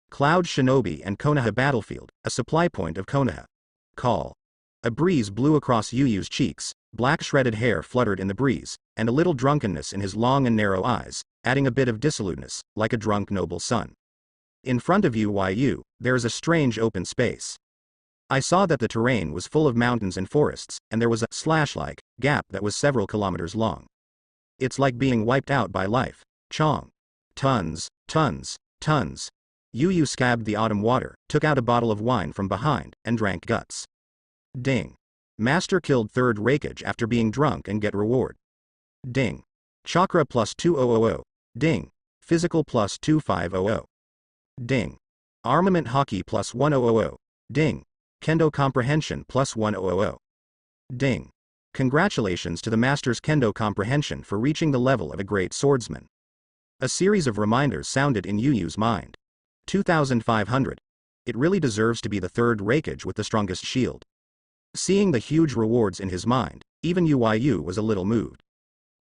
Cloud Shinobi and Konoha Battlefield, a supply point of Konoha. Call. A breeze blew across Yuyu's cheeks, black shredded hair fluttered in the breeze, and a little drunkenness in his long and narrow eyes, adding a bit of dissoluteness, like a drunk noble son. In front of Yuyu, there is a strange open space. I saw that the terrain was full of mountains and forests, and there was a slash-like gap that was several kilometers long. It's like being wiped out by life. Chong. Tons, tons, tons. Yuyu scabbed the autumn water, took out a bottle of wine from behind, and drank guts. Ding. Master killed third Raikage after being drunk and get reward. Ding. Chakra plus 2000. Ding. Physical plus 2500. Ding. Armament Hockey plus 1000. Ding. Kendo Comprehension plus 1000. Ding. Congratulations to the Master's Kendo Comprehension for reaching the level of a great swordsman. A series of reminders sounded in Yuyu's mind. 2500. It really deserves to be the third Raikage with the strongest shield. Seeing the huge rewards in his mind, even Yuyu was a little moved.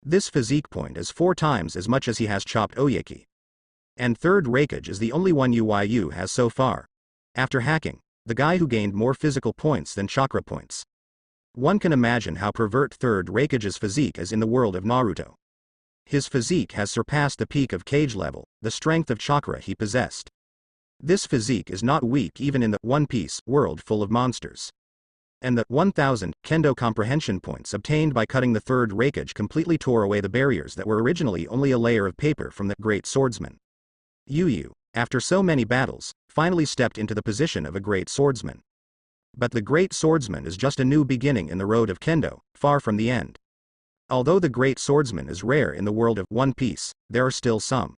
This physique point is 4 times as much as he has chopped Oyeki. And third Raikage is the only one Yuyu has so far. After hacking, the guy who gained more physical points than chakra points. One can imagine how pervert third Raikage's physique is in the world of Naruto. His physique has surpassed the peak of Cage level, the strength of chakra he possessed. This physique is not weak even in the One Piece world full of monsters. And the 1000 Kendo Comprehension points obtained by cutting the third Raikage completely tore away the barriers that were originally only a layer of paper from the great swordsman. Yuyu, after so many battles, finally stepped into the position of a great swordsman. But the great swordsman is just a new beginning in the road of Kendo, far from the end. Although the great swordsman is rare in the world of One Piece, there are still some.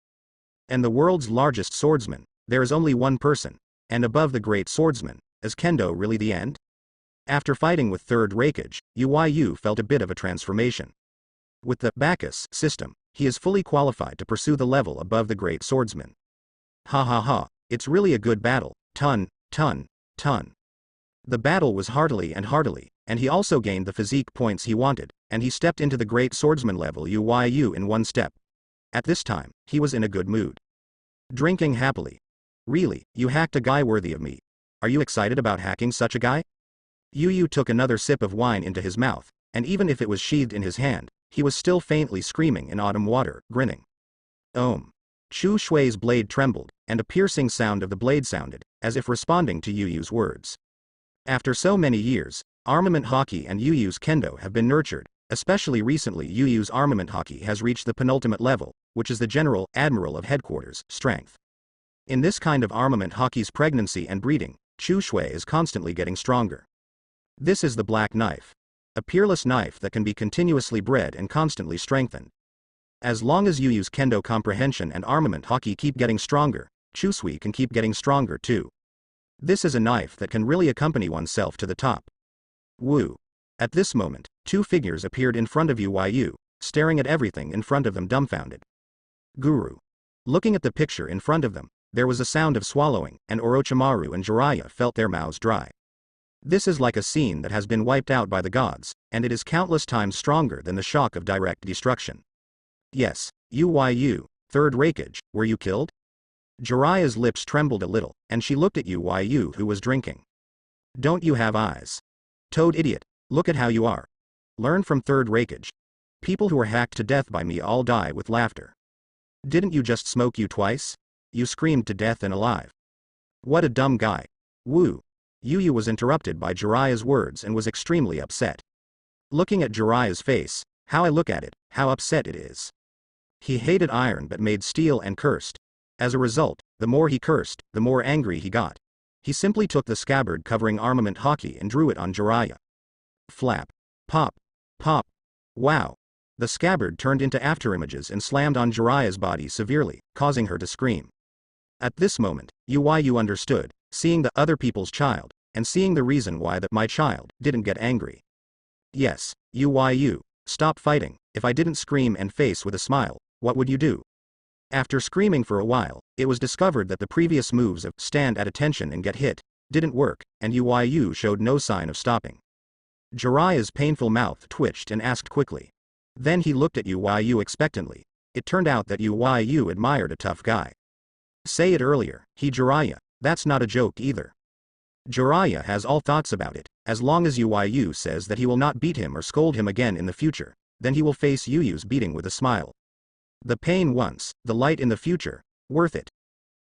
And the world's largest swordsman, there is only one person, and above the great swordsman, is Kendo really the end? After fighting with third Raikage, Yuyu felt a bit of a transformation. With the Bacchus system, he is fully qualified to pursue the level above the great swordsman. Ha ha ha, it's really a good battle, ton. The battle was heartily, and he also gained the physique points he wanted, and he stepped into the great swordsman level Yuyu in one step. At this time, he was in a good mood. Drinking happily. Really, you hacked a guy worthy of me. Are you excited about hacking such a guy? Yuyu took another sip of wine into his mouth, and even if it was sheathed in his hand, he was still faintly screaming in autumn water, grinning. Chu Shui's blade trembled, and a piercing sound of the blade sounded, as if responding to Yuyu's words. After so many years, Armament Hockey and Yuyu's Kendo have been nurtured, especially recently Yuyu's Armament Hockey has reached the penultimate level, which is the General Admiral of Headquarters, Strength. In this kind of Armament Hockey's pregnancy and breeding, Chu Shui is constantly getting stronger. This is the Black Knife. A peerless knife that can be continuously bred and constantly strengthened. As long as Yuyu's Kendo Comprehension and Armament Hockey keep getting stronger, Chu Shui can keep getting stronger too. This is a knife that can really accompany oneself to the top. Woo. At this moment, 2 figures appeared in front of Yuyu, staring at everything in front of them dumbfounded. Guru. Looking at the picture in front of them, there was a sound of swallowing, and Orochimaru and Jiraiya felt their mouths dry. This is like a scene that has been wiped out by the gods, and it is countless times stronger than the shock of direct destruction. Yes, Yuyu, third Raikage, were you killed? Jiraiya's lips trembled a little, and she looked at Yuyu who was drinking. Don't you have eyes? Toad idiot, look at how you are. Learn from third Raikage. People who are hacked to death by me all die with laughter. Didn't you just smoke you twice? You screamed to death and alive. What a dumb guy. Woo. Yuyu was interrupted by Jiraiya's words and was extremely upset. Looking at Jiraiya's face, how I look at it, how upset it is. He hated iron but made steel and cursed. As a result, the more he cursed, the more angry he got. He simply took the scabbard covering Armament Hockey and drew it on Jiraiya. Flap. Pop. Pop. Wow. The scabbard turned into afterimages and slammed on Jiraiya's body severely, causing her to scream. At this moment, Yuyu understood, seeing the other people's child, and seeing the reason why my child didn't get angry. Yes, Yuyu, stop fighting. If I didn't scream and face with a smile, what would you do? After screaming for a while, it was discovered that the previous moves of stand at attention and get hit didn't work, and Yuyu showed no sign of stopping. Jiraiya's painful mouth twitched and asked quickly. Then he looked at Yuyu expectantly. It turned out that Yuyu admired a tough guy. Say it earlier, Jiraiya, that's not a joke either. Jiraiya has all thoughts about it, as long as Yuyu says that he will not beat him or scold him again in the future, then he will face Yuyu's beating with a smile. The pain once, the light in the future, worth it.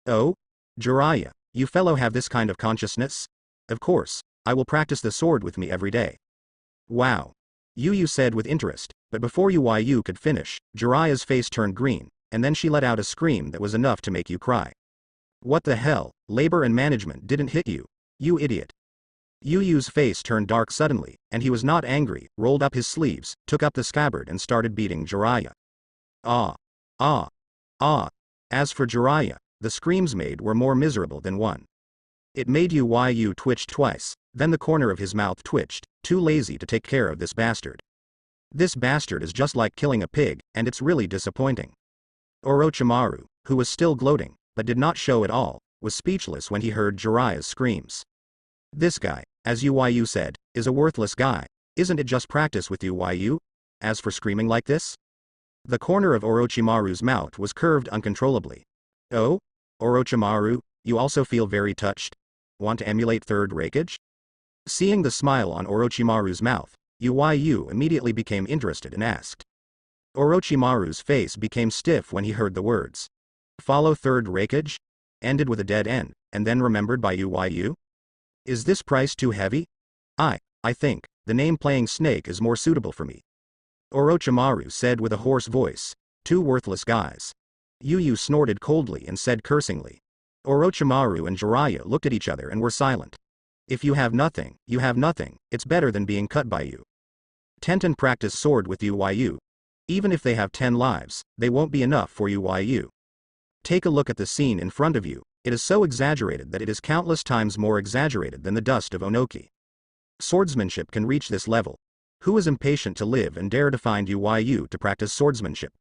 Oh? Jiraiya, you fellow have this kind of consciousness? Of course, I will practice the sword with me every day. Wow. Yuyu said with interest, but before Yuyu could finish, Jiraiya's face turned green, and then she let out a scream that was enough to make you cry. What the hell, labor and management didn't hit you, you idiot. Yuyu's face turned dark suddenly, and he was not angry, rolled up his sleeves, took up the scabbard and started beating Jiraiya. Ah. Ah. Ah. As for Jiraiya, the screams made were more miserable than one. It made Yuyu twitch twice, then the corner of his mouth twitched, too lazy to take care of this bastard. This bastard is just like killing a pig, and it's really disappointing. Orochimaru, who was still gloating, but did not show at all, was speechless when he heard Jiraiya's screams. This guy, as Yuyu said, is a worthless guy, isn't it just practice with Yuyu? As for screaming like this? The corner of Orochimaru's mouth was curved uncontrollably. Oh? Orochimaru, you also feel very touched? Want to emulate third Raikage? Seeing the smile on Orochimaru's mouth, Yuyu immediately became interested and asked. Orochimaru's face became stiff when he heard the words. Follow third Raikage? Ended with a dead end, and then remembered by Yuyu? Is this price too heavy? I think, the name playing snake is more suitable for me. Orochimaru said with a hoarse voice. Two worthless guys. Yuyu snorted coldly and said cursingly. Orochimaru and Jiraiya looked at each other and were silent. If you have nothing, you have nothing, it's better than being cut by you. Tenten practice sword with Yuyu. Even if they have 10 lives, they won't be enough for Yuyu. Take a look at the scene in front of you, it is so exaggerated that it is countless times more exaggerated than the dust of Onoki. Swordsmanship can reach this level. Who is impatient to live and dare to find Yuyu to practice swordsmanship?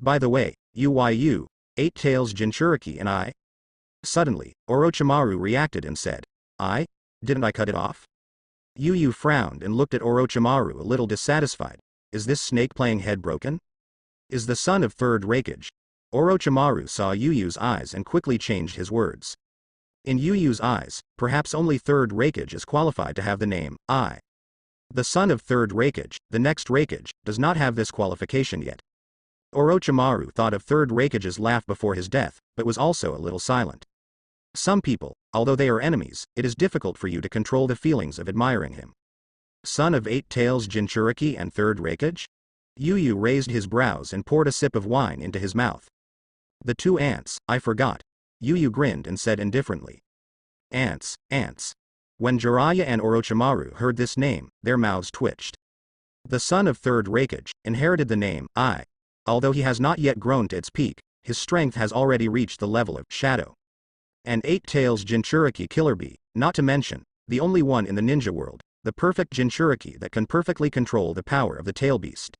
By the way, Yuyu, 8 Tails Jinchuriki and I? Suddenly, Orochimaru reacted and said, Didn't I cut it off? Yuyu frowned and looked at Orochimaru a little dissatisfied. Is this snake playing head broken? Is the son of third Raikage? Orochimaru saw Yuyu's eyes and quickly changed his words. In Yuyu's eyes, perhaps only third Raikage is qualified to have the name, I. The son of third Raikage, the next Raikage, does not have this qualification yet. Orochimaru thought of third Raikage's laugh before his death, but was also a little silent. Some people, although they are enemies, it is difficult for you to control the feelings of admiring him. Son of 8 Tails Jinchuriki and third Raikage? Yuyu raised his brows and poured a sip of wine into his mouth. The 2 ants, I forgot. Yuyu grinned and said indifferently. Ants. When Jiraiya and Orochimaru heard this name, their mouths twitched. The son of third Raikage inherited the name, I. Although he has not yet grown to its peak, his strength has already reached the level of shadow. And 8 Tails Jinchuriki Killer Bee, not to mention, the only one in the ninja world, the perfect Jinchuriki that can perfectly control the power of the tail beast.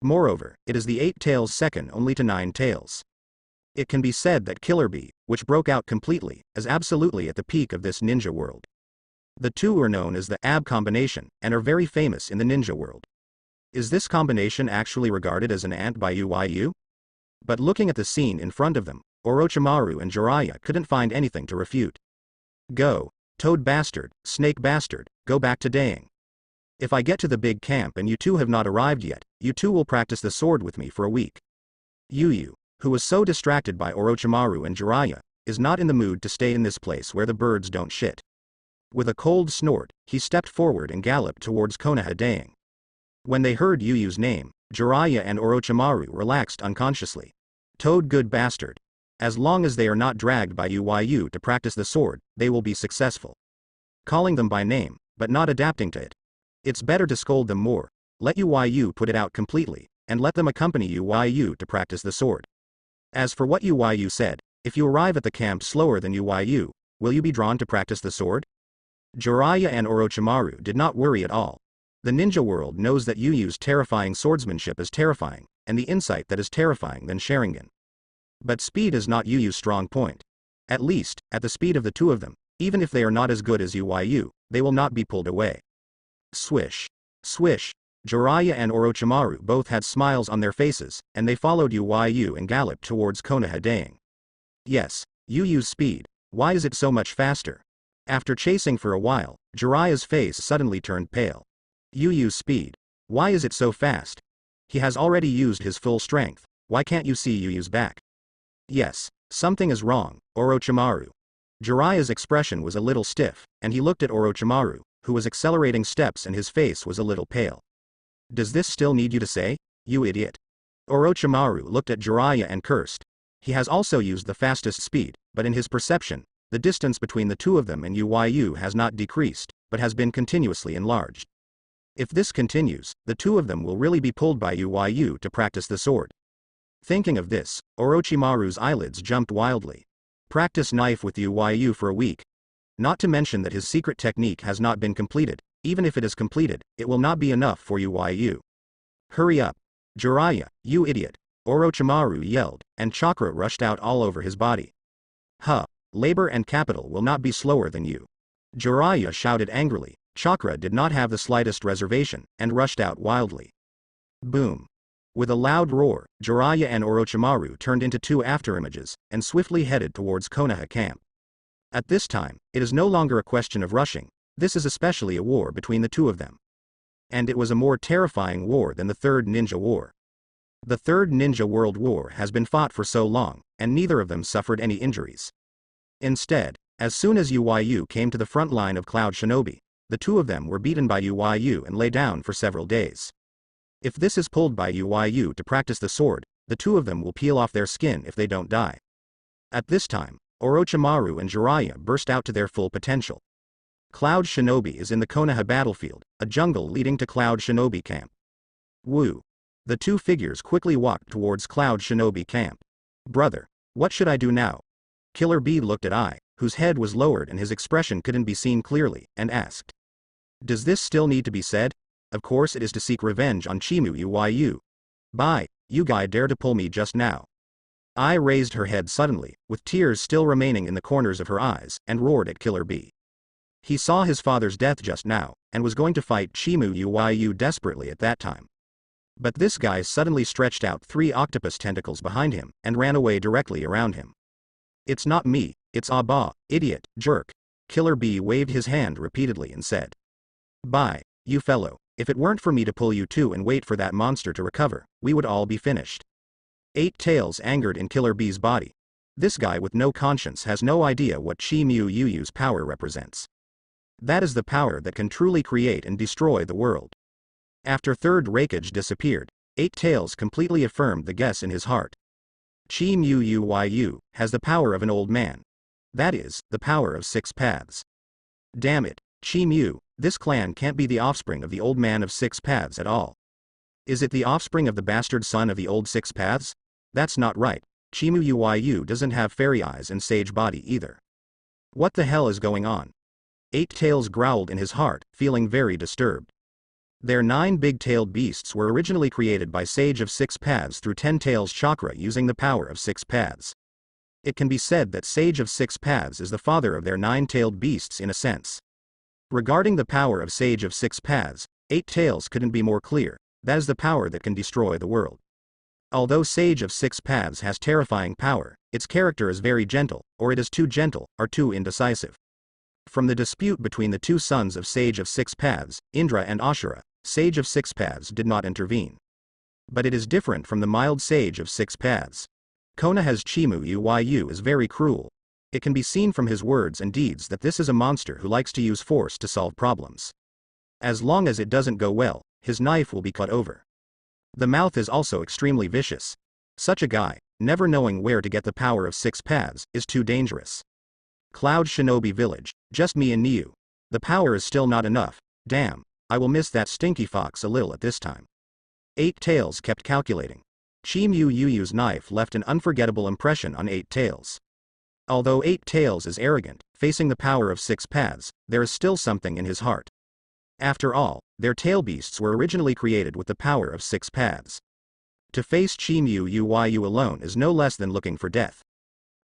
Moreover, it is the 8 Tails second only to 9 Tails. It can be said that Killer Bee, which broke out completely, is absolutely at the peak of this ninja world. The two are known as the AB combination, and are very famous in the ninja world. Is this combination actually regarded as an ant by Yuyu? But looking at the scene in front of them, Orochimaru and Jiraiya couldn't find anything to refute. Go, toad bastard, snake bastard, go back to daying. If I get to the big camp and you two have not arrived yet, you two will practice the sword with me for a week. Yuyu, who was so distracted by Orochimaru and Jiraiya, is not in the mood to stay in this place where the birds don't shit. With a cold snort, he stepped forward and galloped towards Konoha Daing. When they heard Yuyu's name, Jiraiya and Orochimaru relaxed unconsciously. Toad good bastard. As long as they are not dragged by Yuyu to practice the sword, they will be successful. Calling them by name, but not adapting to it. It's better to scold them more, let Yuyu put it out completely, and let them accompany Yuyu to practice the sword. As for what Yuyu said, if you arrive at the camp slower than Yuyu, will you be drawn to practice the sword? Jiraiya and Orochimaru did not worry at all. The ninja world knows that Yuyu's terrifying swordsmanship is terrifying, and the insight that is terrifying than Sharingan. But speed is not Yuyu's strong point. At least, at the speed of the two of them, even if they are not as good as Yuyu, they will not be pulled away. Swish. Swish. Jiraiya and Orochimaru both had smiles on their faces, and they followed Yuyu and galloped towards Konoha Daing. Yes, Yuyu's speed. Why is it so much faster? After chasing for a while, Jiraiya's face suddenly turned pale. Yuyu's speed. Why is it so fast? He has already used his full strength. Why can't you see Yuyu's back? Yes, something is wrong, Orochimaru. Jiraiya's expression was a little stiff, and he looked at Orochimaru, who was accelerating steps and his face was a little pale. Does this still need you to say? You idiot. Orochimaru looked at Jiraiya and cursed. He has also used the fastest speed, but in his perception, the distance between the two of them and Yuyu has not decreased, but has been continuously enlarged. If this continues, the two of them will really be pulled by Yuyu to practice the sword. Thinking of this, Orochimaru's eyelids jumped wildly. Practice knife with Yuyu for a week. Not to mention that his secret technique has not been completed. Even if it is completed, it will not be enough for Yuyu. Hurry up. Jiraiya, you idiot. Orochimaru yelled, and chakra rushed out all over his body. Huh. Labor and capital will not be slower than you. Jiraiya shouted angrily. Chakra did not have the slightest reservation, and rushed out wildly. Boom. With a loud roar, Jiraiya and Orochimaru turned into two afterimages, and swiftly headed towards Konoha camp. At this time, it is no longer a question of rushing. This is especially a war between the two of them. And it was a more terrifying war than the Third Ninja War. The Third Ninja World War has been fought for so long, and neither of them suffered any injuries. Instead, as soon as Yuyu came to the front line of Cloud Shinobi, the two of them were beaten by Yuyu and lay down for several days. If this is pulled by Yuyu to practice the sword, the two of them will peel off their skin if they don't die. At this time, Orochimaru and Jiraiya burst out to their full potential. Cloud Shinobi is in the Konoha battlefield, a jungle leading to Cloud Shinobi camp. Woo. The two figures quickly walked towards Cloud Shinobi camp. Brother, what should I do now? Killer Bee looked at I, whose head was lowered and his expression couldn't be seen clearly, and asked. Does this still need to be said? Of course it is to seek revenge on Chimu Yuyu. Bye, you guy dare to pull me just now. I raised her head suddenly, with tears still remaining in the corners of her eyes, and roared at Killer Bee. He saw his father's death just now, and was going to fight Chimu Yuyu desperately at that time. But this guy suddenly stretched out 3 octopus tentacles behind him, and ran away directly around him. It's not me, it's Abba, idiot, jerk. Killer Bee waved his hand repeatedly and said. Bye, you fellow, if it weren't for me to pull you two and wait for that monster to recover, we would all be finished. 8 Tails angered in Killer Bee's body. This guy with no conscience has no idea what Chimu Yuyu's power represents. That is the power that can truly create and destroy the world. After Third Raikage disappeared, 8 Tails completely affirmed the guess in his heart. Chimu Yuyu has the power of an old man. That is, the power of 6 paths. Damn it, Chimu, this clan can't be the offspring of the old man of 6 paths at all. Is it the offspring of the bastard son of the old 6 paths? That's not right. Chimu Yuyu doesn't have fairy eyes and sage body either. What the hell is going on? 8 Tails growled in his heart, feeling very disturbed. Their 9 big-tailed beasts were originally created by Sage of 6 Paths through 10 Tails chakra using the power of 6 paths. It can be said that Sage of 6 Paths is the father of their 9-tailed beasts in a sense. Regarding the power of Sage of 6 Paths, 8 Tails couldn't be more clear. That is the power that can destroy the world. Although Sage of 6 Paths has terrifying power, its character is very gentle, or it is too gentle, or too indecisive. From the dispute between the 2 sons of Sage of 6 Paths, Indra and Ashura, Sage of 6 Paths did not intervene. But it is different from the mild Sage of 6 Paths. Konoha's Chimu Yuyu is very cruel. It can be seen from his words and deeds that this is a monster who likes to use force to solve problems. As long as it doesn't go well, his knife will be cut over. The mouth is also extremely vicious. Such a guy, never knowing where to get the power of 6 paths, is too dangerous. Cloud Shinobi Village, just me and Niu. The power is still not enough. Damn, I will miss that stinky fox a little at this time. 8 Tails kept calculating. Chimu Yuyu's knife left an unforgettable impression on 8 Tails. Although 8 Tails is arrogant, facing the power of 6 paths, there is still something in his heart. After all, their tail beasts were originally created with the power of 6 paths. To face Chimu Yuyu alone is no less than looking for death.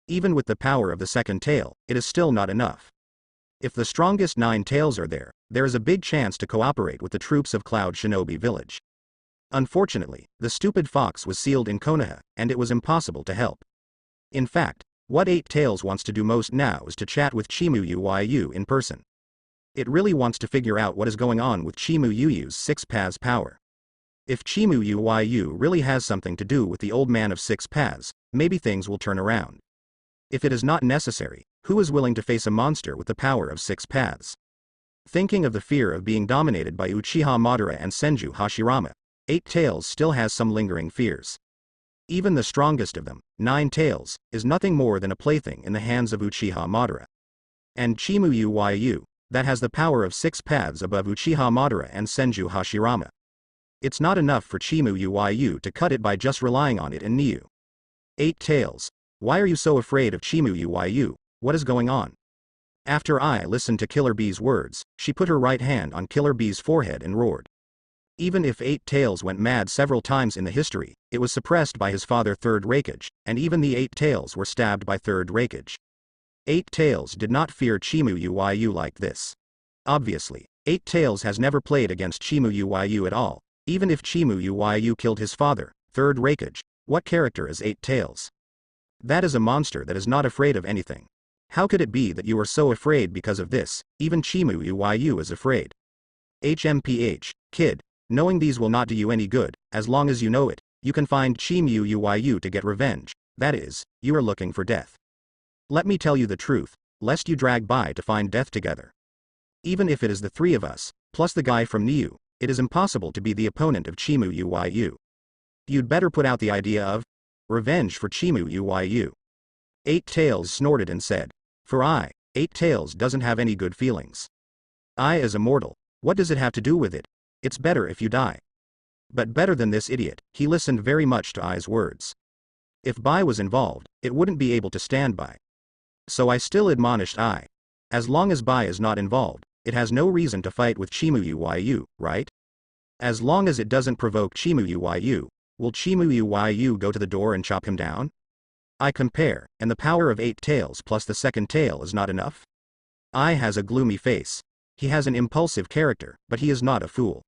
Even with the power of the second tail, it is still not enough. If the strongest 9 tails are there, there is a big chance to cooperate with the troops of Cloud Shinobi Village. Unfortunately, the stupid fox was sealed in Konoha, and it was impossible to help. In fact, What Eight Tails wants to do most now is to chat with Chimu Yuyu in person. It really wants to figure out what is going on with Chimu Yuyu's 6 paths power. If Chimu Yuyu really has something to do with the old man of 6 paths, maybe things will turn around. If it is not necessary, who is willing to face a monster with the power of 6 paths? Thinking of the fear of being dominated by Uchiha Madara and Senju Hashirama, Eight Tails still has some lingering fears. Even the strongest of them, Nine Tails, is nothing more than a plaything in the hands of Uchiha Madara. And Chimu Yuyu, that has the power of 6 paths above Uchiha Madara and Senju Hashirama. It's not enough for Chimu Yuyu to cut it by just relying on it and Niu. Eight Tails, why are you so afraid of Chimu Yuyu? What is going on? After I listened to Killer Bee's words, she put her right hand on Killer Bee's forehead and roared. Even if Eight Tails went mad several times in the history, it was suppressed by his father Third Raikage, and even the Eight Tails were stabbed by Third Raikage. Eight Tails did not fear Chimu Yuyu like this. Obviously, Eight Tails has never played against Chimu Yuyu at all. Even if Chimu Yuyu killed his father, Third Raikage, what character is Eight Tails? That is a monster that is not afraid of anything. How could it be that you are so afraid because of this? Even Chimu Yuyu is afraid. HMPH, kid, knowing these will not do you any good. As long as you know it, you can find Chimu Yuyu to get revenge. That is, you are looking for death. Let me tell you the truth, lest you drag by to find death together. Even if it is the 3 of us, plus the guy from Niu, it is impossible to be the opponent of Chimu Yuyu. You'd better put out the idea of revenge for Chimu Yuyu. Eight Tails snorted and said, for Eight Tails doesn't have any good feelings. I is immortal, what does it have to do with it? It's better if you die. But better than this idiot, he listened very much to Ai's words. If Bai was involved, it wouldn't be able to stand by. So I still admonished Ai. As long as Bai is not involved, it has no reason to fight with Chimu Yuyu, right? As long as it doesn't provoke Chimu Yuyu, will Chimu Yuyu go to the door and chop him down? I compare, and the power of Eight Tails plus the second tail is not enough? Ai has a gloomy face. He has an impulsive character, but he is not a fool.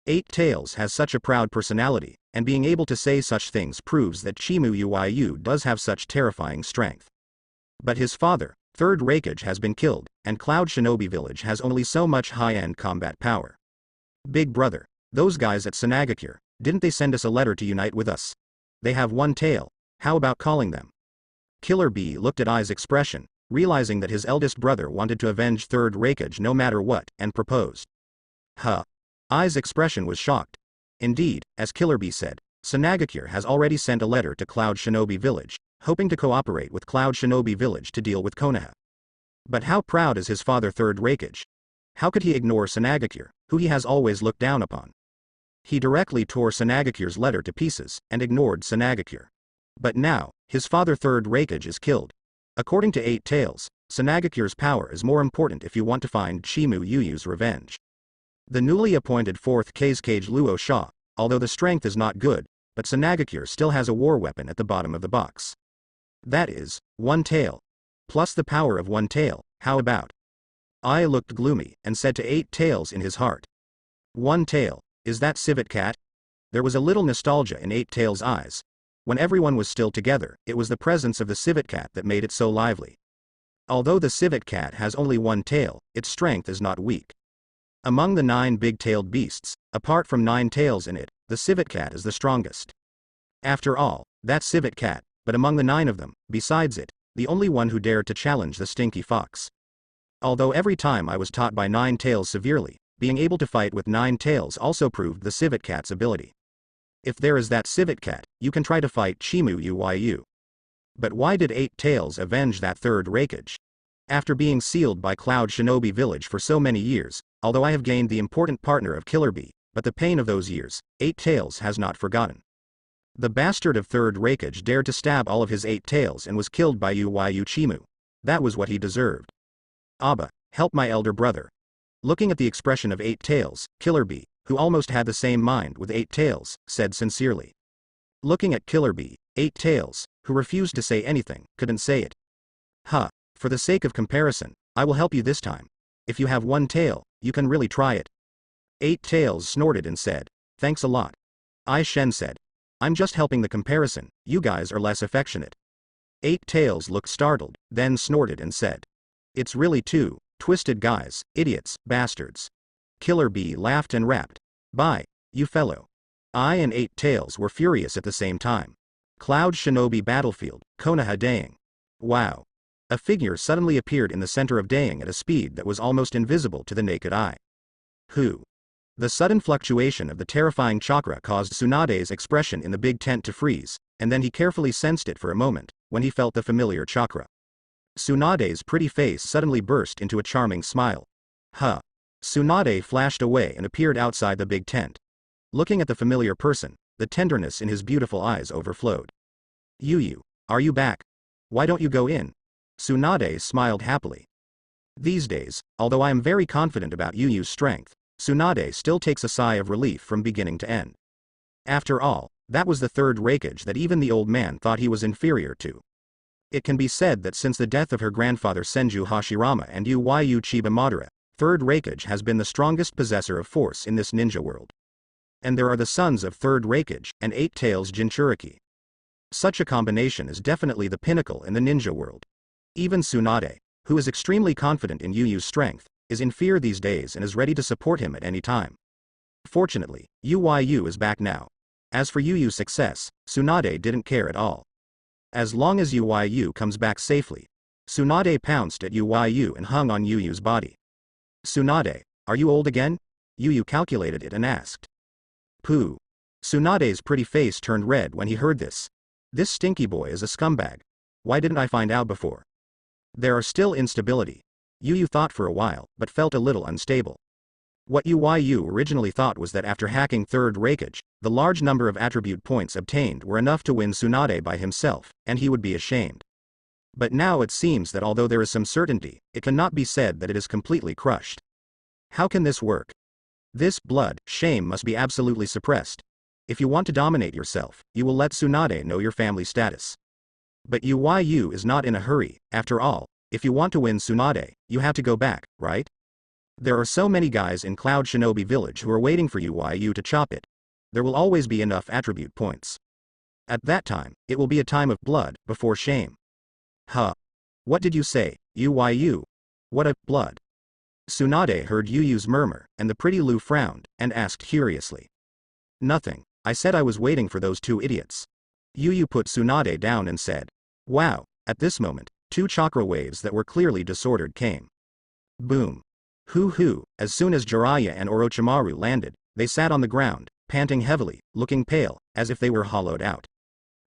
Eight Tails has such a proud personality, and being able to say such things proves that Chimu Yuyu does have such terrifying strength. But his father, Third Raikage, has been killed, and Cloud Shinobi Village has only so much high-end combat power. Big brother, those guys at Sanagakure, didn't they send us a letter to unite with us? They have one tail. How about calling them? Killer Bee looked at Ai's expression, realizing that his eldest brother wanted to avenge Third Raikage no matter what, and proposed. Huh. Ai's expression was shocked. Indeed, as Killer Bee said, Sanagakure has already sent a letter to Cloud Shinobi Village, hoping to cooperate with Cloud Shinobi Village to deal with Konoha. But how proud is his father Third Raikage? How could he ignore Sanagakure, who he has always looked down upon? He directly tore Sanagakure's letter to pieces, and ignored Sanagakure. But now, his father Third Raikage is killed. According to Eight Tails, Sanagakure's power is more important if you want to find Chimu Yuyu's revenge. The newly appointed 4th Kage Luo Sha, although the strength is not good, but Sanagakure still has a war weapon at the bottom of the box. That is, one tail. Plus the power of one tail, how about? Ai looked gloomy, and said to Eight Tails in his heart. One tail, is that civet cat? There was a little nostalgia in Eight Tails' eyes. When everyone was still together, it was the presence of the civet cat that made it so lively. Although the civet cat has only one tail, its strength is not weak. Among the 9 big-tailed beasts, apart from 9 tails in it, the civet cat is the strongest. After all, that civet cat, but among the 9 of them, besides it, the only one who dared to challenge the stinky fox. Although every time I was taught by 9 tails severely, being able to fight with 9 tails also proved the civet cat's ability. If there is that civet cat, you can try to fight Chimu Yuyu. But why did Eight Tails avenge that Third Raikage? After being sealed by Cloud Shinobi Village for so many years, although I have gained the important partner of Killer Bee, but the pain of those years, Eight Tails has not forgotten. The bastard of Third Raikage dared to stab all of his 8 tails and was killed by Yuyu Chimu. That was what he deserved. Abba, help my elder brother. Looking at the expression of Eight Tails, Killer Bee, who almost had the same mind with Eight Tails, said sincerely. Looking at Killer Bee, Eight Tails, who refused to say anything, couldn't say it. Huh, for the sake of comparison, I will help you this time. If you have one tail, you can really try it. Eight Tails snorted and said, thanks a lot. Ai Shen said, I'm just helping the comparison, you guys are less affectionate. Eight Tails looked startled, then snorted and said. It's really two twisted guys, idiots, bastards. Killer Bee laughed and rapped. Bye, you fellow. I and Eight Tails were furious at the same time. Cloud Shinobi Battlefield, Konoha Daing. Wow. A figure suddenly appeared in the center of Daing at a speed that was almost invisible to the naked eye. Who? The sudden fluctuation of the terrifying chakra caused Tsunade's expression in the big tent to freeze, and then he carefully sensed it for a moment, when he felt the familiar chakra. Tsunade's pretty face suddenly burst into a charming smile. Huh. Tsunade flashed away and appeared outside the big tent. Looking at the familiar person, the tenderness in his beautiful eyes overflowed. Yuyu, are you back? Why don't you go in? Tsunade smiled happily. These days, although I am very confident about Yuyu's strength, Tsunade still takes a sigh of relief from beginning to end. After all, that was the third Raikage that even the old man thought he was inferior to. It can be said that since the death of her grandfather Senju Hashirama and Yuyu Chiba Madara, third Raikage has been the strongest possessor of force in this ninja world. And there are the sons of third Raikage and Eight Tails Jinchuriki. Such a combination is definitely the pinnacle in the ninja world. Even Tsunade, who is extremely confident in Yuyu's strength, is in fear these days and is ready to support him at any time. Fortunately, Yuyu is back now. As for Yuyu's success, Tsunade didn't care at all. As long as Yuyu comes back safely. Tsunade pounced at Yuyu and hung on Yuyu's body. Tsunade, are you old again? Yuyu calculated it and asked. Pooh. Tsunade's pretty face turned red when he heard this. This stinky boy is a scumbag. Why didn't I find out before? There are still instability. Yuyu thought for a while, but felt a little unstable. What Yuyu originally thought was that after hacking third Raikage, the large number of attribute points obtained were enough to win Tsunade by himself, and he would be ashamed. But now it seems that although there is some certainty, it cannot be said that it is completely crushed. How can this work? This shame must be absolutely suppressed. If you want to dominate yourself, you will let Tsunade know your family status. But Yuyu is not in a hurry. After all, if you want to win Tsunade, you have to go back, right? There are so many guys in Cloud Shinobi Village who are waiting for Yuyu to chop it. There will always be enough attribute points. At that time, it will be a time of blood, before shame. Huh. What did you say, Yuyu? What a blood? Tsunade heard Yuyu's murmur, and the pretty Lu frowned, and asked curiously. Nothing, I said I was waiting for those two idiots. Yuyu put Tsunade down and said. Wow, at this moment, two chakra waves that were clearly disordered came. Boom. Hoo-hoo, as soon as Jiraiya and Orochimaru landed, they sat on the ground, panting heavily, looking pale, as if they were hollowed out.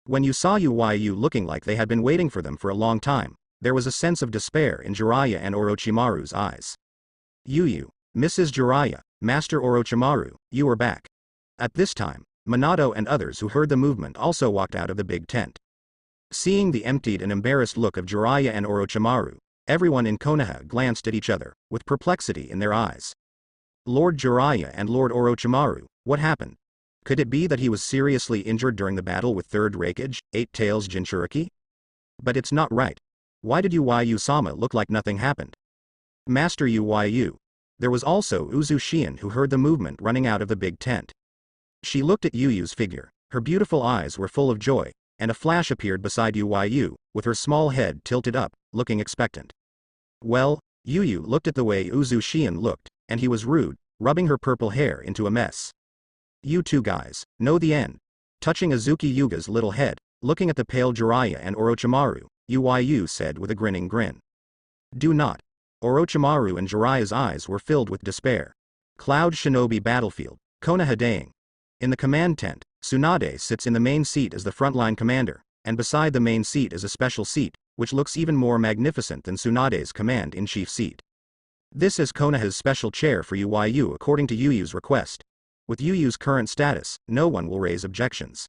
When you saw Yuyu looking like they had been waiting for them for a long time, there was a sense of despair in Jiraiya and Orochimaru's eyes. Yuyu, Mrs. Jiraiya, Master Orochimaru, you are back. At this time, Minato and others who heard the movement also walked out of the big tent. Seeing the emptied and embarrassed look of Jiraiya and Orochimaru, everyone in Konoha glanced at each other, with perplexity in their eyes. Lord Jiraiya and Lord Orochimaru, what happened? Could it be that he was seriously injured during the battle with third Raikage, Eight Tails Jinchuriki? But it's not right. Why did Yuyu-sama look like nothing happened? Master Yuyu. There was also Uzushian who heard the movement running out of the big tent. She looked at Yuyu's figure, her beautiful eyes were full of joy, and a flash appeared beside Yuyu, with her small head tilted up, looking expectant. Well, Yuyu looked at the way Uzushian looked, and he was rude, rubbing her purple hair into a mess. You two guys, know the end. Touching Azuki Yuga's little head, looking at the pale Jiraiya and Orochimaru, Yuyu said with a grinning grin. Do not. Orochimaru and Jiraiya's eyes were filled with despair. Cloud Shinobi Battlefield, Konoha Daing. In the command tent, Tsunade sits in the main seat as the frontline commander, and beside the main seat is a special seat, which looks even more magnificent than Tsunade's command-in-chief seat. This is Konoha's special chair for Yuyu according to Yuyu's request. With Yuyu's current status, no one will raise objections.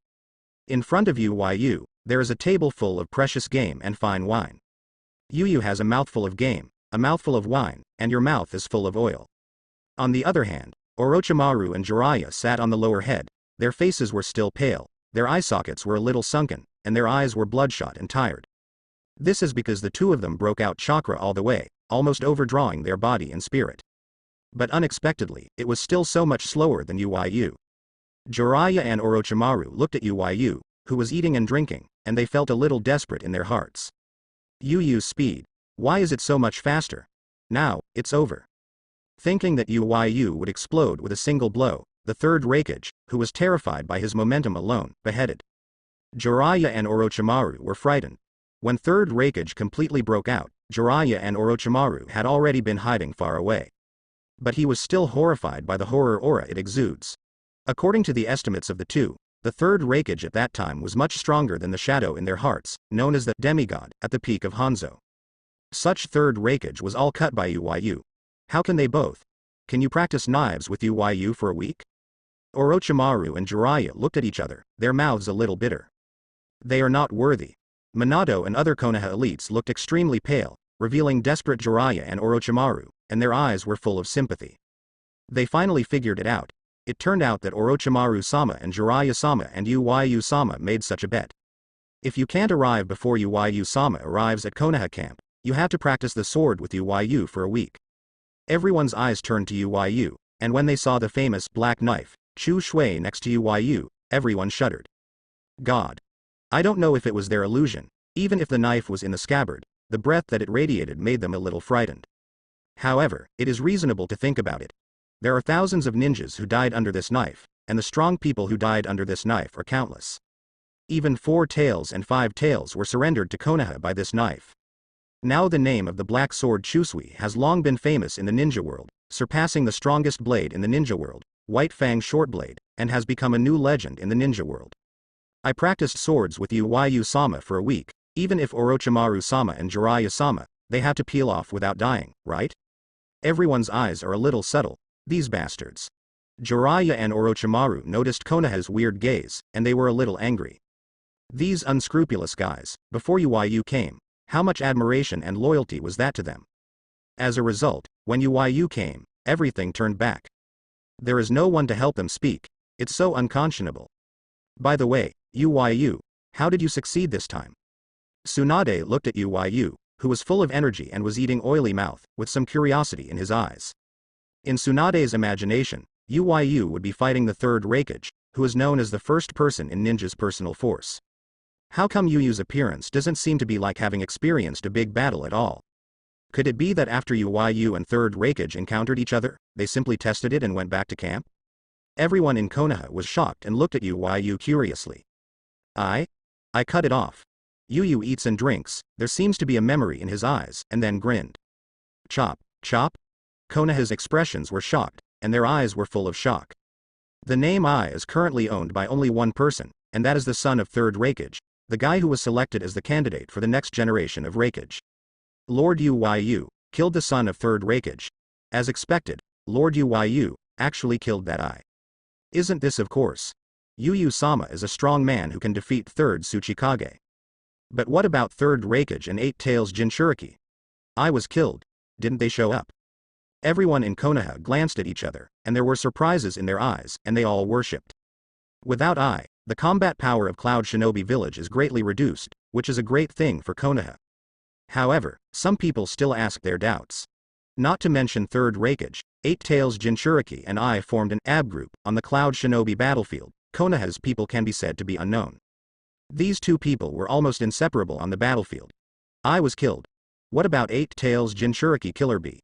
In front of Yuyu, there is a table full of precious game and fine wine. Yuyu has a mouthful of game, a mouthful of wine, and your mouth is full of oil. On the other hand, Orochimaru and Jiraiya sat on the lower head, their faces were still pale, their eye sockets were a little sunken, and their eyes were bloodshot and tired. This is because the two of them broke out chakra all the way, almost overdrawing their body and spirit. But unexpectedly, it was still so much slower than Yuyu. Jiraiya and Orochimaru looked at Yuyu, who was eating and drinking, and they felt a little desperate in their hearts. Yuyu's speed. Why is it so much faster? Now, it's over. Thinking that Yuyu would explode with a single blow, the third Raikage, who was terrified by his momentum alone, beheaded. Jiraiya and Orochimaru were frightened. When third Raikage completely broke out, Jiraiya and Orochimaru had already been hiding far away. But he was still horrified by the horror aura it exudes. According to the estimates of the two, the third Raikage at that time was much stronger than the shadow in their hearts, known as the demigod, at the peak of Hanzo. Such third Raikage was all cut by Yuyu. How can they both? Can you practice knives with Yuyu for a week? Orochimaru and Jiraiya looked at each other, their mouths a little bitter. They are not worthy. Minato and other Konoha elites looked extremely pale, revealing desperate Jiraiya and Orochimaru, and their eyes were full of sympathy. They finally figured it out. It turned out that Orochimaru-sama and Jiraiya-sama and Yuyu-sama made such a bet. If you can't arrive before Yuyu-sama arrives at Konoha camp, you have to practice the sword with Yuyu for a week. Everyone's eyes turned to Yuyu, and when they saw the famous black knife, Chu Shui next to Yuyu, everyone shuddered. God. I don't know if it was their illusion. Even if the knife was in the scabbard, the breath that it radiated made them a little frightened. However, it is reasonable to think about it. There are thousands of ninjas who died under this knife, and the strong people who died under this knife are countless. Even 4 tails and 5 tails were surrendered to Konoha by this knife. Now the name of the black sword Chusui has long been famous in the ninja world, surpassing the strongest blade in the ninja world, White Fang Shortblade, and has become a new legend in the ninja world. I practiced swords with Yuyu-sama for a week, even if Orochimaru-sama and Jiraiya-sama, they have to peel off without dying, right? Everyone's eyes are a little subtle, these bastards. Jiraiya and Orochimaru noticed Konoha's weird gaze, and they were a little angry. These unscrupulous guys, before Yuyu came, how much admiration and loyalty was that to them? As a result, when Yuyu came, everything turned back. There is no one to help them speak. It's so unconscionable. By the way, Yuyu, how did you succeed this time? Tsunade looked at Yuyu, who was full of energy and was eating oily mouth, with some curiosity in his eyes. In Tsunade's imagination, Yuyu would be fighting the third Raikage, who is known as the first person in ninja's personal force. How come Yuyu's appearance doesn't seem to be like having experienced a big battle at all? Could it be that after Yuyu and third Raikage encountered each other, they simply tested it and went back to camp? Everyone in Konoha was shocked and looked at Yuyu curiously. I cut it off. Yuyu eats and drinks, there seems to be a memory in his eyes, and then grinned. Chop, chop? Konoha's expressions were shocked, and their eyes were full of shock. The name I is currently owned by only one person, and that is the son of third Raikage, the guy who was selected as the candidate for the next generation of Raikage. Lord Yuyu killed the son of third Raikage. As expected, Lord Yuyu actually killed that I. Isn't this of course? Yuyu-sama is a strong man who can defeat third Tsuchikage. But what about third Raikage and 8 Tails Jinchuriki? I was killed. Didn't they show up? Everyone in Konoha glanced at each other, and there were surprises in their eyes, and they all worshipped. Without I, the combat power of Cloud Shinobi Village is greatly reduced, which is a great thing for Konoha. However, some people still ask their doubts. Not to mention third Raikage, 8 Tails Jinchuriki and I formed an AB group on the Cloud Shinobi battlefield. Konoha's people can be said to be unknown. These two people were almost inseparable on the battlefield. I was killed. What about 8 Tails Jinchuriki Killer Bee?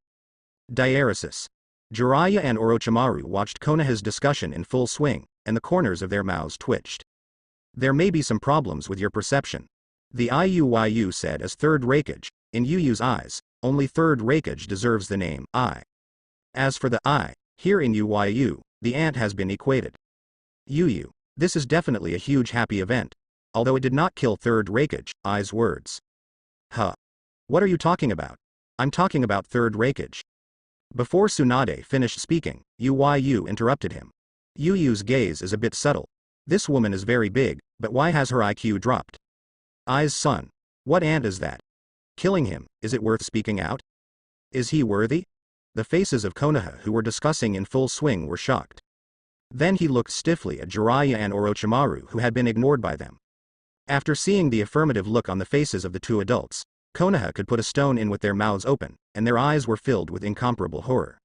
Diaresis. Jiraiya and Orochimaru watched Konoha's discussion in full swing, and the corners of their mouths twitched. There may be some problems with your perception. The Yuyu said as third Raikage. In Yuyu's eyes, only third Raikage deserves the name I. As for the I, here in Yuyu, the ant has been equated. Yuyu, this is definitely a huge happy event. Although it did not kill third Raikage, I's words. Huh. What are you talking about? I'm talking about third Raikage. Before Tsunade finished speaking, Yuyu interrupted him. Yuyu's gaze is a bit subtle. This woman is very big, but why has her IQ dropped? I's son. What ant is that? Killing him, is it worth speaking out? Is he worthy? The faces of Konoha who were discussing in full swing were shocked. Then he looked stiffly at Jiraiya and Orochimaru who had been ignored by them. After seeing the affirmative look on the faces of the two adults, Konoha could put a stone in with their mouths open, and their eyes were filled with incomparable horror.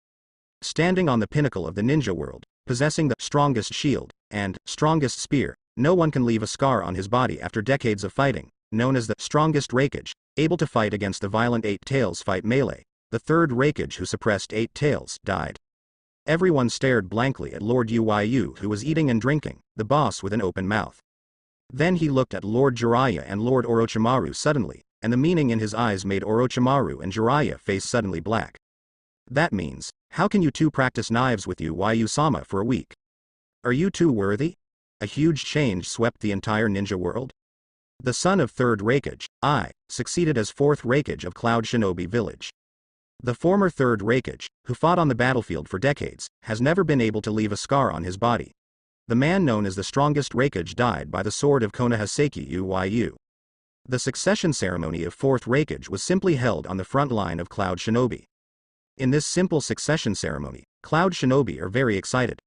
Standing on the pinnacle of the ninja world, possessing the strongest shield and strongest spear, no one can leave a scar on his body after decades of fighting, known as the strongest Raikage, able to fight against the violent Eight Tails fight melee. The third Raikage who suppressed Eight Tails died. Everyone stared blankly at Lord Yuyu, who was eating and drinking, the boss, with an open mouth. Then he looked at Lord Jiraiya and Lord Orochimaru suddenly, and the meaning in his eyes made Orochimaru and Jiraiya face suddenly black. That means, how can you two practice knives with Yuyu-sama for a week? Are you two worthy? A huge change swept the entire ninja world. The son of third Raikage, succeeded as fourth Raikage of Cloud Shinobi Village. The former third Raikage, who fought on the battlefield for decades, has never been able to leave a scar on his body. The man known as the strongest Raikage died by the sword of Konohaseki Yuyu. The succession ceremony of fourth Raikage was simply held on the front line of Cloud Shinobi. In this simple succession ceremony, Cloud Shinobi are very excited.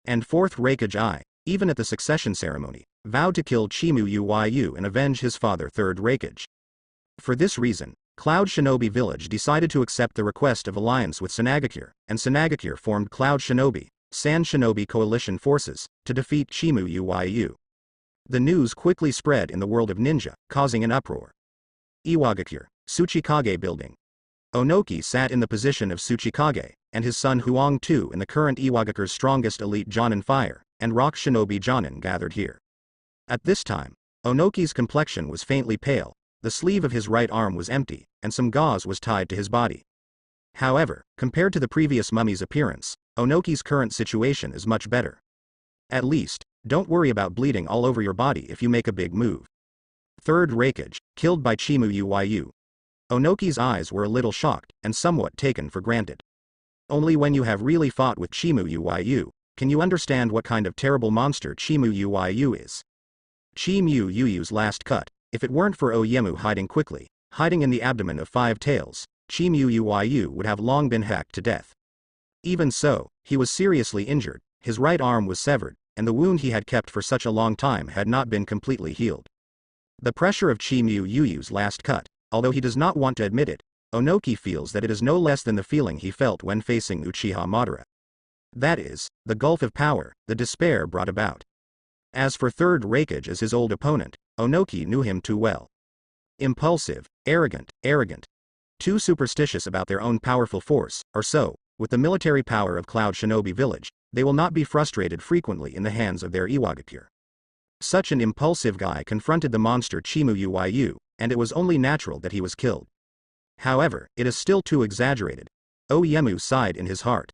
And fourth Raikage even at the succession ceremony, vowed to kill Chimu Yuyu and avenge his father third Raikage. For this reason, Cloud Shinobi Village decided to accept the request of alliance with Sanagakure, and Sanagakure formed Cloud Shinobi, San Shinobi coalition forces, to defeat Chimu Yuyu. The news quickly spread in the world of ninja, causing an uproar. Iwagakure, Tsuchikage building. Onoki sat in the position of Tsuchikage, and his son Huang Tu in the current Iwagakure's strongest elite Jonin fire, and Rock Shinobi Jonin gathered here. At this time, Onoki's complexion was faintly pale, the sleeve of his right arm was empty, and some gauze was tied to his body. However, compared to the previous mummy's appearance, Onoki's current situation is much better. At least, don't worry about bleeding all over your body if you make a big move. Third Raikage, killed by Chimu Yuyu. Onoki's eyes were a little shocked, and somewhat taken for granted. Only when you have really fought with Chimu Yuyu, can you understand what kind of terrible monster Chimu Yuyu is. Chimu Yuyu's last cut, if it weren't for Oyemu hiding in the abdomen of Five Tails, Chimu Yuyu would have long been hacked to death. Even so, he was seriously injured, his right arm was severed, and the wound he had kept for such a long time had not been completely healed. The pressure of Chimu Yuyu's last cut, although he does not want to admit it, Onoki feels that it is no less than the feeling he felt when facing Uchiha Madara. That is, the gulf of power, the despair brought about. As for third Raikage as his old opponent, Onoki knew him too well. Impulsive, arrogant, too superstitious about their own powerful force, or so, with the military power of Cloud Shinobi Village, they will not be frustrated frequently in the hands of their Iwagakure. Such an impulsive guy confronted the monster Chimu Yuyu, and it was only natural that he was killed. However, it is still too exaggerated. Oyemu sighed in his heart.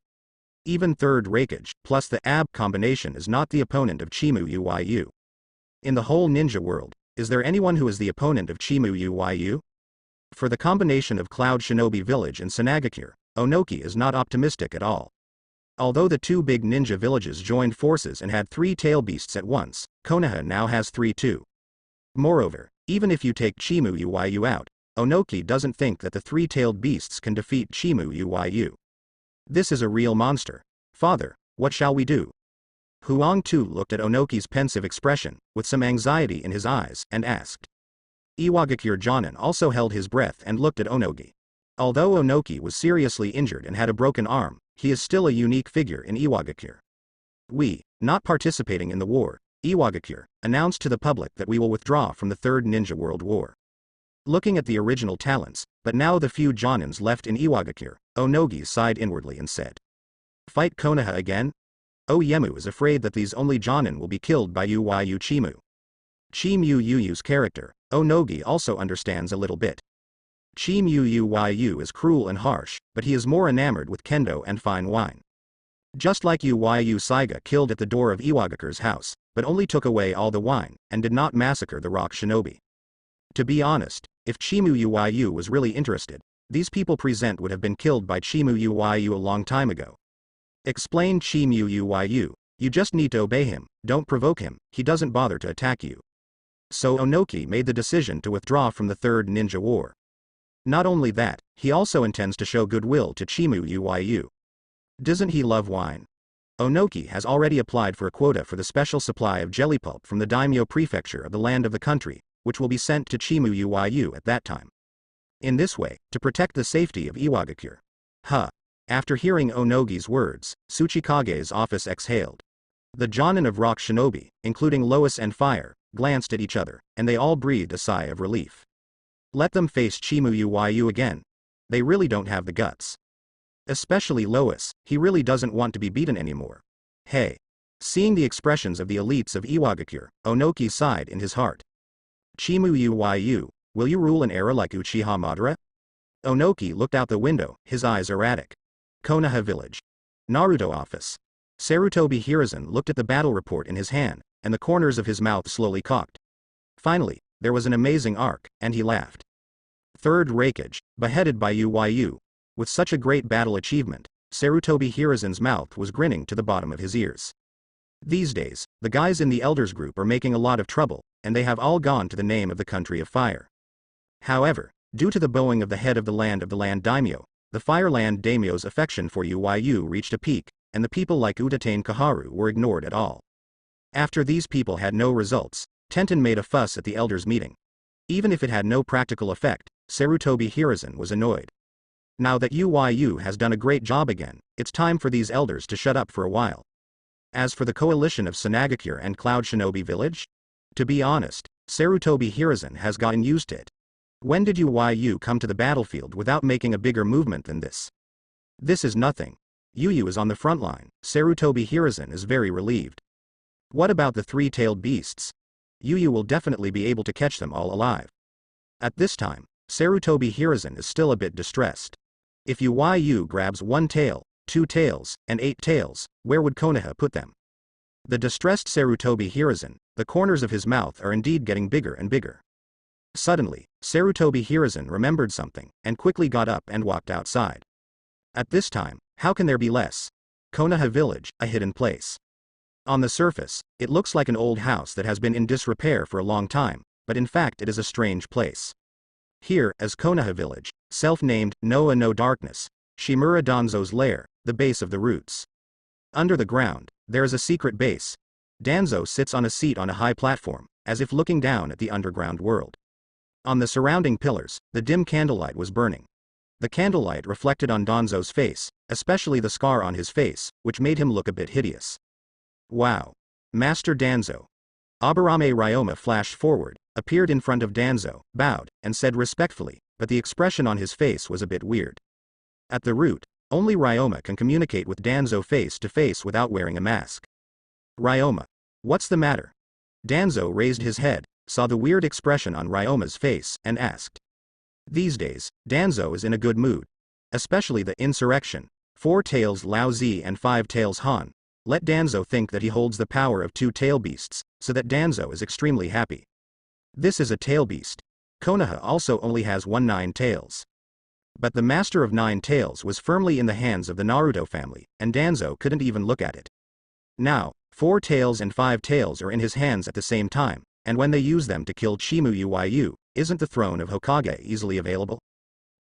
Even third Raikage, plus the AB combination is not the opponent of Chimu Yuyu. In the whole ninja world, is there anyone who is the opponent of Chimu Yuyu? For the combination of Cloud Shinobi Village and Sanagakure, Onoki is not optimistic at all. Although the two big ninja villages joined forces and had 3 tail beasts at once, Konoha now has 3 too. Moreover, even if you take Chimu Yuyu out, Onoki doesn't think that the 3-tailed beasts can defeat Chimu Yuyu. This is a real monster. Father, what shall we do? Huang Tu looked at Onoki's pensive expression, with some anxiety in his eyes, and asked. Iwagakure Jonin also held his breath and looked at Onoki. Although Onoki was seriously injured and had a broken arm, he is still a unique figure in Iwagakure. We, not participating in the war, Iwagakure, announced to the public that we will withdraw from the Third Ninja World War. Looking at the original talents, but now the few Jonins left in Iwagakure, Onogi sighed inwardly and said. Fight Konoha again? Oyemu is afraid that these only Jonin will be killed by Yuyu Chimu. Chimu Yuyu's character, Onogi also understands a little bit. Chimu Yuyu is cruel and harsh, but he is more enamored with kendo and fine wine. Just like Yuyu Saiga killed at the door of Iwagakure's house, but only took away all the wine, and did not massacre the rock shinobi. To be honest, if Chimu Yuyu was really interested, these people present would have been killed by Chimu Yuyu a long time ago. Explained Chimu Yuyu, you just need to obey him, don't provoke him, he doesn't bother to attack you. So Onoki made the decision to withdraw from the Third Ninja War. Not only that, he also intends to show goodwill to Chimu Yuyu. Doesn't he love wine? Onoki has already applied for a quota for the special supply of jelly pulp from the daimyo prefecture of the land of the country, which will be sent to Chimu Yuyu at that time. In this way, to protect the safety of Iwagakure. After hearing Onogi's words, Tsuchikage's office exhaled. The Jonin of Rock Shinobi, including Lois and Fire, glanced at each other, and they all breathed a sigh of relief. Let them face Yuyu again. They really don't have the guts. Especially Lois, he really doesn't want to be beaten anymore. Hey. Seeing the expressions of the elites of Iwagakure, Onoki sighed in his heart. Yuyu, will you rule an era like Uchiha Madara? Onoki looked out the window, his eyes erratic. Konoha Village. Naruto office. Sarutobi Hiruzen looked at the battle report in his hand, and the corners of his mouth slowly cocked. Finally, there was an amazing arc, and he laughed. Third Raikage, beheaded by Yuyu. With such a great battle achievement, Sarutobi Hiruzen's mouth was grinning to the bottom of his ears. These days, the guys in the Elders group are making a lot of trouble, and they have all gone to the name of the country of fire. However, due to the bowing of the head of the land daimyo, the Fireland daimyo's affection for Yuyu reached a peak, and the people like Utatane Kaharu were ignored at all. After these people had no results, Tenten made a fuss at the Elders meeting. Even if it had no practical effect, Sarutobi Hiruzen was annoyed. Now that Yuyu has done a great job again, it's time for these Elders to shut up for a while. As for the coalition of Sunagakure and Cloud Shinobi Village? To be honest, Sarutobi Hiruzen has gotten used to it. When did Yuyu come to the battlefield without making a bigger movement than this? This is nothing. Yuyu is on the front line. Sarutobi Hiruzen is very relieved. What about the three-tailed beasts? Yuyu will definitely be able to catch them all alive. At this time, Sarutobi Hiruzen is still a bit distressed. If Yuyu grabs 1 tail, 2 tails, and 8 tails, where would Konoha put them? The distressed Sarutobi Hiruzen, the corners of his mouth are indeed getting bigger and bigger. Suddenly, Sarutobi Hiruzen remembered something, and quickly got up and walked outside. At this time, how can there be less? Konoha Village, a hidden place. On the surface, it looks like an old house that has been in disrepair for a long time, but in fact it is a strange place. Here, as Konoha Village, self-named no Darkness, Shimura Danzo's lair, the base of the roots. Under the ground, there is a secret base. Danzo sits on a seat on a high platform, as if looking down at the underground world. On the surrounding pillars, the dim candlelight was burning. The candlelight reflected on Danzo's face, especially the scar on his face, which made him look a bit hideous. Wow. Master Danzo. Aburame Ryoma flashed forward, appeared in front of Danzo, bowed, and said respectfully, but the expression on his face was a bit weird. At the root, only Ryoma can communicate with Danzo face to face without wearing a mask. Ryoma. What's the matter? Danzo raised his head, saw the weird expression on Ryoma's face, and asked. These days, Danzo is in a good mood. Especially the insurrection, 4 tails Lao Zi and 5 tails Han. Let Danzo think that he holds the power of 2 tail beasts, so that Danzo is extremely happy. This is a tail beast. Konoha also only has 9 tails. But the master of 9 tails was firmly in the hands of the Naruto family, and Danzo couldn't even look at it. Now, 4 tails and 5 tails are in his hands at the same time, and when they use them to kill Yuyu, isn't the throne of Hokage easily available?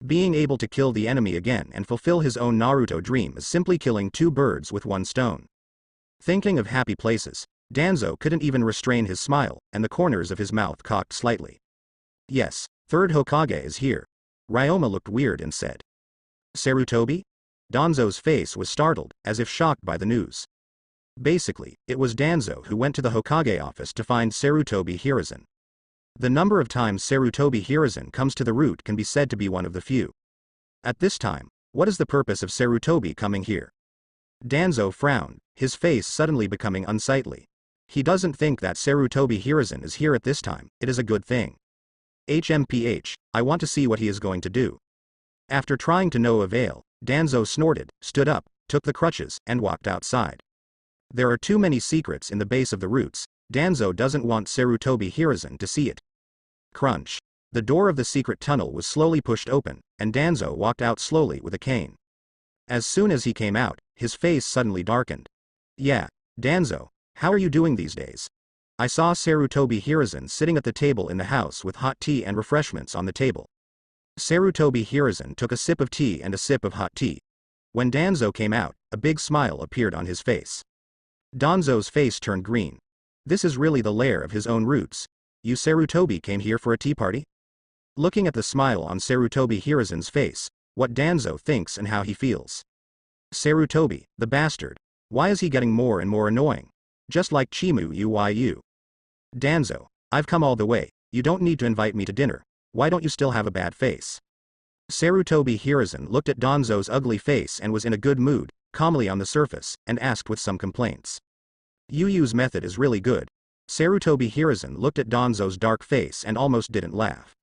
Being able to kill the enemy again and fulfill his own Naruto dream is simply killing 2 birds with 1 stone. Thinking of happy places, Danzo couldn't even restrain his smile, and the corners of his mouth cocked slightly. Yes, 3rd Hokage is here. Ryoma looked weird and said. Sarutobi? Danzo's face was startled, as if shocked by the news. Basically, it was Danzo who went to the Hokage office to find Sarutobi Hiruzen. The number of times Sarutobi Hiruzen comes to the root can be said to be one of the few. At this time, what is the purpose of Sarutobi coming here? Danzo frowned, his face suddenly becoming unsightly. He doesn't think that Sarutobi Hiruzen is here at this time. It is a good thing. HMPH, I want to see what he is going to do. After trying to no avail, Danzo snorted, stood up, took the crutches, and walked outside. There are too many secrets in the base of the roots. Danzo doesn't want Sarutobi Hiruzen to see it. Crunch. The door of the secret tunnel was slowly pushed open, and Danzo walked out slowly with a cane. As soon as he came out, his face suddenly darkened. Yeah, Danzo, how are you doing these days? I saw Sarutobi Hiruzen sitting at the table in the house with hot tea and refreshments on the table. Sarutobi Hiruzen took a sip of tea and a sip of hot tea. When Danzo came out, a big smile appeared on his face. Danzo's face turned green. This is really the lair of his own roots. You Sarutobi came here for a tea party? Looking at the smile on Sarutobi Hiruzen's face, what Danzo thinks and how he feels. Sarutobi, the bastard. Why is he getting more and more annoying? Just like Chimu Uyu. Danzo, I've come all the way, you don't need to invite me to dinner, why don't you still have a bad face? Sarutobi Hiruzen looked at Danzo's ugly face and was in a good mood, calmly on the surface, and asked with some complaints. Yuyu's method is really good. Sarutobi Hiruzen looked at Danzo's dark face and almost didn't laugh.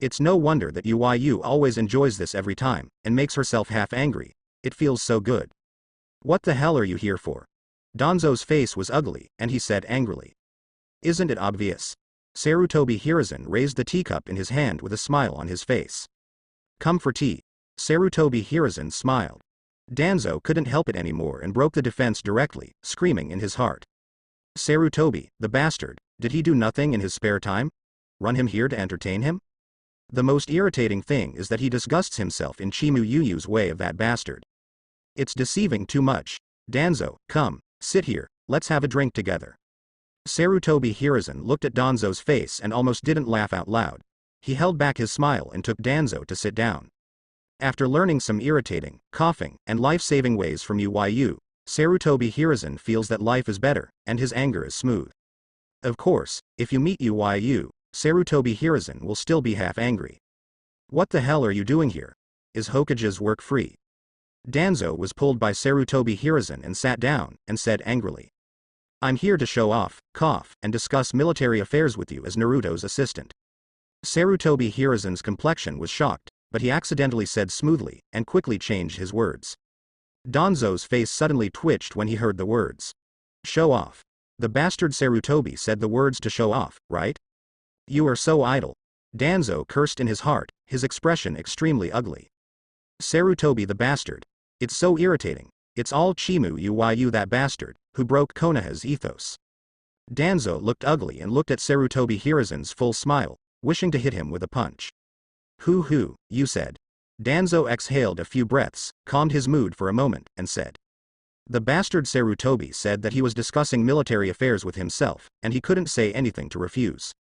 It's no wonder that Yuyu always enjoys this every time, and makes herself half angry, it feels so good. What the hell are you here for? Danzo's face was ugly, and he said angrily. Isn't it obvious? Sarutobi Hiruzen raised the teacup in his hand with a smile on his face. Come for tea. Sarutobi Hiruzen smiled. Danzo couldn't help it anymore and broke the defense directly, screaming in his heart. Sarutobi, the bastard, did he do nothing in his spare time? Run him here to entertain him? The most irritating thing is that he disgusts himself in Chimu Yuyu's way of that bastard. It's deceiving too much. Danzo, come, sit here, let's have a drink together. Sarutobi Hiruzen looked at Danzo's face and almost didn't laugh out loud. He held back his smile and took Danzo to sit down. After learning some irritating, coughing, and life-saving ways from Yuyu, Sarutobi Hiruzen feels that life is better, and his anger is smooth. Of course, if you meet Yuyu, Sarutobi Hiruzen will still be half angry. What the hell are you doing here? Is Hokage's work free? Danzo was pulled by Sarutobi Hiruzen and sat down, and said angrily. I'm here to show off, cough, and discuss military affairs with you as Naruto's assistant. Sarutobi Hiruzen's complexion was shocked, but he accidentally said smoothly, and quickly changed his words. Danzo's face suddenly twitched when he heard the words. Show off. The bastard Sarutobi said the words to show off, right? You are so idle. Danzo cursed in his heart, his expression extremely ugly. Sarutobi the bastard. It's so irritating. It's all Chimu Yuyu that bastard, who broke Konoha's ethos. Danzo looked ugly and looked at Sarutobi Hiruzen's full smile, wishing to hit him with a punch. Hoo, you said. Danzo exhaled a few breaths, calmed his mood for a moment, and said. The bastard Sarutobi said that he was discussing military affairs with himself, and he couldn't say anything to refuse.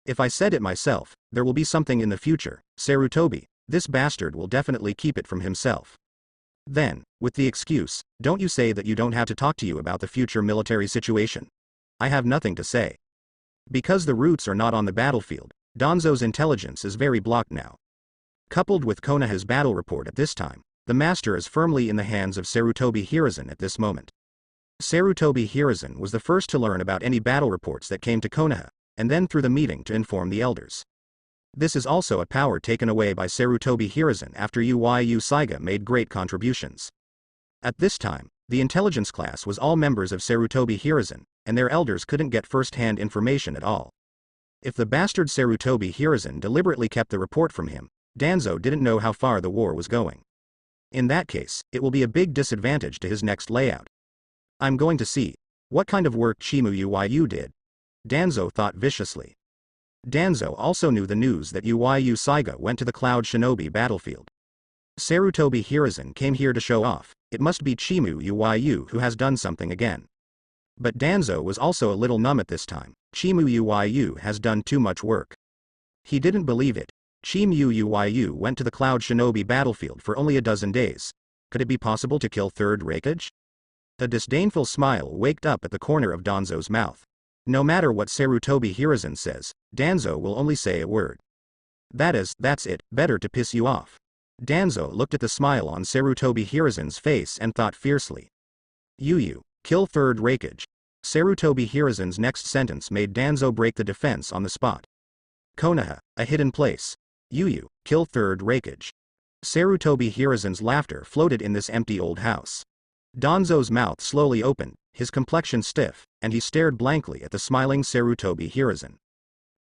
If I said it myself, there will be something in the future, Sarutobi, this bastard will definitely keep it from himself. Then, with the excuse, don't you say that you don't have to talk to you about the future military situation? I have nothing to say. Because the roots are not on the battlefield, Danzo's intelligence is very blocked now. Coupled with Konoha's battle report at this time, the master is firmly in the hands of Sarutobi Hiruzen at this moment. Sarutobi Hiruzen was the first to learn about any battle reports that came to Konoha, and then through the meeting to inform the elders. This is also a power taken away by Sarutobi Hiruzen after Yuyu Saiga made great contributions. At this time, the intelligence class was all members of Sarutobi Hiruzen, and their elders couldn't get first-hand information at all. If the bastard Sarutobi Hiruzen deliberately kept the report from him, Danzo didn't know how far the war was going. In that case, it will be a big disadvantage to his next layout. I'm going to see what kind of work Chimu Yuyu did. Danzo thought viciously. Danzo also knew the news that Yuyu Saiga went to the Cloud Shinobi battlefield. Sarutobi Hiruzen came here to show off, it must be Chimu Yuyu who has done something again. But Danzo was also a little numb at this time, Chimu Yuyu has done too much work. He didn't believe it. Chimu Yuyu went to the Cloud Shinobi battlefield for only a dozen days. Could it be possible to kill Third Raikage? A disdainful smile waked up at the corner of Danzo's mouth. No matter what Sarutobi Hiruzen says, Danzo will only say a word. That's it, better to piss you off. Danzo looked at the smile on Sarutobi Hiruzen's face and thought fiercely. Yuyu, kill Third Raikage. Sarutobi Hiruzen's next sentence made Danzo break the defense on the spot. Konoha, a hidden place. Yuyu, kill Third Raikage. Sarutobi Hiruzen's laughter floated in this empty old house. Danzo's mouth slowly opened, his complexion stiff, and he stared blankly at the smiling Sarutobi Hiruzen.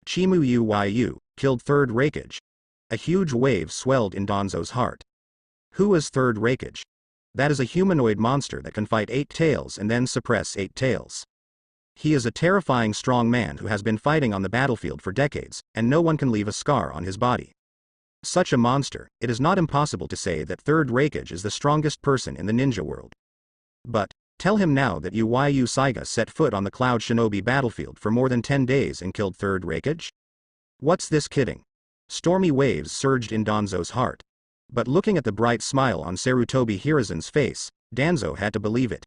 Chimu Yuyu, killed Third Raikage. A huge wave swelled in Danzo's heart. Who is Third Raikage? That is a humanoid monster that can fight 8 tails and then suppress 8 tails. He is a terrifying strong man who has been fighting on the battlefield for decades, and no one can leave a scar on his body. Such a monster, it is not impossible to say that Third Raikage is the strongest person in the ninja world. But, tell him now that Yuyu Saiga set foot on the Cloud Shinobi battlefield for more than 10 days and killed Third Raikage? What's this kidding? Stormy waves surged in Danzo's heart. But looking at the bright smile on Sarutobi Hiruzen's face, Danzo had to believe it.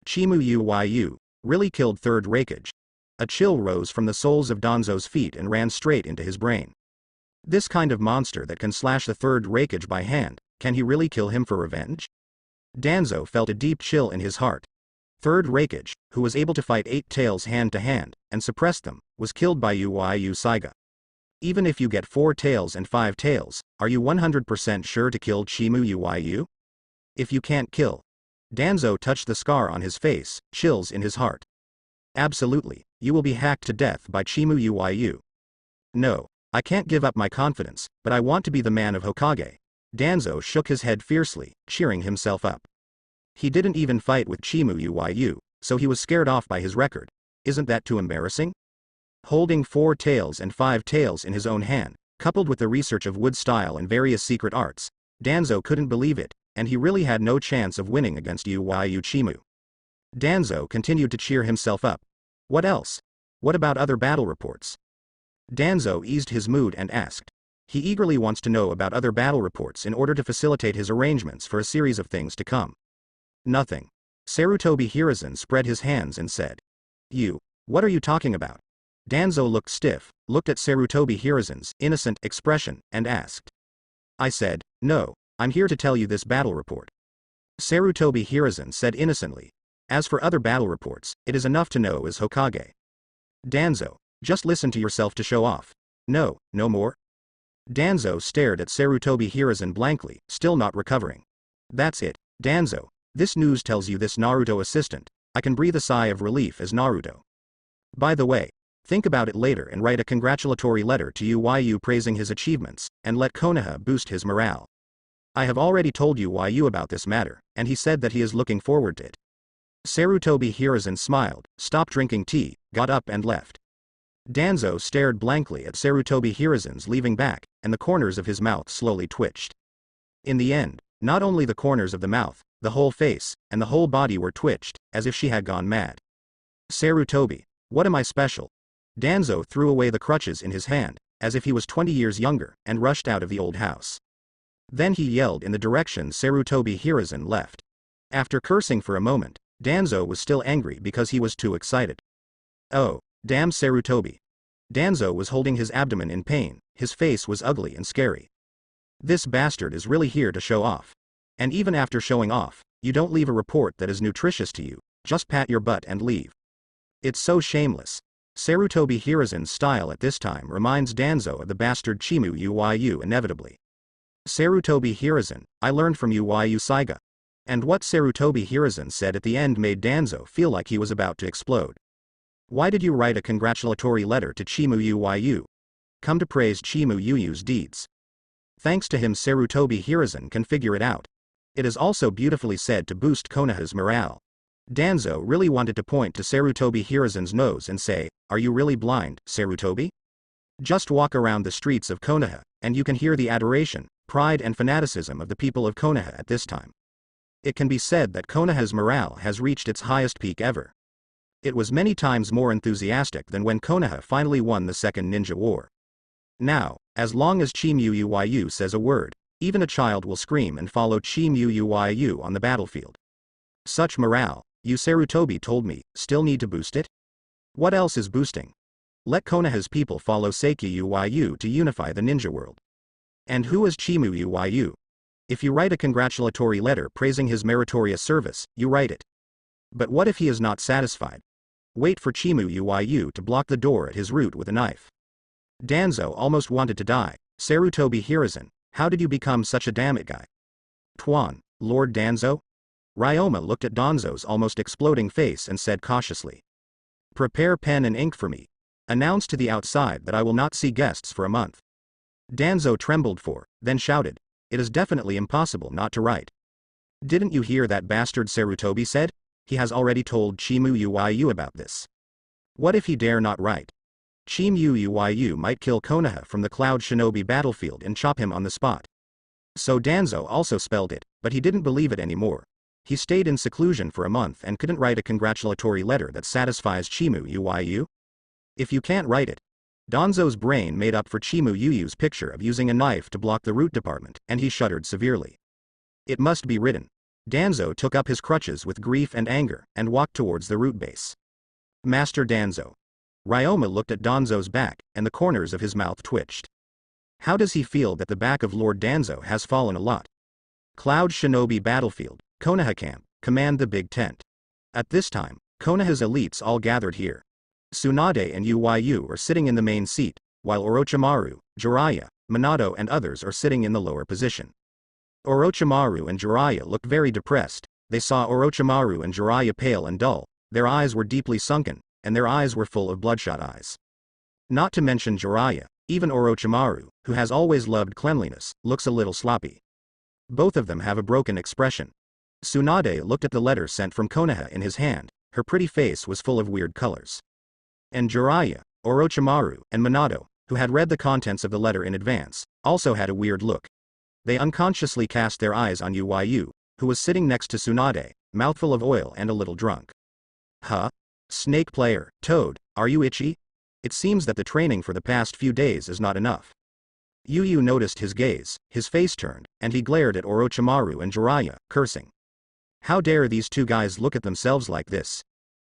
Chimu Yuyu, really killed third Raikage. A chill rose from the soles of Danzo's feet and ran straight into his brain. This kind of monster that can slash the third Raikage by hand, can he really kill him for revenge? Danzo felt a deep chill in his heart. Third Raikage, who was able to fight 8 tails hand to hand, and suppress them, was killed by Yuyu Saiga. Even if you get 4 tails and 5 tails, are you 100% sure to kill Chimu Yuyu? If you can't kill. Danzo touched the scar on his face, chills in his heart. Absolutely, you will be hacked to death by Chimu Yuyu. No, I can't give up my confidence, but I want to be the man of Hokage. Danzo shook his head fiercely, cheering himself up. He didn't even fight with Chimu Yuyu, so he was scared off by his record. Isn't that too embarrassing? Holding 4 tails and 5 tails in his own hand, coupled with the research of wood style and various secret arts, Danzo couldn't believe it, and he really had no chance of winning against Yuyu Chimu. Danzo continued to cheer himself up. What else? What about other battle reports? Danzo eased his mood and asked. He eagerly wants to know about other battle reports in order to facilitate his arrangements for a series of things to come. Nothing. Sarutobi Hiruzen spread his hands and said. What are you talking about? Danzo looked stiff, looked at Sarutobi Hiruzen's innocent expression, and asked. I said, no, I'm here to tell you this battle report. Sarutobi Hiruzen said innocently. As for other battle reports, it is enough to know as Hokage. Danzo, just listen to yourself to show off. No more? Danzo stared at Sarutobi Hiruzen blankly, still not recovering. That's it, Danzo. This news tells you this Naruto assistant. I can breathe a sigh of relief as Naruto. By the way, think about it later and write a congratulatory letter to Yuyu praising his achievements, and let Konoha boost his morale. I have already told Yuyu about this matter, and he said that he is looking forward to it. Sarutobi Hiruzen smiled, stopped drinking tea, got up and left. Danzo stared blankly at Sarutobi Hiruzen's leaving back, and the corners of his mouth slowly twitched. In the end, not only the corners of the mouth, the whole face, and the whole body were twitched, as if she had gone mad. Sarutobi, what am I special? Danzo threw away the crutches in his hand, as if he was 20 years younger, and rushed out of the old house. Then he yelled in the direction Sarutobi Hiruzen left. After cursing for a moment, Danzo was still angry because he was too excited. Oh, damn Sarutobi. Danzo was holding his abdomen in pain, his face was ugly and scary. This bastard is really here to show off. And even after showing off, you don't leave a report that is nutritious to you, just pat your butt and leave. It's so shameless. Sarutobi Hiruzen's style at this time reminds Danzo of the bastard Chimu Yuyu inevitably. Sarutobi Hiruzen, I learned from Yuyu Saiga. And what Sarutobi Hiruzen said at the end made Danzo feel like he was about to explode. Why did you write a congratulatory letter to Chimu Yuyu? Come to praise Chimu Yuyu's deeds. Thanks to him Sarutobi Hiruzen can figure it out. It is also beautifully said to boost Konoha's morale. Danzo really wanted to point to Sarutobi Hiruzen's nose and say, are you really blind, Sarutobi? Just walk around the streets of Konoha, and you can hear the adoration, pride and fanaticism of the people of Konoha at this time. It can be said that Konoha's morale has reached its highest peak ever. It was many times more enthusiastic than when Konoha finally won the Second Ninja War. Now, as long as Chimu Yuyu says a word, even a child will scream and follow Chimu Yuyu on the battlefield. Such morale, you Sarutobi told me, still need to boost it? What else is boosting? Let Konoha's people follow Seiki Yuyu to unify the ninja world. And who is Chimu Yuyu? If you write a congratulatory letter praising his meritorious service, you write it. But what if he is not satisfied? Wait for Chimu Yuyu to block the door at his route with a knife. Danzo almost wanted to die. Sarutobi Hiruzen, how did you become such a damn it guy? Tuan, Lord Danzo? Ryoma looked at Danzo's almost exploding face and said cautiously. Prepare pen and ink for me. Announce to the outside that I will not see guests for a month. Danzo trembled then shouted. It is definitely impossible not to write. Didn't you hear that bastard Sarutobi said? He has already told Chimu Yuyu about this. What if he dare not write? Chimu Yuyu might kill Konoha from the Cloud Shinobi battlefield and chop him on the spot. So Danzo also spelled it, but he didn't believe it anymore. He stayed in seclusion for a month and couldn't write a congratulatory letter that satisfies Chimu Yuyu. If you can't write it. Danzo's brain made up for Chimu Yuyu's picture of using a knife to block the root department, and he shuddered severely. It must be written. Danzo took up his crutches with grief and anger, and walked towards the root base. Master Danzo. Ryoma looked at Danzo's back, and the corners of his mouth twitched. How does he feel that the back of Lord Danzo has fallen a lot? Cloud Shinobi Battlefield, Konoha Camp, command the big tent. At this time, Konoha's elites all gathered here. Tsunade and Yuyu are sitting in the main seat, while Orochimaru, Jiraiya, Minato and others are sitting in the lower position. Orochimaru and Jiraiya looked very depressed. They saw Orochimaru and Jiraiya pale and dull, their eyes were deeply sunken, and their eyes were full of bloodshot eyes. Not to mention Jiraiya, even Orochimaru, who has always loved cleanliness, looks a little sloppy. Both of them have a broken expression. Tsunade looked at the letter sent from Konoha in his hand, her pretty face was full of weird colors. And Jiraiya, Orochimaru, and Minato, who had read the contents of the letter in advance, also had a weird look. They unconsciously cast their eyes on Yuyu, who was sitting next to Tsunade, mouthful of oil and a little drunk. Huh? Snake player, Toad, are you itchy? It seems that the training for the past few days is not enough. Yuyu noticed his gaze, his face turned, and he glared at Orochimaru and Jiraiya, cursing. How dare these two guys look at themselves like this?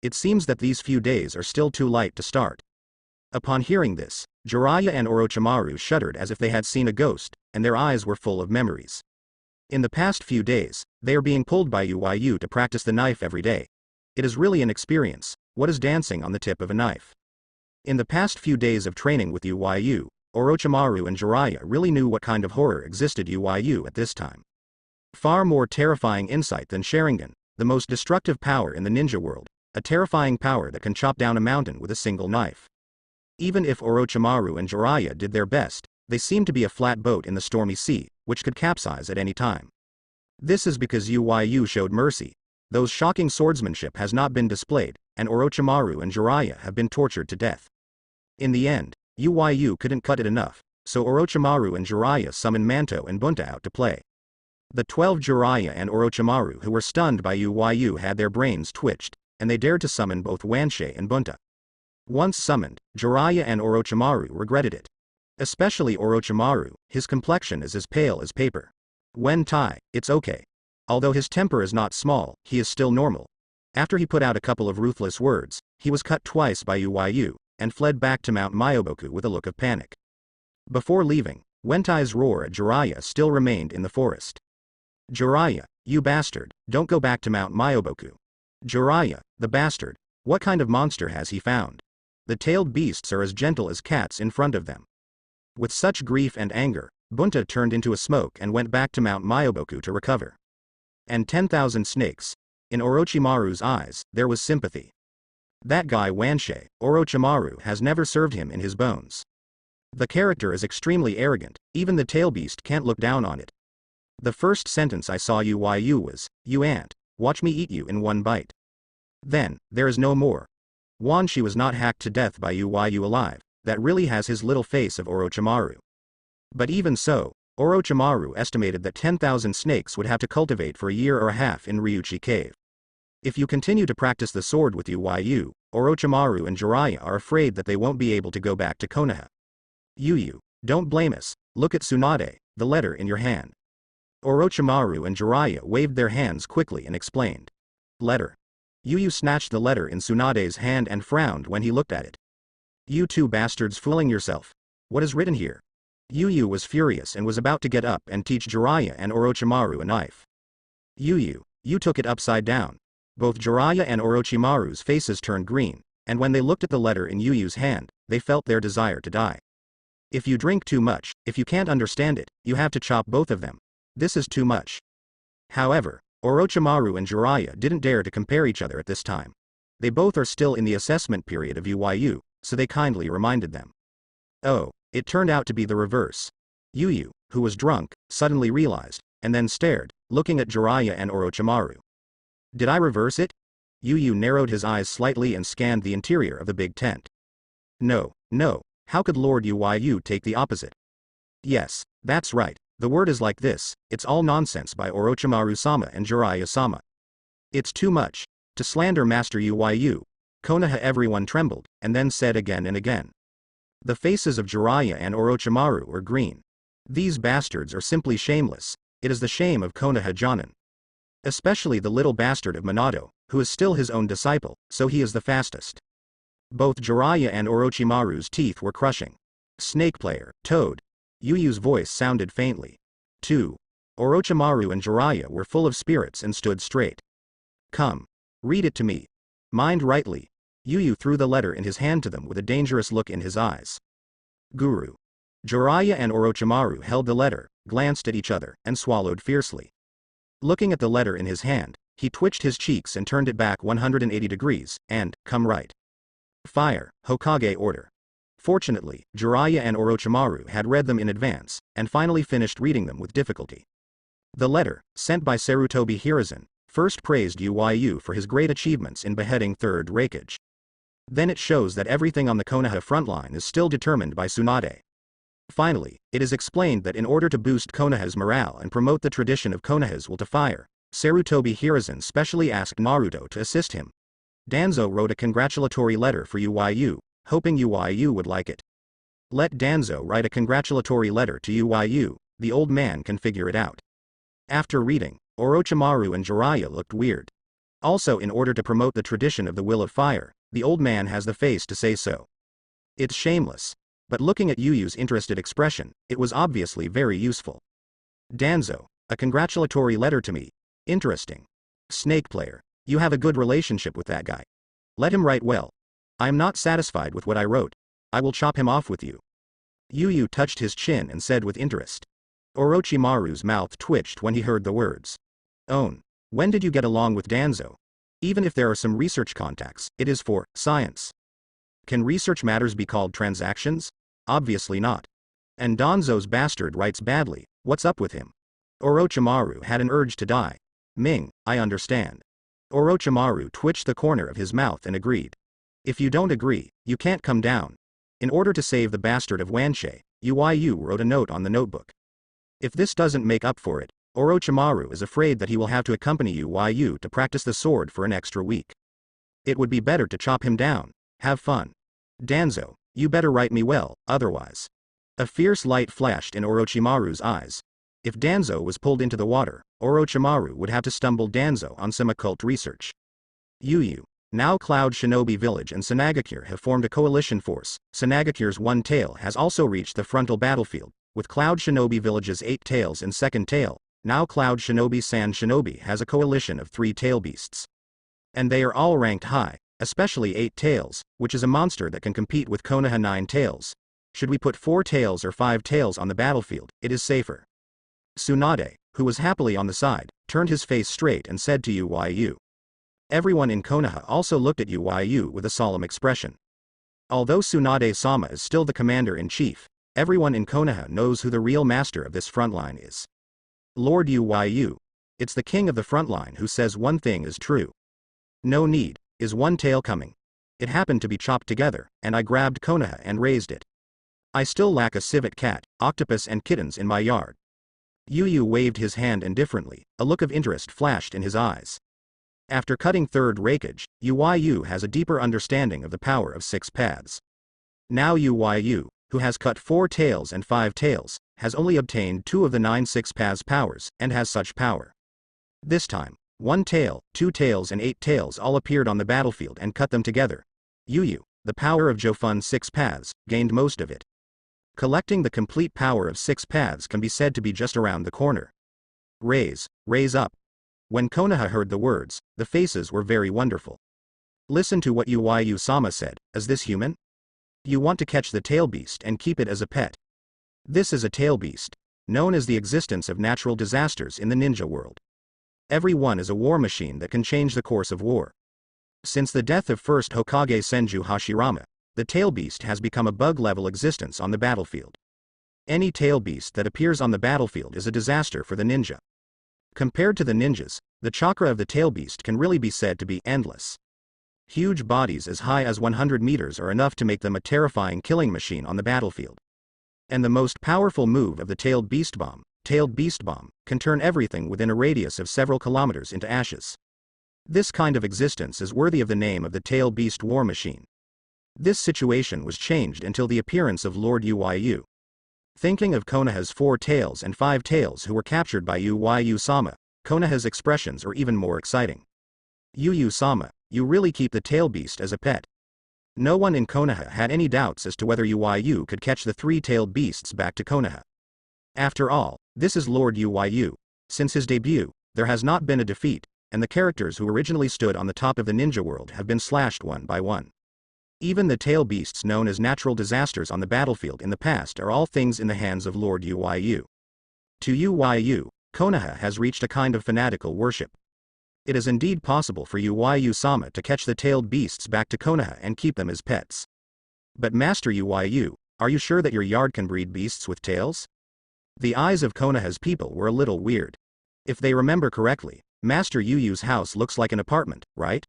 It seems that these few days are still too light to start. Upon hearing this, Jiraiya and Orochimaru shuddered as if they had seen a ghost, and their eyes were full of memories. In the past few days, they are being pulled by Yuyu to practice the knife every day. It is really an experience. What is dancing on the tip of a knife? In the past few days of training with Yuyu, Orochimaru and Jiraiya really knew what kind of horror existed Yuyu at this time. Far more terrifying insight than Sharingan, the most destructive power in the ninja world, a terrifying power that can chop down a mountain with a single knife. Even if Orochimaru and Jiraiya did their best, they seemed to be a flat boat in the stormy sea, which could capsize at any time. This is because Yuyu showed mercy. Those shocking swordsmanship has not been displayed, and Orochimaru and Jiraiya have been tortured to death. In the end, Yuyu couldn't cut it enough, so Orochimaru and Jiraiya summoned Manto and Bunta out to play. The 12 Jiraiya and Orochimaru who were stunned by Yuyu had their brains twitched, and they dared to summon both Wanshe and Bunta. Once summoned, Jiraiya and Orochimaru regretted it. Especially Orochimaru, his complexion is as pale as paper. When Tai, it's okay. Although his temper is not small, he is still normal. After he put out a couple of ruthless words, he was cut twice by Yuyu, and fled back to Mount Myoboku with a look of panic. Before leaving, Wentai's roar at Jiraiya still remained in the forest. Jiraiya, you bastard, don't go back to Mount Myoboku. Jiraiya, the bastard, what kind of monster has he found? The tailed beasts are as gentle as cats in front of them. With such grief and anger, Bunta turned into a smoke and went back to Mount Myoboku to recover. And 10,000 snakes. In Orochimaru's eyes, there was sympathy. That guy Wanshe, Orochimaru has never served him in his bones. The character is extremely arrogant, even the tail beast can't look down on it. The first sentence I saw Yuyu was, "You ant, watch me eat you in one bite." Then, there is no more. Wanshe was not hacked to death by Yuyu alive, that really has his little face of Orochimaru. But even so, Orochimaru estimated that 10,000 snakes would have to cultivate for a year or a half in Ryuchi Cave. If you continue to practice the sword with Yuyu, Orochimaru and Jiraiya are afraid that they won't be able to go back to Konoha. Yuyu, don't blame us, look at Tsunade, the letter in your hand. Orochimaru and Jiraiya waved their hands quickly and explained. Letter. Yuyu snatched the letter in Tsunade's hand and frowned when he looked at it. You two bastards fooling yourself. What is written here? Yuyu was furious and was about to get up and teach Jiraiya and Orochimaru a knife. Yuyu, you took it upside down. Both Jiraiya and Orochimaru's faces turned green, and when they looked at the letter in Yuyu's hand, they felt their desire to die. If you drink too much, if you can't understand it, you have to chop both of them. This is too much. However, Orochimaru and Jiraiya didn't dare to compare each other at this time. They both are still in the assessment period of Yuyu, so they kindly reminded them. Oh, it turned out to be the reverse. Yuyu, who was drunk, suddenly realized, and then stared, looking at Jiraiya and Orochimaru. Did I reverse it? Yuyu narrowed his eyes slightly and scanned the interior of the big tent. No, how could Lord Yuyu take the opposite? Yes, that's right, the word is like this, it's all nonsense by Orochimaru-sama and Jiraiya-sama. It's too much. To slander Master Yuyu. Konoha everyone trembled, and then said again and again. The faces of Jiraiya and Orochimaru were green. These bastards are simply shameless, it is the shame of Konoha Jonin. Especially the little bastard of Minato, who is still his own disciple, so he is the fastest. Both Jiraiya and Orochimaru's teeth were crushing. Snake player, Toad. Yuyu's voice sounded faintly. 2. Orochimaru and Jiraiya were full of spirits and stood straight. Come. Read it to me. Mind rightly. Yuyu threw the letter in his hand to them with a dangerous look in his eyes. Guru. Jiraiya and Orochimaru held the letter, glanced at each other, and swallowed fiercely. Looking at the letter in his hand, he twitched his cheeks and turned it back 180 degrees, and, come right. Fire, Hokage order. Fortunately, Jiraiya and Orochimaru had read them in advance, and finally finished reading them with difficulty. The letter, sent by Sarutobi Hiruzen, first praised Yuyu for his great achievements in beheading Third Raikage. Then it shows that everything on the Konoha frontline is still determined by Tsunade. Finally, it is explained that in order to boost Konoha's morale and promote the tradition of Konoha's will to fire, Sarutobi Hiruzen specially asked Naruto to assist him. Danzo wrote a congratulatory letter for Yuyu, hoping Yuyu would like it. Let Danzo write a congratulatory letter to Yuyu, the old man can figure it out. After reading, Orochimaru and Jiraiya looked weird. Also, in order to promote the tradition of the will of fire, the old man has the face to say so. It's shameless. But looking at Yuyu's interested expression, it was obviously very useful. Danzo, a congratulatory letter to me. Interesting. Snake player, you have a good relationship with that guy. Let him write well. I am not satisfied with what I wrote. I will chop him off with you. Yuyu touched his chin and said with interest. Orochimaru's mouth twitched when he heard the words. Own. When did you get along with Danzo? Even if there are some research contacts, it is for science. Can research matters be called transactions? Obviously not. And Danzo's bastard writes badly, what's up with him? Orochimaru had an urge to die. Ming, I understand. Orochimaru twitched the corner of his mouth and agreed. If you don't agree, you can't come down. In order to save the bastard of Wanshe, Yuyu wrote a note on the notebook. If this doesn't make up for it, Orochimaru is afraid that he will have to accompany Yuyu to practice the sword for an extra week. It would be better to chop him down. Have fun. Danzo, you better write me well, otherwise. A fierce light flashed in Orochimaru's eyes. If Danzo was pulled into the water, Orochimaru would have to stumble Danzo on some occult research. Yuyu. Now Cloud Shinobi Village and Sanagakure have formed a coalition force. Sanagakure's one tail has also reached the frontal battlefield, with Cloud Shinobi Village's 8 tails and second tail. Now Cloud Shinobi San Shinobi has a coalition of 3 tail beasts. And they are all ranked high. Especially 8 tails, which is a monster that can compete with Konoha 9 tails. Should we put 4 tails or 5 tails on the battlefield, it is safer. Tsunade, who was happily on the side, turned his face straight and said to Yuyu. Everyone in Konoha also looked at Yuyu with a solemn expression. Although Tsunade-sama is still the commander-in-chief, everyone in Konoha knows who the real master of this frontline is. Lord Yuyu. It's the king of the frontline who says one thing is true. No need. Is one tail coming? It happened to be chopped together, and I grabbed Konoha and raised it. I still lack a civet cat, octopus and kittens in my yard. Yuyu waved his hand indifferently, a look of interest flashed in his eyes. After cutting Third Raikage, Yuyu has a deeper understanding of the power of 6 paths. Now Yuyu, who has cut 4 tails and 5 tails, has only obtained 2 of the 9 6 paths powers, and has such power. This time, 1 tail, 2 tails and 8 tails all appeared on the battlefield and cut them together. Yuyu, the power of Jofun's 6 paths, gained most of it. Collecting the complete power of 6 paths can be said to be just around the corner. Raise up. When Konoha heard the words, the faces were very wonderful. Listen to what Yuyu-sama said, is this human? You want to catch the tail beast and keep it as a pet. This is a tail beast, known as the existence of natural disasters in the ninja world. Every one is a war machine that can change the course of war. Since the death of first Hokage Senju Hashirama, the tail beast has become a bug-level existence on the battlefield. Any tail beast that appears on the battlefield is a disaster for the ninja. Compared to the ninjas, the chakra of the tail beast can really be said to be endless. Huge bodies as high as 100 meters are enough to make them a terrifying killing machine on the battlefield. And the most powerful move of the tailed beast bomb, can turn everything within a radius of several kilometers into ashes. This kind of existence is worthy of the name of the tail beast war machine. This situation was changed until the appearance of Lord Yuyu. Thinking of Konoha's 4 tails and 5 tails who were captured by Yuyu-sama, Konoha's expressions are even more exciting. Yuyu-sama, you really keep the tail beast as a pet. No one in Konoha had any doubts as to whether Yuyu could catch the three-tailed beasts back to Konoha. After all, this is Lord Yuyu. Since his debut, there has not been a defeat, and the characters who originally stood on the top of the ninja world have been slashed one by one. Even the tail beasts known as natural disasters on the battlefield in the past are all things in the hands of Lord Yuyu. To Yuyu, Konoha has reached a kind of fanatical worship. It is indeed possible for Yuyu-sama to catch the tailed beasts back to Konoha and keep them as pets. But Master Yuyu, are you sure that your yard can breed beasts with tails? The eyes of Konoha's people were a little weird. If they remember correctly, Master Yuyu's house looks like an apartment, right?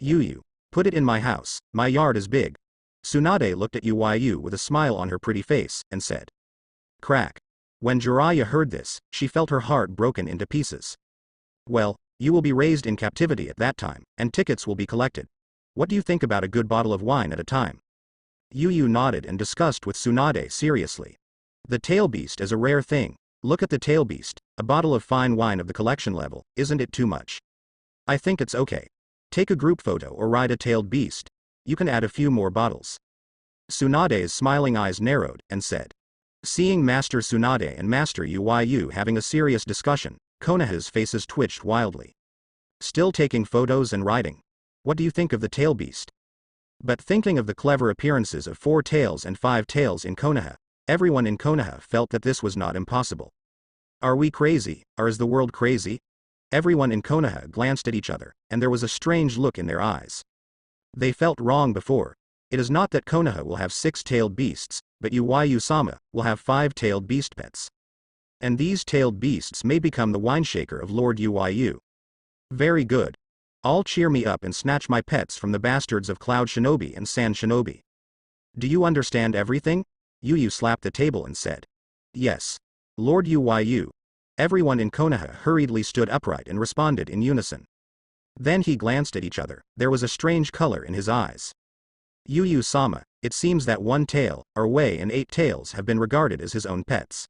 Yuyu, put it in my house, my yard is big. Tsunade looked at Yuyu with a smile on her pretty face, and said. Crack. When Jiraiya heard this, she felt her heart broken into pieces. Well, you will be raised in captivity at that time, and tickets will be collected. What do you think about a good bottle of wine at a time? Yuyu nodded and discussed with Tsunade seriously. The tail beast is a rare thing. Look at the tail beast, a bottle of fine wine of the collection level, isn't it too much? I think it's okay. Take a group photo or ride a tailed beast. You can add a few more bottles. Tsunade's smiling eyes narrowed, and said. Seeing Master Tsunade and Master Yuyu having a serious discussion, Konoha's faces twitched wildly. Still taking photos and riding? What do you think of the tail beast? But thinking of the clever appearances of 4 tails and 5 tails in Konoha, everyone in Konoha felt that this was not impossible. Are we crazy, or is the world crazy? Everyone in Konoha glanced at each other, and there was a strange look in their eyes. They felt wrong before. It is not that Konoha will have 6-tailed beasts, but Yuyu-sama will have 5-tailed beast pets. And these tailed beasts may become the wineshaker of Lord Yuyu. Very good. All cheer me up and snatch my pets from the bastards of Cloud Shinobi and Sand Shinobi. Do you understand everything? Yuyu slapped the table and said. Yes. Lord Yuyu. Everyone in Konoha hurriedly stood upright and responded in unison. Then he glanced at each other. There was a strange color in his eyes. Yuyu-sama, it seems that 1 tail, or Wei and 8 tails have been regarded as his own pets.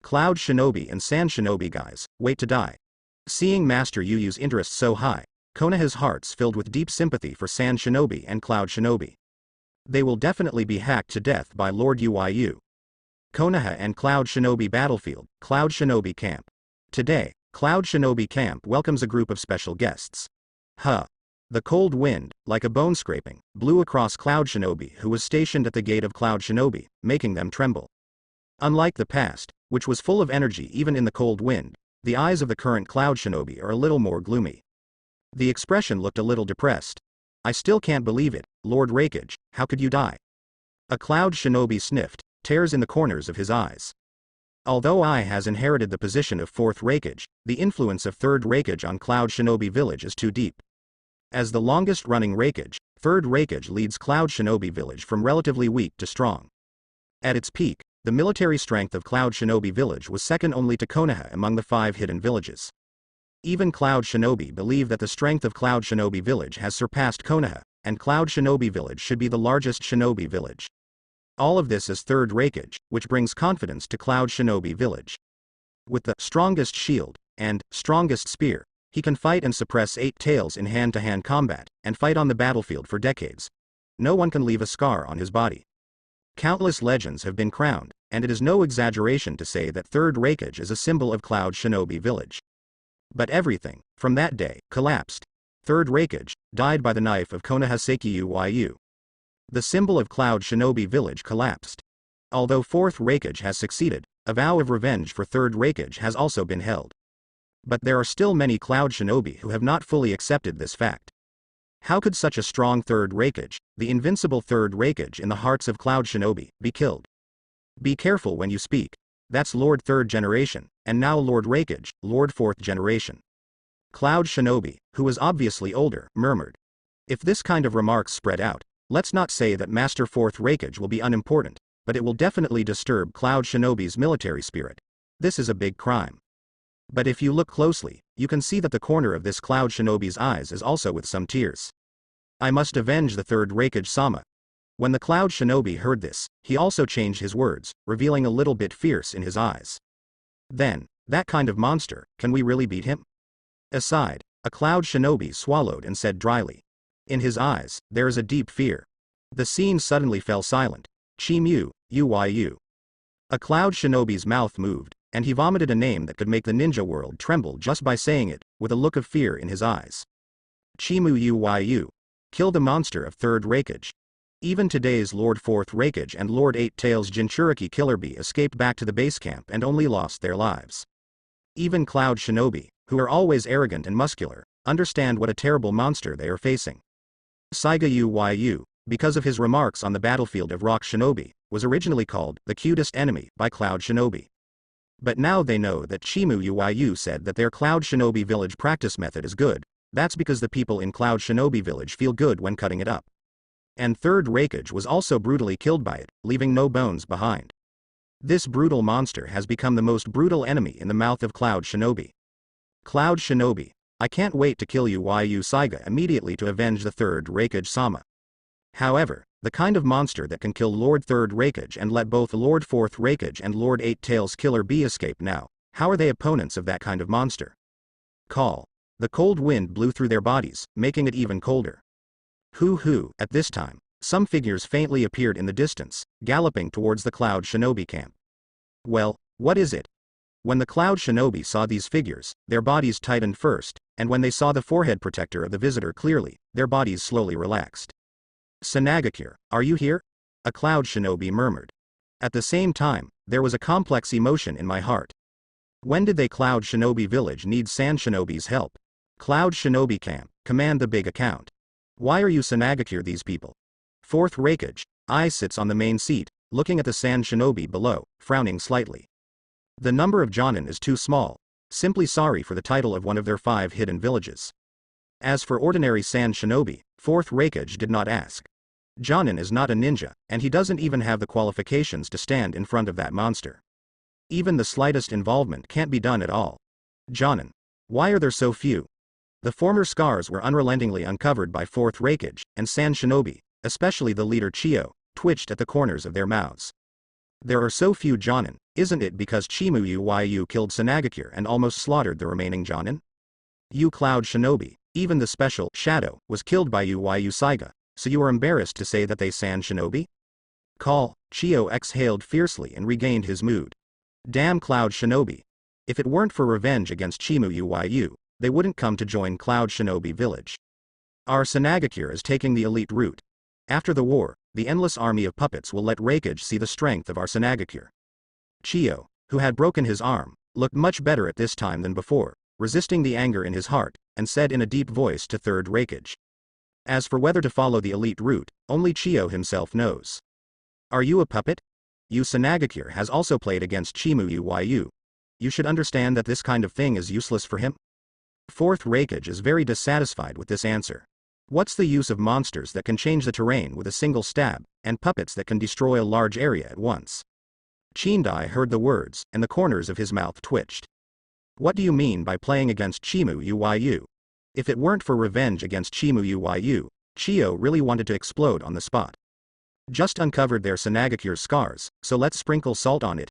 Cloud Shinobi and Sand Shinobi guys, wait to die. Seeing Master Yuyu's interest so high, Konoha's hearts filled with deep sympathy for Sand Shinobi and Cloud Shinobi. They will definitely be hacked to death by Lord Yuyu. Konoha and Cloud Shinobi Battlefield, Cloud Shinobi Camp. Today, Cloud Shinobi Camp welcomes a group of special guests. The cold wind, like a bone scraping, blew across Cloud Shinobi who was stationed at the gate of Cloud Shinobi, making them tremble. Unlike the past, which was full of energy even in the cold wind, the eyes of the current Cloud Shinobi are a little more gloomy. The expression looked a little depressed. I still can't believe it, Lord Raikage, how could you die? A Cloud Shinobi sniffed, tears in the corners of his eyes. Although I has inherited the position of 4th Raikage, the influence of 3rd Raikage on Cloud Shinobi Village is too deep. As the longest-running Raikage, 3rd Raikage leads Cloud Shinobi Village from relatively weak to strong. At its peak, the military strength of Cloud Shinobi Village was second only to Konoha among the 5 hidden villages. Even Cloud Shinobi believe that the strength of Cloud Shinobi Village has surpassed Konoha, and Cloud Shinobi Village should be the largest Shinobi village. All of this is 3rd Raikage, which brings confidence to Cloud Shinobi Village. With the strongest shield and strongest spear, he can fight and suppress 8 tails in hand-to-hand combat, and fight on the battlefield for decades. No one can leave a scar on his body. Countless legends have been crowned, and it is no exaggeration to say that 3rd Raikage is a symbol of Cloud Shinobi Village. But everything, from that day, collapsed. 3rd Raikage died by the knife of Konohaseki Yuyu. The symbol of Cloud Shinobi Village collapsed. Although 4th Raikage has succeeded, a vow of revenge for 3rd Raikage has also been held. But there are still many Cloud Shinobi who have not fully accepted this fact. How could such a strong 3rd Raikage, the invincible 3rd Raikage in the hearts of Cloud Shinobi, be killed? Be careful when you speak. That's Lord 3rd generation, and now Lord Raikage, Lord 4th generation. Cloud Shinobi, who was obviously older, murmured. If this kind of remarks spread out, let's not say that Master 4th Raikage will be unimportant, but it will definitely disturb Cloud Shinobi's military spirit. This is a big crime. But if you look closely, you can see that the corner of this Cloud Shinobi's eyes is also with some tears. I must avenge the 3rd Raikage-sama. When the Cloud Shinobi heard this, he also changed his words, revealing a little bit fierce in his eyes. Then, that kind of monster, can we really beat him? Aside, a Cloud Shinobi swallowed and said dryly. In his eyes, there is a deep fear. The scene suddenly fell silent. Chimu, Uyu. A cloud shinobi's mouth moved, and he vomited a name that could make the ninja world tremble just by saying it, with a look of fear in his eyes. Chimu Uyu. Kill the monster of third Raikage. Even today's Lord 4th Raikage and Lord 8 Tails Jinchuriki Killer Bee escaped back to the base camp and only lost their lives. Even Cloud Shinobi, who are always arrogant and muscular, understand what a terrible monster they are facing. Saiga Uyu, because of his remarks on the battlefield of Rock Shinobi, was originally called the cutest enemy by Cloud Shinobi. But now they know that Chimu Uyu said that their Cloud Shinobi village practice method is good. That's because the people in Cloud Shinobi village feel good when cutting it up. And third Raikage was also brutally killed by it, leaving no bones behind. This brutal monster has become the most brutal enemy in the mouth of Cloud Shinobi. Cloud Shinobi, I can't wait to kill Uyu Saiga immediately to avenge the third Raikage-sama. However, the kind of monster that can kill Lord 3rd Raikage and let both Lord 4th Raikage and Lord 8 Tails Killer Bee escape now, how are they opponents of that kind of monster? Call. The cold wind blew through their bodies, making it even colder. Hoo-hoo, at this time, some figures faintly appeared in the distance, galloping towards the Cloud Shinobi camp. Well, what is it? When the Cloud Shinobi saw these figures, their bodies tightened first, and when they saw the forehead protector of the visitor clearly, their bodies slowly relaxed. Sanagakure, are you here? A Cloud Shinobi murmured. At the same time, there was a complex emotion in my heart. When did they Cloud Shinobi village need Sand Shinobi's help? Cloud Shinobi camp, command the big account. Why are you Sanagakure these people? 4th Raikage, I sits on the main seat, looking at the Sand Shinobi below, frowning slightly. The number of Jonin is too small, simply sorry for the title of one of their 5 hidden villages. As for ordinary Sand Shinobi, 4th Raikage did not ask. Jonin is not a ninja, and he doesn't even have the qualifications to stand in front of that monster. Even the slightest involvement can't be done at all. Jonin. Why are there so few? The former scars were unrelentingly uncovered by 4th Raikage, and Sand Shinobi, especially the leader Chio, twitched at the corners of their mouths. There are so few Jonin, isn't it because Chimu Uyu killed Sanagakure and almost slaughtered the remaining Jonin? You Cloud Shinobi, even the special Shadow was killed by Uyu Saiga, so you are embarrassed to say that they Sand Shinobi? Call. Chio exhaled fiercely and regained his mood. Damn Cloud Shinobi. If it weren't for revenge against Chimu Uyu, they wouldn't come to join Cloud Shinobi village. Our Sanagakure is taking the elite route. After the war, the endless army of puppets will let Raikage see the strength of our Sanagakure. Chio, who had broken his arm, looked much better at this time than before, resisting the anger in his heart, and said in a deep voice to 3rd Raikage. As for whether to follow the elite route, only Chio himself knows. Are you a puppet? You Sanagakure has also played against Chimu Uyu. You should understand that this kind of thing is useless for him. 4th Raikage is very dissatisfied with this answer. What's the use of monsters that can change the terrain with a single stab, and puppets that can destroy a large area at once? Chindai heard the words, and the corners of his mouth twitched. What do you mean by playing against Chimu Uyu? If it weren't for revenge against Chimu Uyu, Chio really wanted to explode on the spot. Just uncovered their Sanagakure's scars, so let's sprinkle salt on it.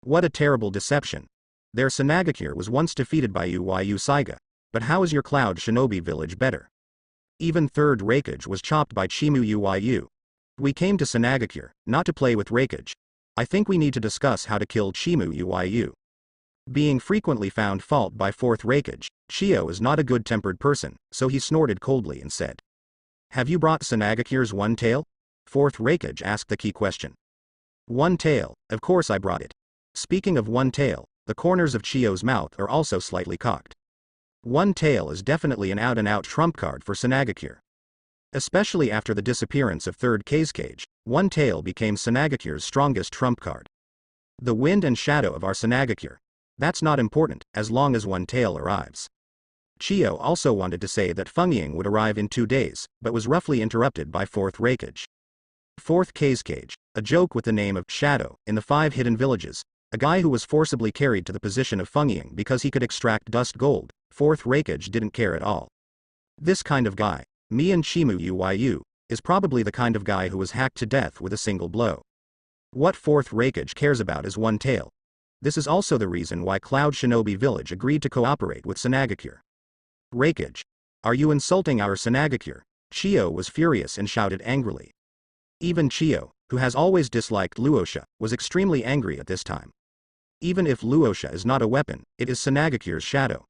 What a terrible deception. Their Sanagakure was once defeated by Uyu Saiga, but how is your Cloud Shinobi village better? Even 3rd Raikage was chopped by Chimu Uyu. We came to Sanagakure, not to play with Raikage. I think we need to discuss how to kill Chimu Uyu. Being frequently found fault by 4th Raikage, Chio is not a good-tempered person, so he snorted coldly and said. Have you brought Sanagakure's one tail? 4th Raikage asked the key question. One tail, of course I brought it. Speaking of one tail, the corners of Chio's mouth are also slightly cocked. One tail is definitely an out-and-out trump card for Sanagakure. Especially after the disappearance of 3rd Kazekage, one tail became Sanagakure's strongest trump card. The wind and shadow of our Sanagakure. That's not important, as long as one tail arrives. Chio also wanted to say that Fengying would arrive in 2 days, but was roughly interrupted by 4th Raikage. 4th Kazekage, a joke with the name of Shadow in the 5 hidden villages, a guy who was forcibly carried to the position of Fengying because he could extract dust gold. 4th Raikage didn't care at all. This kind of guy, me and Chimu Uyu, is probably the kind of guy who was hacked to death with a single blow. What 4th Raikage cares about is one tail. This is also the reason why Cloud Shinobi Village agreed to cooperate with Sanagakure. Raikage. Are you insulting our Sanagakure? Chio was furious and shouted angrily. Even Chiyo, who has always disliked Luosha, was extremely angry at this time. Even if Luosha is not a weapon, it is Sanagakure's shadow.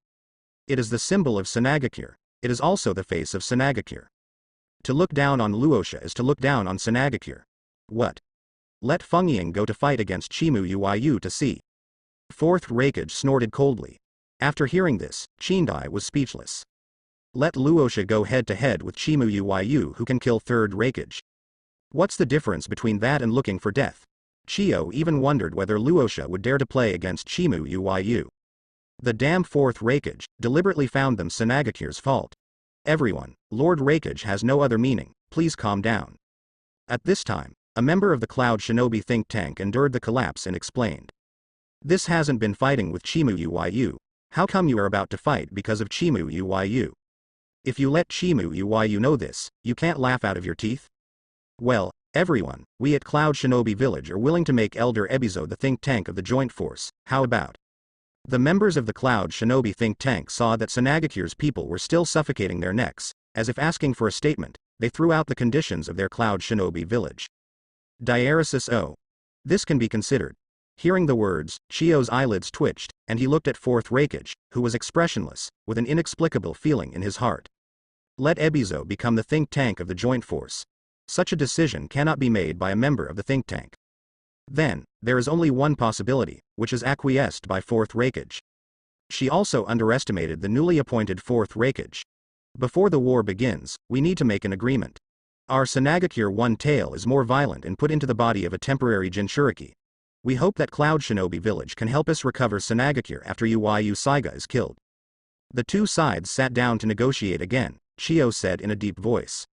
It is the symbol of Sanagakure. It is also the face of Sanagakure. To look down on Luosha is to look down on Sanagakure. What? Let Fengying go to fight against Chimu Yuyu to see. Fourth Raikage snorted coldly. After hearing this, Chindai was speechless. Let Luosha go head to head with Chimu Yuyu who can kill Third Raikage. What's the difference between that and looking for death? Chiyo even wondered whether Luosha would dare to play against Chimu Yuyu. The damn Fourth Raikage deliberately found them Sanagakure's fault. Everyone, Lord Raikage has no other meaning, please calm down. At this time, a member of the Cloud Shinobi think tank endured the collapse and explained. This hasn't been fighting with Chimu Yuyu. How come you are about to fight because of Chimu Yuyu? If you let Chimu Yuyu know this, you can't laugh out of your teeth? Well, everyone, we at Cloud Shinobi Village are willing to make Elder Ebizo the think tank of the joint force, how about? The members of the Cloud Shinobi think tank saw that Sanagakure's people were still suffocating their necks. As if asking for a statement, they threw out the conditions of their Cloud Shinobi Village. Diaresis O. This can be considered. Hearing the words, Chiyo's eyelids twitched, and he looked at Fourth Raikage, who was expressionless, with an inexplicable feeling in his heart. Let Ebizo become the think tank of the joint force. Such a decision cannot be made by a member of the think tank. Then, there is only one possibility, which is acquiesced by Fourth Raikage. She also underestimated the newly appointed Fourth Raikage. Before the war begins, we need to make an agreement. Our Sanagakure One Tail is more violent and put into the body of a temporary Jinchuriki. We hope that Cloud Shinobi Village can help us recover Sanagakure after Yuyu Saiga is killed. The two sides sat down to negotiate again, Chiyo said in a deep voice.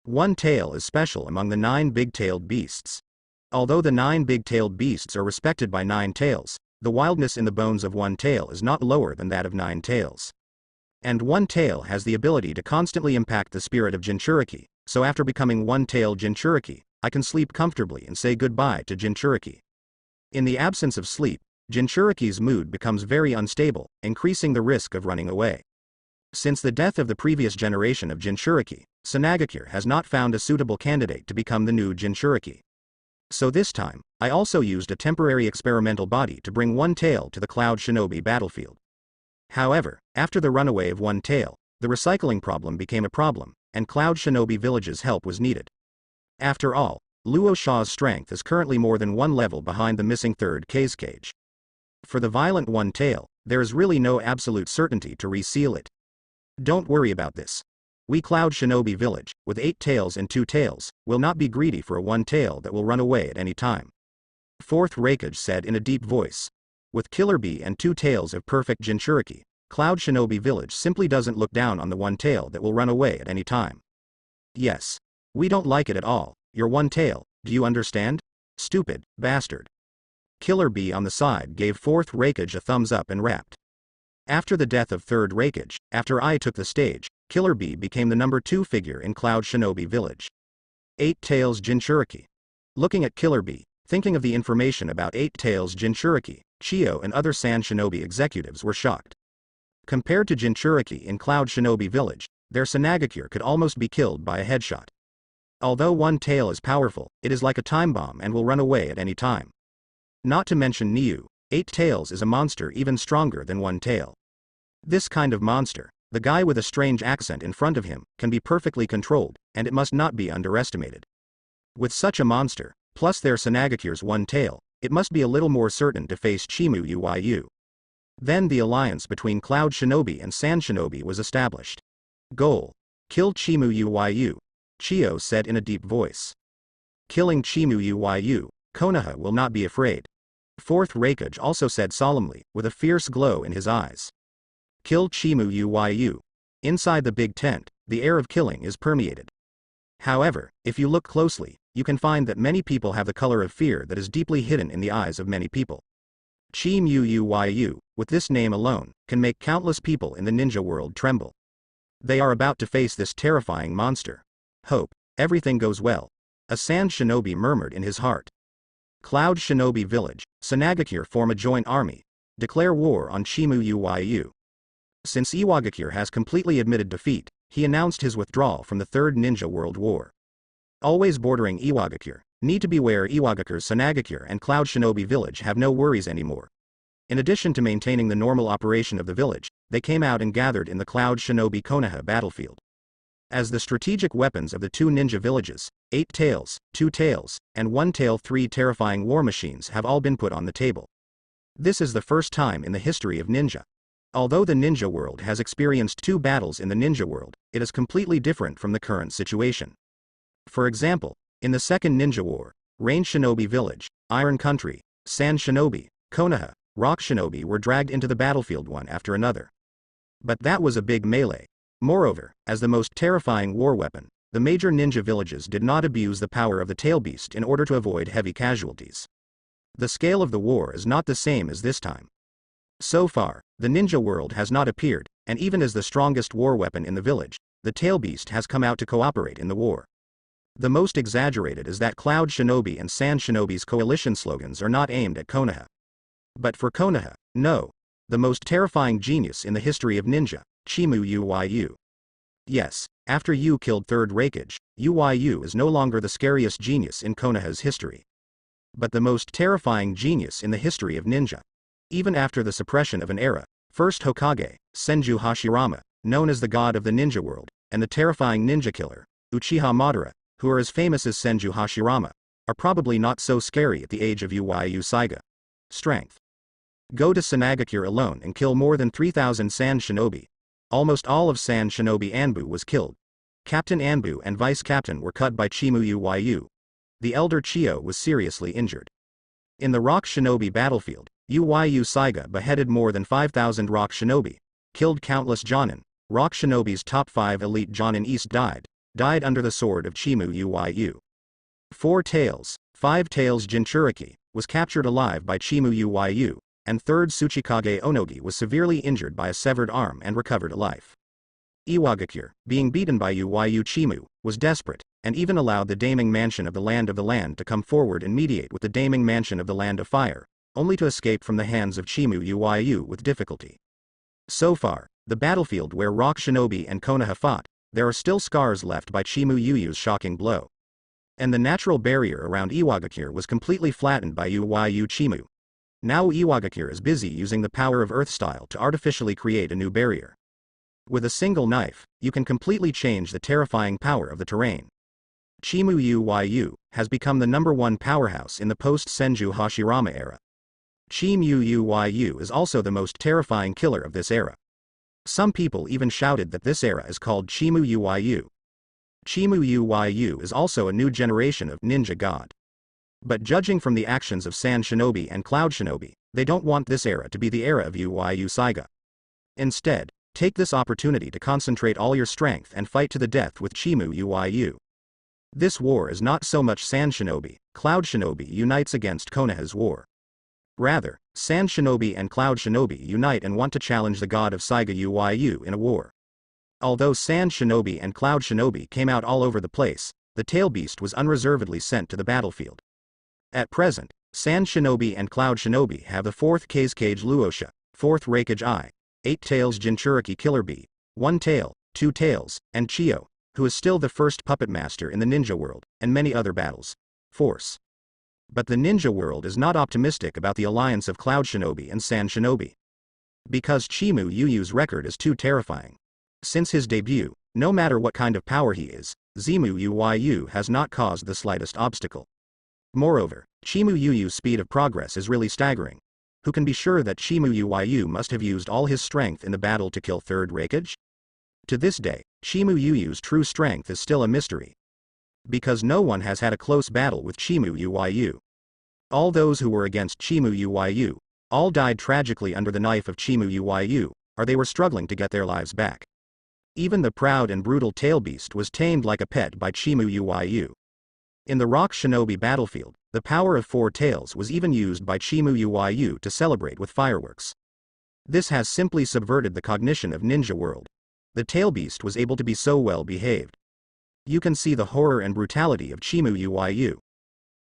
One Tail is special among the 9 big-tailed beasts. Although the 9 big-tailed beasts are respected by 9 tails, the wildness in the bones of One Tail is not lower than that of 9 tails. And One Tail has the ability to constantly impact the spirit of Jinchuriki, so after becoming One Tail Jinchuriki, I can sleep comfortably and say goodbye to Jinchuriki. In the absence of sleep, Jinchuriki's mood becomes very unstable, increasing the risk of running away. Since the death of the previous generation of Jinchuriki, Sanagakure has not found a suitable candidate to become the new Jinchuriki. So this time, I also used a temporary experimental body to bring One Tail to the Cloud Shinobi battlefield. However, after the runaway of One Tail, the recycling problem became a problem, and Cloud Shinobi Village's help was needed. After all, Luo Sha's strength is currently more than 1 level behind the missing third cage. For the violent One Tail, there is really no absolute certainty to reseal it. Don't worry about this. We Cloud Shinobi Village, with 8 tails and 2 tails, will not be greedy for a One Tail that will run away at any time. Fourth Raikage said in a deep voice. With Killer Bee and 2 tails of perfect Jinchuriki, Cloud Shinobi Village simply doesn't look down on the One Tail that will run away at any time. Yes. We don't like it at all, your One Tail, do you understand? Stupid bastard. Killer Bee on the side gave Fourth Raikage a thumbs up and rapped. After the death of Third Raikage, after I took the stage, Killer Bee became the number 2 figure in Cloud Shinobi Village. 8 Tails Jinchuriki. Looking at Killer Bee, thinking of the information about 8 Tails Jinchuriki, Chiyo and other Sand Shinobi executives were shocked. Compared to Jinchuriki in Cloud Shinobi Village, their Sanagakure could almost be killed by a headshot. Although One Tail is powerful, it is like a time bomb and will run away at any time. Not to mention Niu, 8 Tails is a monster even stronger than One Tail. This kind of monster, the guy with a strange accent in front of him, can be perfectly controlled, and it must not be underestimated. With such a monster, plus their Sanagakure's One Tail, it must be a little more certain to face Chimu Yuyu. Then the alliance between Cloud Shinobi and Sand Shinobi was established. Goal. Kill Chimu Yuyu. Chiyo said in a deep voice. Killing Chimu Yuyu, Konoha will not be afraid. Fourth Raikage also said solemnly, with a fierce glow in his eyes. Kill Chimu Yuyu. Inside the big tent, the air of killing is permeated. However, if you look closely, you can find that many people have the color of fear that is deeply hidden in the eyes of many people. Chimu Yuyu, with this name alone, can make countless people in the ninja world tremble. They are about to face this terrifying monster. Hope everything goes well. A Sand Shinobi murmured in his heart. Cloud Shinobi Village, Sanagakure form a joint army. Declare war on Chimu Yuyu. Since Iwagakure has completely admitted defeat, he announced his withdrawal from the Third Ninja World War. Always bordering Iwagakure. Need to beware Iwagakure's Sanagakure and Cloud Shinobi village have no worries anymore. In addition to maintaining the normal operation of the village, they came out and gathered in the Cloud Shinobi Konoha battlefield. As the strategic weapons of the two ninja villages, 8 tails, 2 tails, and 1 tail 3 terrifying war machines have all been put on the table. This is the first time in the history of ninja. Although the ninja world has experienced 2 battles in the ninja world, it is completely different from the current situation. For example, in the Second Ninja War, Rain Shinobi Village, Iron Country, Sand Shinobi, Konoha, Rock Shinobi were dragged into the battlefield one after another. But that was a big melee. Moreover, as the most terrifying war weapon, the major ninja villages did not abuse the power of the tail beast in order to avoid heavy casualties. The scale of the war is not the same as this time. So far, the ninja world has not appeared, and even as the strongest war weapon in the village, the tail beast has come out to cooperate in the war. The most exaggerated is that Cloud Shinobi and Sand Shinobi's coalition slogans are not aimed at Konoha. But for Konoha, no. The most terrifying genius in the history of ninja, Chimu Yuyu. Yes, after Yu killed Third Raikage, Yuyu is no longer the scariest genius in Konoha's history. But the most terrifying genius in the history of ninja. Even after the suppression of an era, first Hokage, Senju Hashirama, known as the god of the ninja world, and the terrifying ninja killer, Uchiha Madara, who are as famous as Senju Hashirama, are probably not so scary at the age of Yuyu Saiga. Strength. Go to Sanagakure alone and kill more than 3,000 Sand Shinobi. Almost all of Sand Shinobi Anbu was killed. Captain Anbu and Vice Captain were cut by Chimu Yuyu. The elder Chiyo was seriously injured. In the Rock Shinobi battlefield, Yuyu Saiga beheaded more than 5,000 Rock Shinobi, killed countless Jonin. Rock Shinobi's top 5 elite Jonin East died under the sword of Chimu Yuyu. 4 tails, 5 tails Jinchuriki, was captured alive by Chimu Yuyu, and 3rd Tsuchikage Onogi was severely injured by a severed arm and recovered alive. Iwagakure, being beaten by Yuyu Chimu, was desperate, and even allowed the Daming Mansion of the Land to come forward and mediate with the Daming Mansion of the Land of Fire, only to escape from the hands of Chimu Yuyu with difficulty. So far, the battlefield where Rock Shinobi and Konoha fought, there are still scars left by Chimu Yuyu's shocking blow. And the natural barrier around Iwagakure was completely flattened by Yuyu Chimu. Now Iwagakure is busy using the power of Earth Style to artificially create a new barrier. With a single knife, you can completely change the terrifying power of the terrain. Chimu Yuyu has become the #1 powerhouse in the post-Senju Hashirama era. Chimu Yuyu is also the most terrifying killer of this era. Some people even shouted that this era is called Chimu Yuyu. Chimu Yuyu is also a new generation of ninja god. But judging from the actions of Sand Shinobi and Cloud Shinobi, they don't want this era to be the era of Yuyu Saiga. Instead, take this opportunity to concentrate all your strength and fight to the death with Chimu Yuyu. This war is not so much Sand Shinobi, Cloud Shinobi unites against Konoha's war. Rather, Sand Shinobi and Cloud Shinobi unite and want to challenge the god of Saiga Yuyu in a war. Although Sand Shinobi and Cloud Shinobi came out all over the place, the tail beast was unreservedly sent to the battlefield. At present, Sand Shinobi and Cloud Shinobi have the 4th Kazekage Luosha, 4th Raikage I, 8 tails Jinchuriki Killer Bee, 1 tail, 2 tails, and Chiyo, who is still the first puppet master in the ninja world, and many other battles. Force. But the ninja world is not optimistic about the alliance of Cloud Shinobi and Sand Shinobi. Because Chimu Yuyu's record is too terrifying. Since his debut, no matter what kind of power he is, Chimu Yuyu has not caused the slightest obstacle. Moreover, Chimu Yuyu's speed of progress is really staggering. Who can be sure that Chimu Yuyu must have used all his strength in the battle to kill Third Raikage? To this day, Chimu Yuyu's true strength is still a mystery. Because no one has had a close battle with Chimu Yuyu. All those who were against Chimu Yuyu, all died tragically under the knife of Chimu Yuyu, or they were struggling to get their lives back. Even the proud and brutal tail beast was tamed like a pet by Chimu Yuyu. In the Rock Shinobi battlefield, the power of 4 tails was even used by Chimu Yuyu to celebrate with fireworks. This has simply subverted the cognition of ninja world. The tail beast was able to be so well behaved. You can see the horror and brutality of Chimu Yuyu.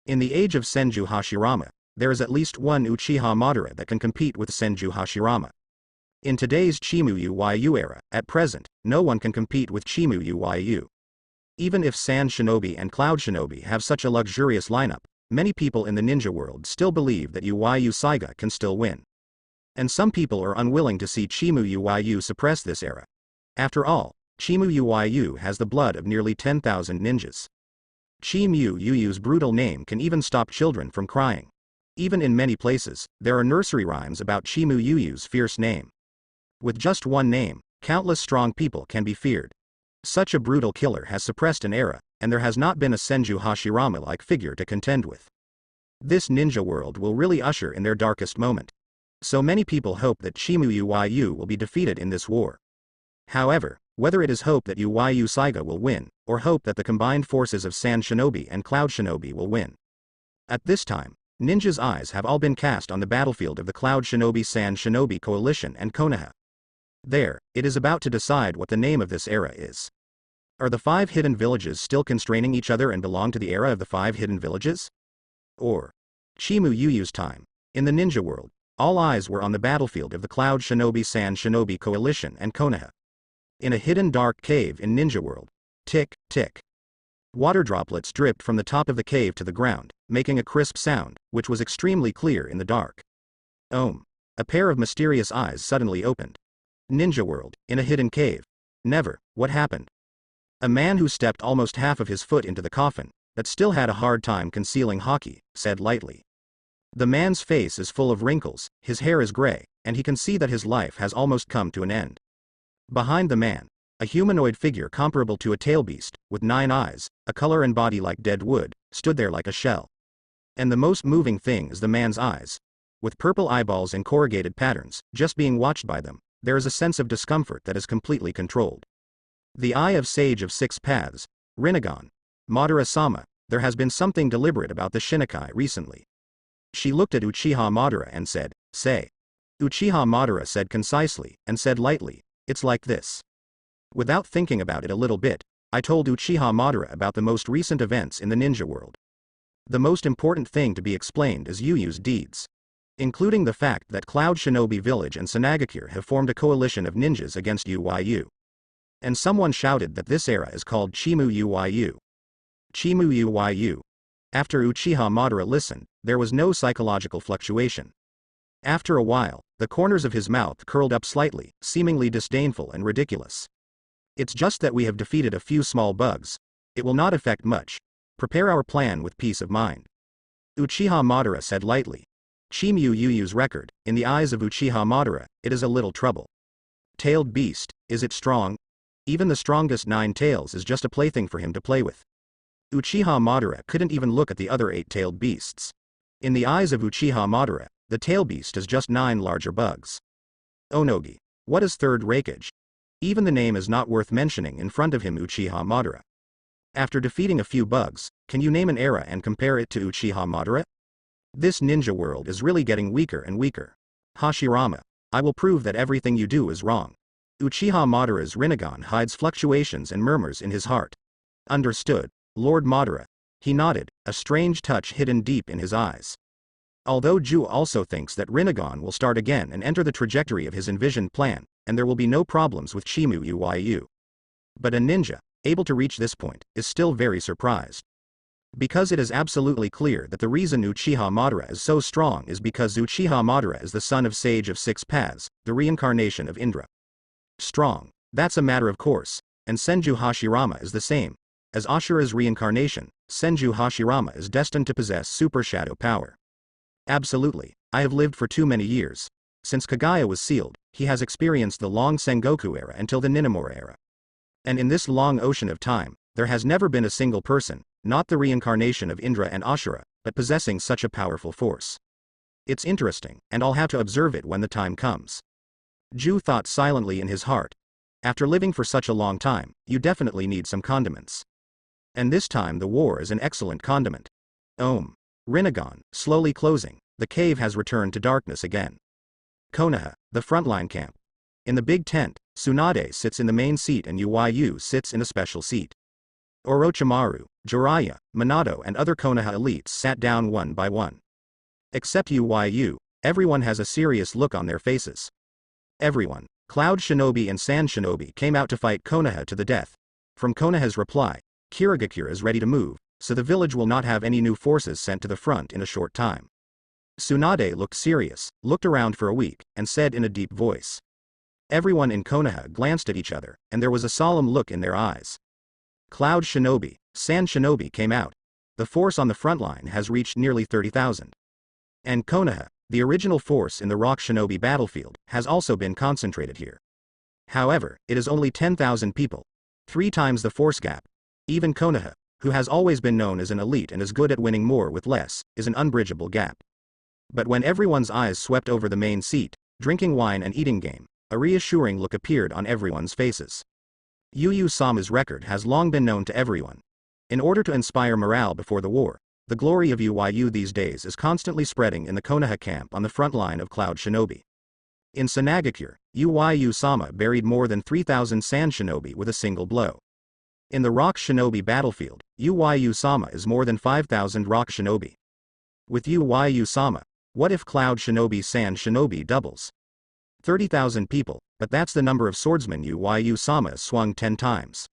In the age of Senju Hashirama, there is at least one Uchiha Madara that can compete with Senju Hashirama. In today's Chimu Yuyu era, at present, no one can compete with Chimu Yuyu. Even if Sand Shinobi and Cloud Shinobi have such a luxurious lineup, many people in the ninja world still believe that Yuyu Saiga can still win. And some people are unwilling to see Chimu Yuyu suppress this era. After all, Chimu Yuyu has the blood of nearly 10,000 ninjas. Chimu Yuyu's brutal name can even stop children from crying. Even in many places, there are nursery rhymes about Chimu Yuyu's fierce name. With just one name, countless strong people can be feared. Such a brutal killer has suppressed an era, and there has not been a Senju Hashirama-like figure to contend with. This ninja world will really usher in their darkest moment. So many people hope that Chimu Yuyu will be defeated in this war. However, whether it is hope that Yuyu Saiga will win, or hope that the combined forces of Sand Shinobi and Cloud Shinobi will win. At this time, ninjas' eyes have all been cast on the battlefield of the Cloud Shinobi Sand Shinobi coalition and Konoha. There, it is about to decide what the name of this era is. Are the 5 hidden villages still constraining each other and belong to the era of the 5 hidden villages? Or Chimu Yuyu's time. In the ninja world, all eyes were on the battlefield of the Cloud Shinobi Sand Shinobi coalition and Konoha. In a hidden dark cave in ninja world. Tick, tick. Water droplets dripped from the top of the cave to the ground, making a crisp sound, which was extremely clear in the dark. A pair of mysterious eyes suddenly opened. Ninja world, in a hidden cave. Never, what happened? A man who stepped almost half of his foot into the coffin, that still had a hard time concealing haki, said lightly. The man's face is full of wrinkles, his hair is gray, and he can see that his life has almost come to an end. Behind the man, a humanoid figure comparable to a tail beast, with 9 eyes, a color and body like dead wood, stood there like a shell. And the most moving thing is the man's eyes. With purple eyeballs and corrugated patterns, just being watched by them, there is a sense of discomfort that is completely controlled. The eye of Sage of 6 Paths, Rinnegan, Madara-sama, there has been something deliberate about the Shinnekai recently. She looked at Uchiha Madara and said, say. Uchiha Madara said concisely, and said lightly, it's like this. Without thinking about it a little bit, I told Uchiha Madara about the most recent events in the ninja world. The most important thing to be explained is Yuyu's deeds. Including the fact that Cloud Shinobi Village and Sanagakure have formed a coalition of ninjas against Yuyu. And someone shouted that this era is called Chimu Yuyu. Chimu Yuyu. After Uchiha Madara listened, there was no psychological fluctuation. After a while, the corners of his mouth curled up slightly, seemingly disdainful and ridiculous. It's just that we have defeated a few small bugs. It will not affect much. Prepare our plan with peace of mind. Uchiha Madara said lightly. Chimu Yuyu's record, in the eyes of Uchiha Madara, it is a little trouble. Tailed beast, is it strong? Even the strongest 9 tails is just a plaything for him to play with. Uchiha Madara couldn't even look at the other 8-tailed beasts. In the eyes of Uchiha Madara, the tail beast is just 9 larger bugs. Onogi. What is third Raikage? Even the name is not worth mentioning in front of him Uchiha Madara. After defeating a few bugs, can you name an era and compare it to Uchiha Madara? This ninja world is really getting weaker and weaker. Hashirama, I will prove that everything you do is wrong. Uchiha Madara's Rinnegan hides fluctuations and murmurs in his heart. Understood, Lord Madara. He nodded, a strange touch hidden deep in his eyes. Although Ju also thinks that Rinnegan will start again and enter the trajectory of his envisioned plan, and there will be no problems with Chimu Yuyu. But a ninja, able to reach this point, is still very surprised. Because it is absolutely clear that the reason Uchiha Madara is so strong is because Uchiha Madara is the son of Sage of 6 Paths, the reincarnation of Indra. Strong, that's a matter of course, and Senju Hashirama is the same. As Ashura's reincarnation, Senju Hashirama is destined to possess super shadow power. Absolutely, I have lived for too many years. Since Kagaya was sealed, he has experienced the long Sengoku era until the Ninamura era. And in this long ocean of time, there has never been a single person, not the reincarnation of Indra and Ashura, but possessing such a powerful force. It's interesting, and I'll have to observe it when the time comes. Ju thought silently in his heart. After living for such a long time, you definitely need some condiments. And this time the war is an excellent condiment. Rinnegan, slowly closing, the cave has returned to darkness again. Konoha, the frontline camp. In the big tent, Tsunade sits in the main seat and Yuyu sits in a special seat. Orochimaru, Jiraiya, Minato and other Konoha elites sat down one by one. Except Yuyu, everyone has a serious look on their faces. Everyone, Cloud Shinobi and Sand Shinobi came out to fight Konoha to the death. From Konoha's reply, Kirigakura is ready to move, so the village will not have any new forces sent to the front in a short time. Tsunade looked serious, looked around for a week, and said in a deep voice. Everyone in Konoha glanced at each other, and there was a solemn look in their eyes. Cloud Shinobi, Sand Shinobi came out. The force on the front line has reached nearly 30,000. And Konoha, the original force in the Rock Shinobi battlefield, has also been concentrated here. However, it is only 10,000 people. 3 times the force gap. Even Konoha, who has always been known as an elite and is good at winning more with less, is an unbridgeable gap. But when everyone's eyes swept over the main seat, drinking wine and eating game, a reassuring look appeared on everyone's faces. Yuyu-sama's record has long been known to everyone. In order to inspire morale before the war, the glory of Yuyu these days is constantly spreading in the Konoha camp on the front line of Cloud Shinobi. In Sanagakure, Yuyu-sama buried more than 3,000 Sand Shinobi with a single blow. In the Rock Shinobi battlefield, Yuyu-sama is more than 5,000 Rock Shinobi. With Yuyu-sama, what if Cloud Shinobi Sand Shinobi doubles? 30,000 people, but that's the number of swordsmen Yuyu-sama swung 10 times.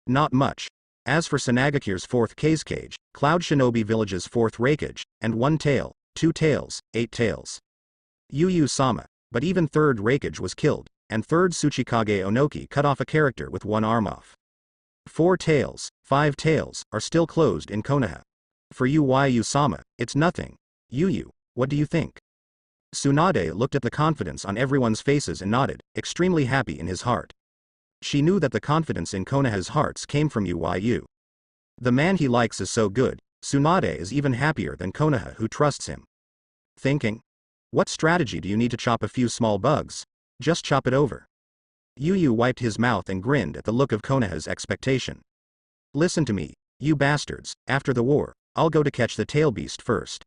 Not much. As for Sanagakure's 4th Kazekage, Cloud Shinobi Village's 4th Raikage, and 1 tail, 2 tails, 8 tails. Yuyu-sama, but even 3rd Raikage was killed, and 3rd Tsuchikage Onoki cut off a character with 1 arm off. 4 tails, 5 tails, are still closed in Konoha. For Yuyu-sama, it's nothing. Yuyu, what do you think? Tsunade looked at the confidence on everyone's faces and nodded, extremely happy in his heart. She knew that the confidence in Konoha's hearts came from Yuyu. The man he likes is so good, Tsunade is even happier than Konoha who trusts him. Thinking? What strategy do you need to chop a few small bugs? Just chop it over. Yuyu wiped his mouth and grinned at the look of Konoha's expectation. Listen to me, you bastards, after the war, I'll go to catch the tail beast first.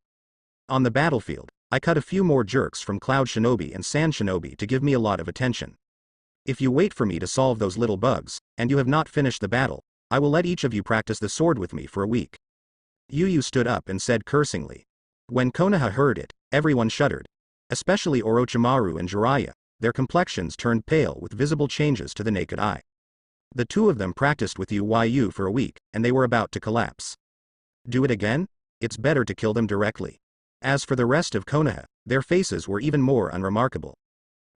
On the battlefield, I cut a few more jerks from Cloud Shinobi and Sand Shinobi to give me a lot of attention. If you wait for me to solve those little bugs, and you have not finished the battle, I will let each of you practice the sword with me for a week. Yuyu stood up and said cursingly. When Konoha heard it, everyone shuddered. Especially Orochimaru and Jiraiya, their complexions turned pale with visible changes to the naked eye. The 2 of them practiced with Yuyu for a week, and they were about to collapse. Do it again? It's better to kill them directly. As for the rest of Konoha, their faces were even more unremarkable.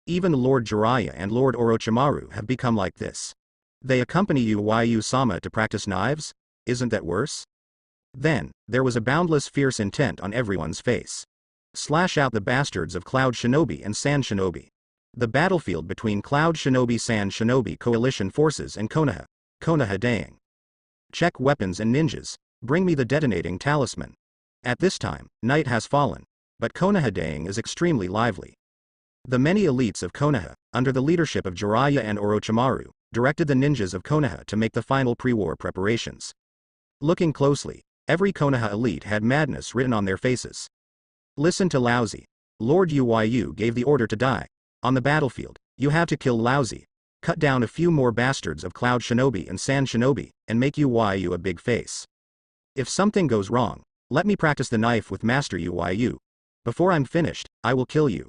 Even Lord Jiraiya and Lord Orochimaru have become like this. They accompany Yuyu-sama to practice knives? Isn't that worse? Then, there was a boundless fierce intent on everyone's face. Slash out the bastards of Cloud Shinobi and Sand Shinobi. The battlefield between Cloud Shinobi Sand Shinobi coalition forces and Konoha. Konoha Daing. Check weapons and ninjas. Bring me the detonating talisman. At this time, night has fallen, but Konoha Daing is extremely lively. The many elites of Konoha, under the leadership of Jiraiya and Orochimaru, directed the ninjas of Konoha to make the final pre-war preparations. Looking closely, every Konoha elite had madness written on their faces. Listen to Laozi. Lord Yuyu gave the order to die. On the battlefield, you have to kill Laozi, cut down a few more bastards of Cloud Shinobi and Sand Shinobi, and make Yuyu a big face. If something goes wrong, let me practice the knife with Master Yuyu. Before I'm finished, I will kill you.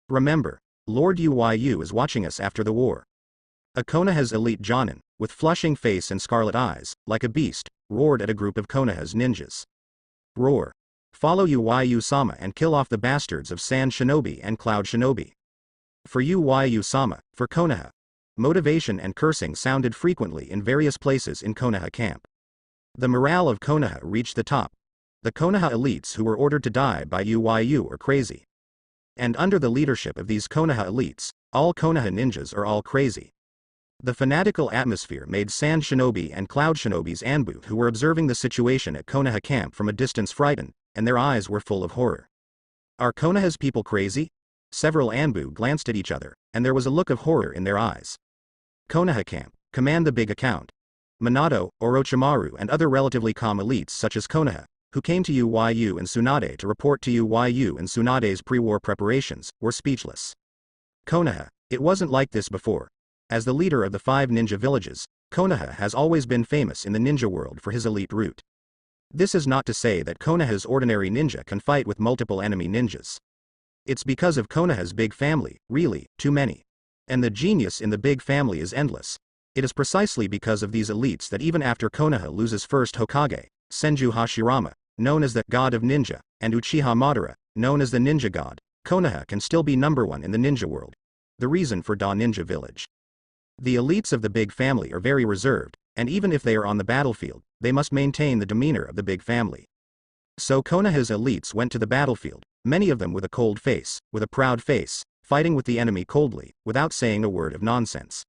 Remember, Lord Yuyu is watching us after the war. A Konoha's elite Jonin, with flushing face and scarlet eyes, like a beast, roared at a group of Konoha's ninjas. Roar. Follow Yuyu-sama and kill off the bastards of Sand Shinobi and Cloud Shinobi. For Yuyu-sama, for Konoha. Motivation and cursing sounded frequently in various places in Konoha camp. The morale of Konoha reached the top. The Konoha elites who were ordered to die by Yuyu are crazy. And under the leadership of these Konoha elites, all Konoha ninjas are all crazy. The fanatical atmosphere made Sand Shinobi and Cloud Shinobi's Anbu who were observing the situation at Konoha camp from a distance frightened, and their eyes were full of horror. Are Konoha's people crazy? Several Anbu glanced at each other, and there was a look of horror in their eyes. Konoha camp, command the big account. Minato, Orochimaru and other relatively calm elites such as Konoha, who came to Yuyu and Tsunade to report to Yuyu and Tsunade's pre-war preparations, were speechless. Konoha, it wasn't like this before. As the leader of the 5 ninja villages, Konoha has always been famous in the ninja world for his elite route. This is not to say that Konoha's ordinary ninja can fight with multiple enemy ninjas. It's because of Konoha's big family, really, too many. And the genius in the big family is endless. It is precisely because of these elites that even after Konoha loses first Hokage, Senju Hashirama, known as the God of Ninja, and Uchiha Madara, known as the Ninja God, Konoha can still be number one in the ninja world. The reason for Da Ninja Village. The elites of the big family are very reserved, and even if they are on the battlefield, they must maintain the demeanor of the big family. So Konoha's elites went to the battlefield, many of them with a cold face, with a proud face, fighting with the enemy coldly, without saying a word of nonsense.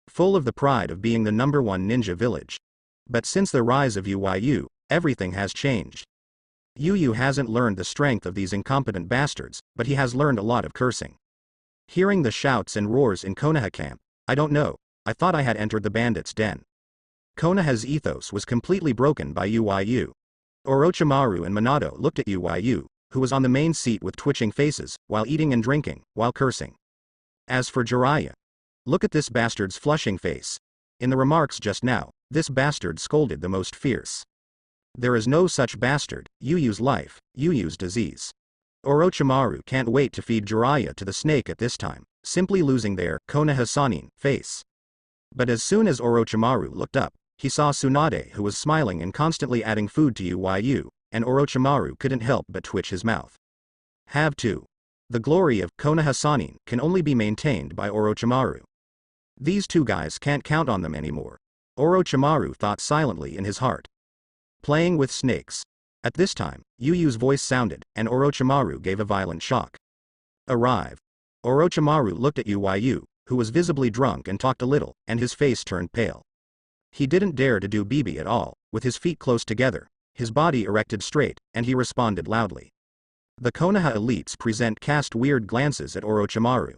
Full of the pride of being the number one ninja village. But since the rise of Yuyu, everything has changed. Yuyu hasn't learned the strength of these incompetent bastards, but he has learned a lot of cursing. Hearing the shouts and roars in Konoha camp, I don't know, I thought I had entered the bandits' den. Konoha's ethos was completely broken by Yuyu. Orochimaru and Minato looked at Yuyu, who was on the main seat with twitching faces, while eating and drinking, while cursing. As for Jiraiya, look at this bastard's flushing face. In the remarks just now, this bastard scolded the most fierce. There is no such bastard, Yuyu's life, Yuyu's disease. Orochimaru can't wait to feed Jiraiya to the snake at this time, simply losing their Konoha Sannin face. But as soon as Orochimaru looked up, he saw Tsunade, who was smiling and constantly adding food to Yuyu, and Orochimaru couldn't help but twitch his mouth. Have to. The glory of Konoha Sannin can only be maintained by Orochimaru. These two guys can't count on them anymore. Orochimaru thought silently in his heart. Playing with snakes. At this time, Yuyu's voice sounded, and Orochimaru gave a violent shock. Arrive. Orochimaru looked at Yuyu, who was visibly drunk and talked a little, and his face turned pale. He didn't dare to do BB at all, with his feet close together, his body erected straight, and he responded loudly. The Konoha elites cast weird glances at Orochimaru.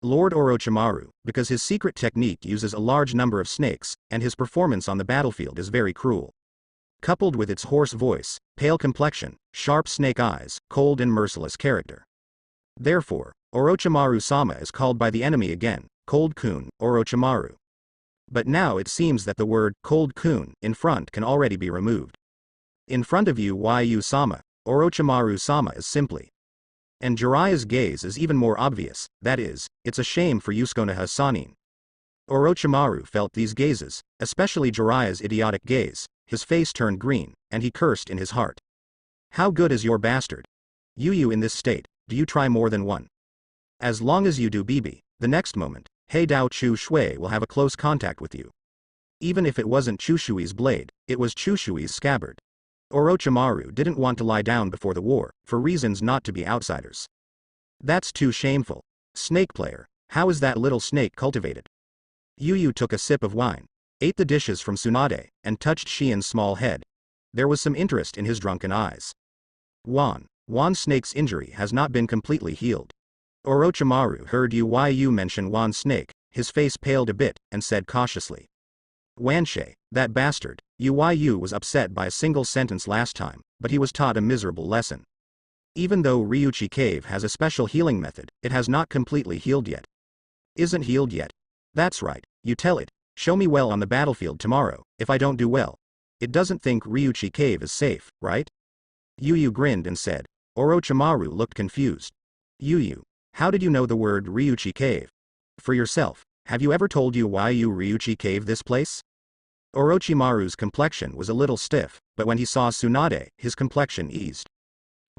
Lord Orochimaru, because his secret technique uses a large number of snakes, and his performance on the battlefield is very cruel. Coupled with its hoarse voice, pale complexion, sharp snake eyes, cold and merciless character. Therefore, Orochimaru-sama is called by the enemy again, Cold Kun, Orochimaru. But now it seems that the word, Cold Kun, in front can already be removed. In front of Yuyu-sama, Orochimaru-sama is simply. And Jiraiya's gaze is even more obvious, that is, it's a shame for Konoha Sannin. Orochimaru felt these gazes, especially Jiraiya's idiotic gaze, his face turned green, and he cursed in his heart. How good is your bastard? Yuyu in this state, do you try more than one? As long as you do BB, the next moment, Heidao Chu Shui will have a close contact with you. Even if it wasn't Chushui's blade, it was Chushui's scabbard. Orochimaru didn't want to lie down before the war, for reasons not to be outsiders. That's too shameful. Snake player, how is that little snake cultivated? Yuyu took a sip of wine, ate the dishes from Tsunade, and touched Shien's small head. There was some interest in his drunken eyes. Wan Snake's injury has not been completely healed. Orochimaru heard Yuyu mention Wan Snake, his face paled a bit, and said cautiously. Wanshe, that bastard. Yuyu was upset by a single sentence last time, but he was taught a miserable lesson. Even though Ryuchi Cave has a special healing method, it has not completely healed yet. Isn't healed yet? That's right, you tell it. Show me well on the battlefield tomorrow, if I don't do well. It doesn't think Ryuchi Cave is safe, right? Yuyu grinned and said. Orochimaru looked confused. Yuyu, how did you know the word Ryuchi Cave? For yourself, have you ever told Yuyu Ryuchi Cave this place? Orochimaru's complexion was a little stiff, but when he saw Tsunade, his complexion eased.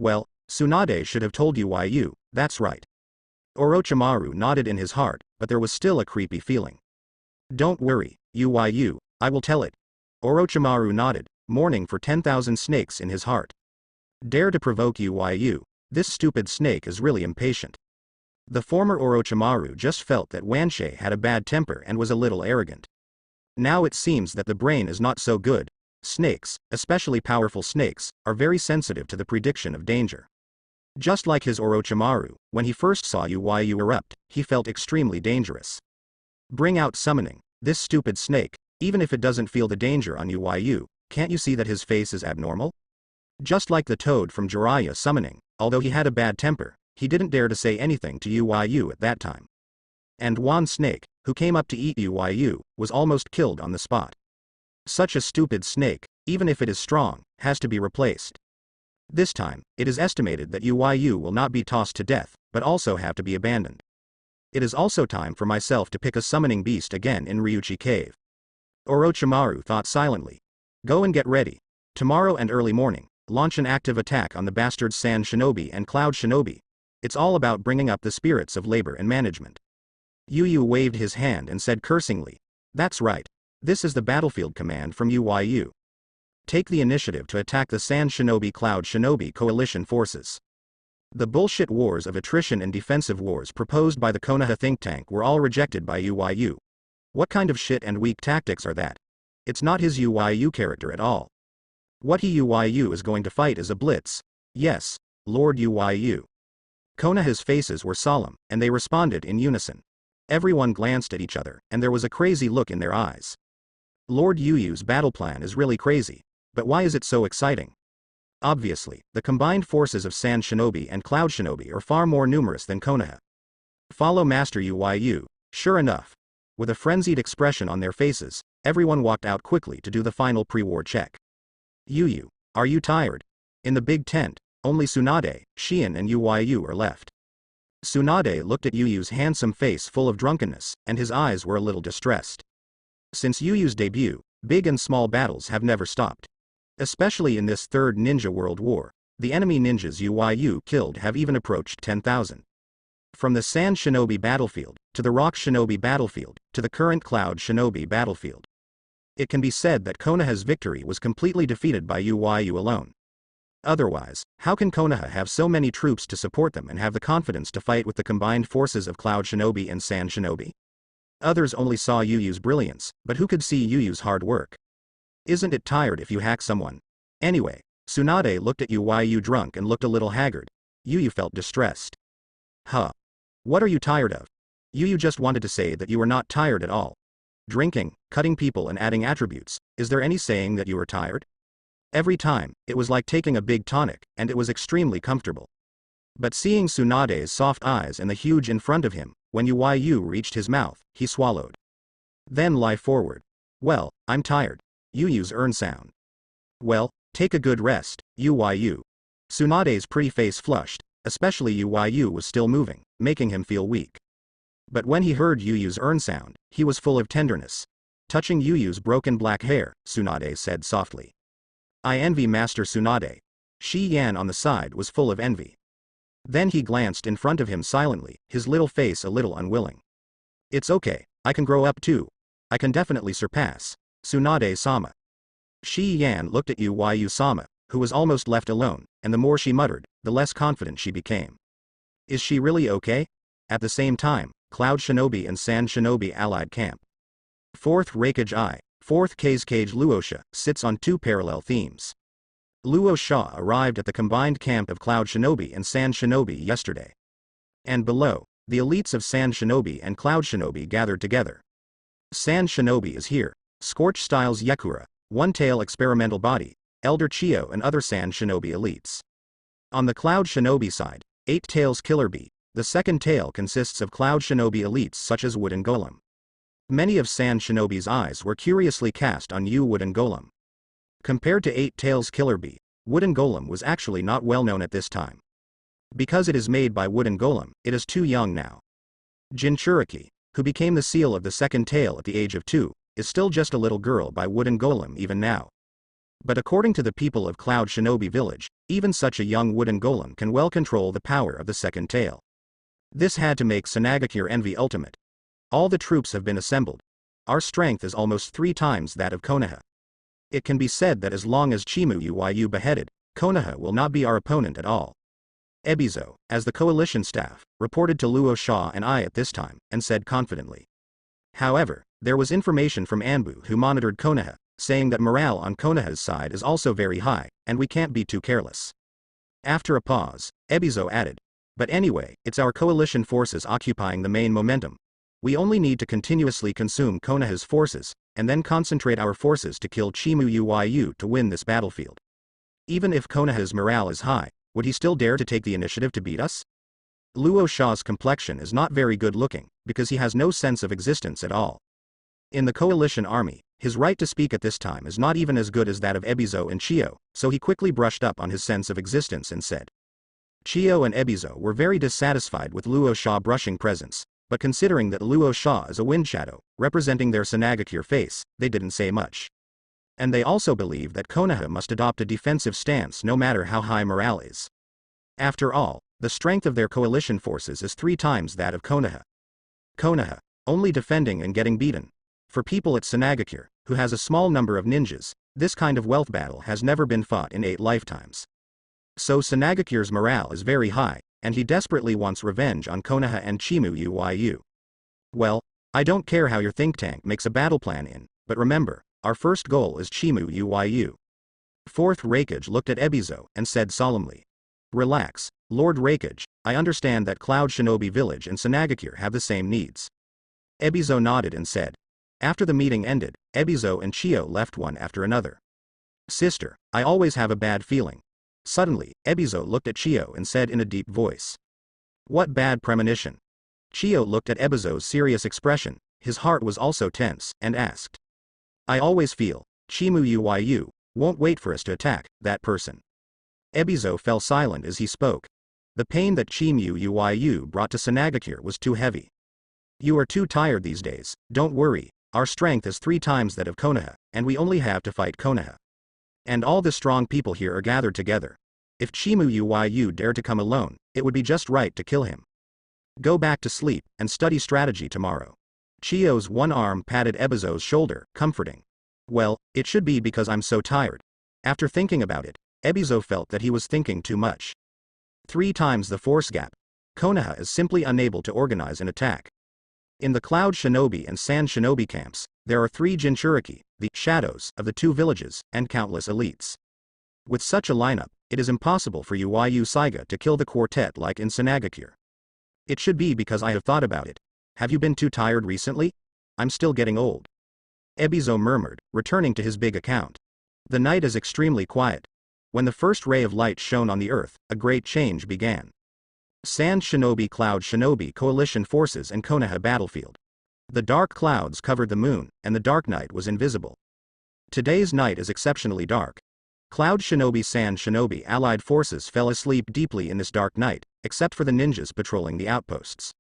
Well, Tsunade should have told Yuyu, that's right. Orochimaru nodded in his heart, but there was still a creepy feeling. Don't worry, Yuyu, I will tell it. Orochimaru nodded, mourning for 10,000 snakes in his heart. Dare to provoke Yuyu, this stupid snake is really impatient. The former Orochimaru just felt that Wanshe had a bad temper and was a little arrogant. Now it seems that the brain is not so good. Snakes, especially powerful snakes, are very sensitive to the prediction of danger. Just like his Orochimaru, when he first saw Yuyu erupt, he felt extremely dangerous. Bring out summoning, this stupid snake, even if it doesn't feel the danger on Yuyu, can't you see that his face is abnormal? Just like the toad from Jiraiya summoning, although he had a bad temper, he didn't dare to say anything to Yuyu at that time. And Wan Snake, who came up to eat Yuyu, was almost killed on the spot. Such a stupid snake, even if it is strong, has to be replaced. This time, it is estimated that Yuyu will not be tossed to death, but also have to be abandoned. It is also time for myself to pick a summoning beast again in Ryuchi Cave. Orochimaru thought silently. Go and get ready. Tomorrow and early morning, launch an active attack on the bastard Sand Shinobi and Cloud Shinobi. It's all about bringing up the spirits of labor and management. Yuyu waved his hand and said cursingly. That's right. This is the battlefield command from Yuyu. Take the initiative to attack the Sand Shinobi Cloud Shinobi coalition forces. The bullshit wars of attrition and defensive wars proposed by the Konoha think tank were all rejected by Yuyu. What kind of shit and weak tactics are that? It's not his Yuyu character at all. What Yuyu is going to fight is a blitz. Yes, Lord Yuyu. Konoha's faces were solemn, and they responded in unison. Everyone glanced at each other, and there was a crazy look in their eyes. Lord Yuyu's battle plan is really crazy, but why is it so exciting? Obviously, the combined forces of Sand Shinobi and Cloud Shinobi are far more numerous than Konoha. Follow Master Yuyu. Sure enough. With a frenzied expression on their faces, everyone walked out quickly to do the final pre-war check. Yuyu, are you tired? In the big tent, only Tsunade, Shion and Yuyu are left. Tsunade looked at Yuyu's handsome face full of drunkenness, and his eyes were a little distressed. Since Yuyu's debut, big and small battles have never stopped. Especially in this third Ninja World War, the enemy ninjas Yuyu killed have even approached 10,000. From the Sand Shinobi battlefield, to the Rock Shinobi battlefield, to the current Cloud Shinobi battlefield. It can be said that Konoha's victory was completely defeated by Yuyu alone. Otherwise, how can Konoha have so many troops to support them and have the confidence to fight with the combined forces of Cloud Shinobi and Sand Shinobi? Others only saw Yuyu's brilliance, but who could see Yuyu's hard work? Isn't it tired if you hack someone? Anyway, Tsunade looked at Yuyu drunk and looked a little haggard. Yuyu felt distressed. Huh. What are you tired of? Yuyu just wanted to say that you were not tired at all. Drinking, cutting people and adding attributes, is there any saying that you are tired? Every time, it was like taking a big tonic, and it was extremely comfortable. But seeing Tsunade's soft eyes and the huge in front of him, when Yuyu reached his mouth, he swallowed. Then lie forward. Well, I'm tired. Yuyu's earn sound. Well, take a good rest, Yuyu. Tsunade's pretty face flushed, especially Yuyu was still moving, making him feel weak. But when he heard Yuyu's earn sound, he was full of tenderness. Touching Yuyu's broken black hair, Tsunade said softly. I envy Master Tsunade. Shi Yan on the side was full of envy. Then he glanced in front of him silently, his little face a little unwilling. It's okay, I can grow up too. I can definitely surpass Tsunade-sama. Shi Yan looked at Yuyu-sama, who was almost left alone, and the more she muttered, the less confident she became. Is she really okay? At the same time, Cloud Shinobi and Sand Shinobi allied camp. 4th Reikage I, 4th Kage Luosha, sits on two parallel themes. Luosha arrived at the combined camp of Cloud Shinobi and Sand Shinobi yesterday. And below, the elites of Sand Shinobi and Cloud Shinobi gathered together. Sand Shinobi is here, Scorch Styles Yekura, One Tail Experimental Body, Elder Chio and other Sand Shinobi elites. On the Cloud Shinobi side, 8 Tails Killer Bee, the second tail consists of Cloud Shinobi elites such as Wooden Golem. Many of Sand Shinobi's eyes were curiously cast on Wooden Golem. Compared to 8 Tails Killer Bee, Wooden Golem was actually not well known at this time. Because it is made by Wooden Golem, it is too young now. Jinchuriki, who became the seal of the second tail at the age of 2, is still just a little girl by Wooden Golem even now. But according to the people of Cloud Shinobi Village, even such a young Wooden Golem can well control the power of the second tail. This had to make Sanagakure envy ultimate. All the troops have been assembled. Our strength is almost 3 times that of Konoha. It can be said that as long as Chimu Yuyu beheaded, Konoha will not be our opponent at all. Ebizo, as the coalition staff, reported to Luo Sha and I at this time, and said confidently. However, there was information from Anbu who monitored Konoha, saying that morale on Konoha's side is also very high, and we can't be too careless. After a pause, Ebizo added, but anyway, it's our coalition forces occupying the main momentum. We only need to continuously consume Konoha's forces, and then concentrate our forces to kill Chimu Yuyu to win this battlefield. Even if Konoha's morale is high, would he still dare to take the initiative to beat us? Luo Sha's complexion is not very good looking, because he has no sense of existence at all. In the coalition army, his right to speak at this time is not even as good as that of Ebizo and Chio, so he quickly brushed up on his sense of existence and said. Chio and Ebizo were very dissatisfied with Luo Sha brushing presence, but considering that Luo Sha is a wind shadow, representing their Sanagakure face, they didn't say much. And they also believe that Konoha must adopt a defensive stance no matter how high morale is. After all, the strength of their coalition forces is 3 times that of Konoha. Konoha, only defending and getting beaten. For people at Sanagakure, who has a small number of ninjas, this kind of wealth battle has never been fought in 8 lifetimes. So Sanagakure's morale is very high, and he desperately wants revenge on Konoha and Chimu Yuyu. Well, I don't care how your think tank makes a battle plan in, but remember, our first goal is Chimu Yuyu. Fourth Raikage looked at Ebizo and said solemnly. Relax, Lord Raikage, I understand that Cloud Shinobi Village and Sanagakure have the same needs. Ebizo nodded and said. After the meeting ended, Ebizo and Chio left one after another. Sister, I always have a bad feeling. Suddenly, Ebizo looked at Chio and said in a deep voice. What bad premonition? Chio looked at Ebizo's serious expression, his heart was also tense, and asked. I always feel, Chimu Yuyu, won't wait for us to attack that person. Ebizo fell silent as he spoke. The pain that Chimu Yuyu brought to Sanagakure was too heavy. You are too tired these days, don't worry, our strength is 3 times that of Konoha, and we only have to fight Konoha. And all the strong people here are gathered together. If Chimu Yuyu dared to come alone, it would be just right to kill him. Go back to sleep, and study strategy tomorrow. Chio's one arm patted Ebizo's shoulder, comforting. Well, it should be because I'm so tired. After thinking about it, Ebizo felt that he was thinking too much. 3 times the force gap. Konoha is simply unable to organize an attack. In the Cloud Shinobi and Sand Shinobi camps, there are 3 Jinchuriki, the shadows of the 2 villages, and countless elites. With such a lineup, it is impossible for Yuyu Saiga to kill the quartet like in Sanagakure. It should be because I have thought about it. Have you been too tired recently? I'm still getting old. Ebizo murmured, returning to his big account. The night is extremely quiet. When the first ray of light shone on the earth, a great change began. Sand Shinobi Cloud Shinobi coalition forces and Konoha battlefield. The dark clouds covered the moon, and the dark night was invisible. Today's night is exceptionally dark. Cloud Shinobi Sand Shinobi allied forces fell asleep deeply in this dark night, except for the ninjas patrolling the outposts.